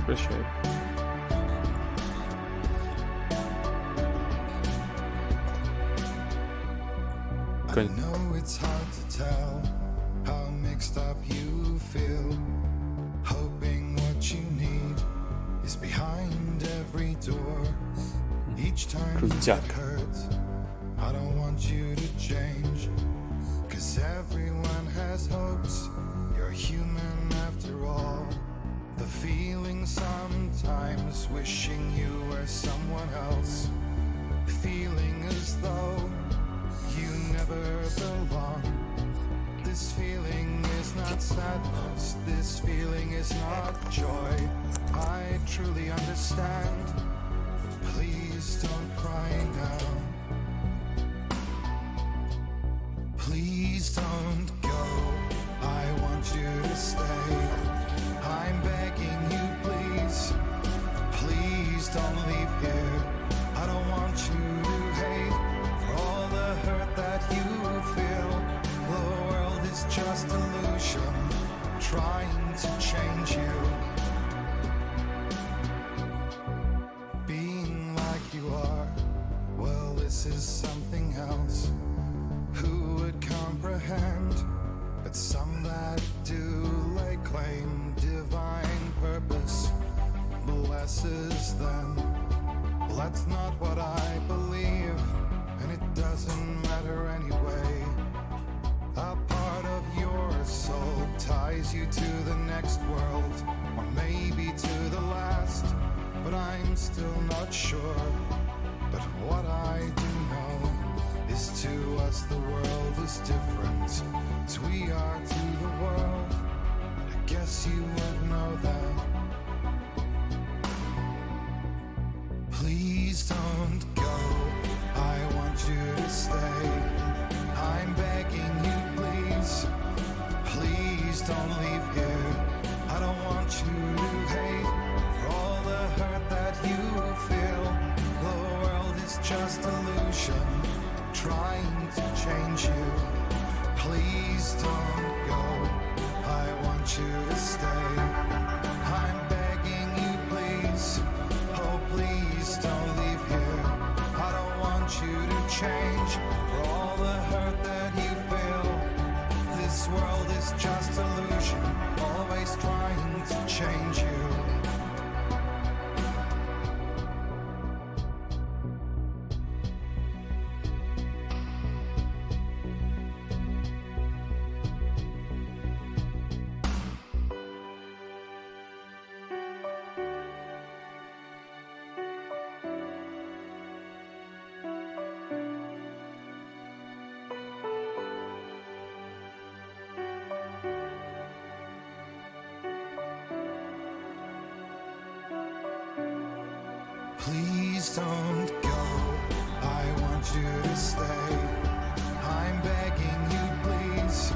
Speaker 1: Прощай.
Speaker 12: I know it's hard to tell how mixed up you feel. Hoping what you need is behind every door. Each time it
Speaker 1: Крутяк.
Speaker 12: hurts, I don't want you to change. 'Cause everyone has hopes, you're human after all. The feeling sometimes wishing you were someone else. Feeling as though you never belong. This feeling is not sadness, this feeling is not joy. I truly understand. Please don't cry now. Please don't go. I want you to stay. I'm begging you, please. Please don't leave here. I don't want you to hate for all the hurt that you feel. The world is just illusion, trying to change you. Being like you are, well, this is something else. Who would comprehend? But some that do lay claim divine purpose blesses them. Well, that's not what I believe, and it doesn't matter anyway. A part of your soul ties you to the next world, or maybe to the last, but I'm still not sure. But what I do know is to us friends as we are to the world. I guess you would know that. Please don't go, I want you to stay. I'm begging you, please. Please don't leave here. I don't want you to hate for all the hurt that you feel. The world is just illusion, trying to change you. Please don't go, I want you to stay. I'm begging you, please. Oh, please don't leave here. I don't want you to change for all the hurt that you feel. This world is just illusion, always trying to change you. Please don't go, I want you to stay. I'm begging you, please.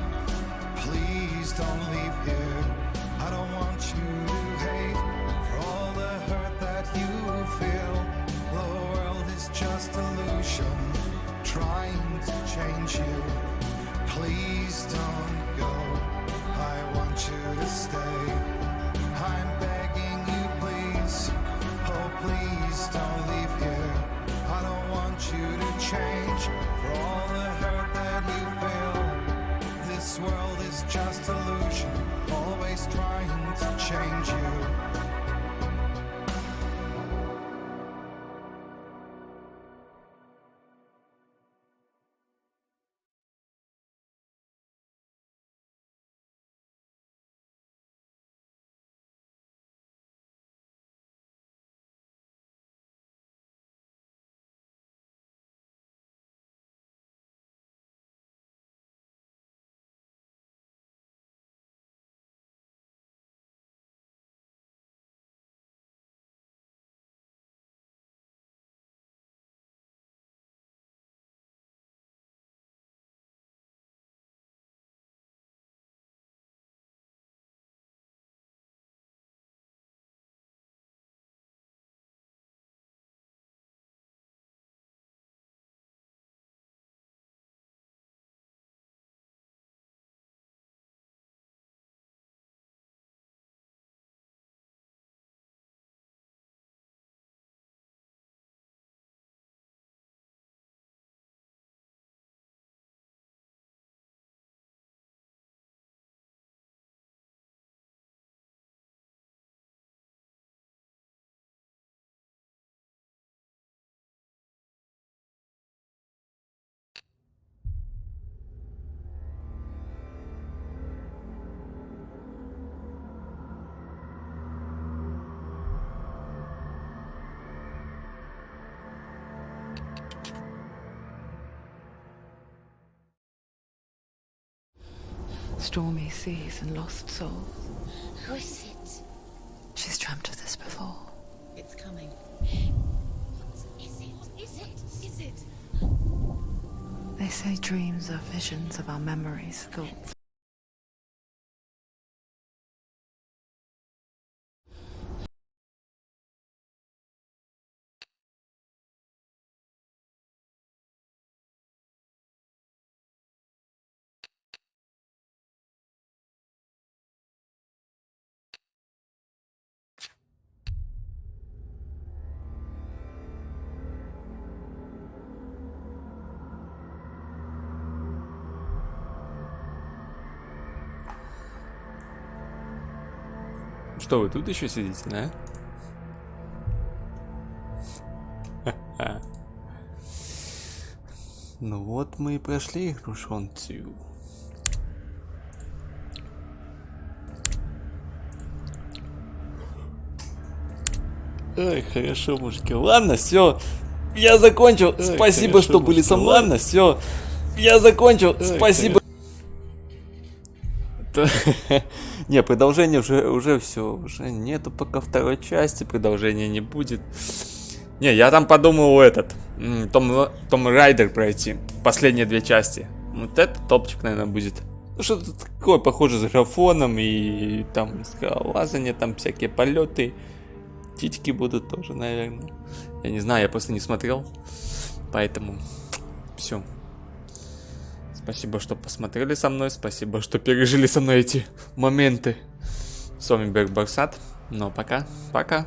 Speaker 12: Please don't leave here. I don't want you to hate for all the hurt that you feel. The world is just illusion, trying to change you. Please don't go, I want you to stay. I'm begging you, please. Oh, please don't leave here. I don't want you to change for all the hurt that you feel. This world is just illusion, always trying to change you.
Speaker 3: Stormy seas and lost souls.
Speaker 4: Who is it?
Speaker 3: She's dreamt of this before.
Speaker 5: It's coming.
Speaker 4: What is it? Is it? Is it?
Speaker 3: They say dreams are visions of our memories, thoughts.
Speaker 1: Что, вы тут еще сидите, да? Ну вот мы и прошли игру Шонцю. Ой, хорошо, мужики. Ладно, все. Я закончил. Спасибо, что были со мной. Ладно, все. Я закончил. Спасибо. Не, продолжение уже все. Уже нету пока второй части. Продолжения не будет. Не, я там подумал Том Райдер пройти. Последние 2 части. Вот это топчик, наверное, будет. Ну, что-то такое похоже с графоном. И там скалолазание, там всякие полеты. Титьки будут тоже, наверное. Я не знаю, я просто не смотрел. Поэтому все. Спасибо, что посмотрели со мной. Спасибо, что пережили со мной эти моменты. С вами был Барсат. Ну, пока. Пока.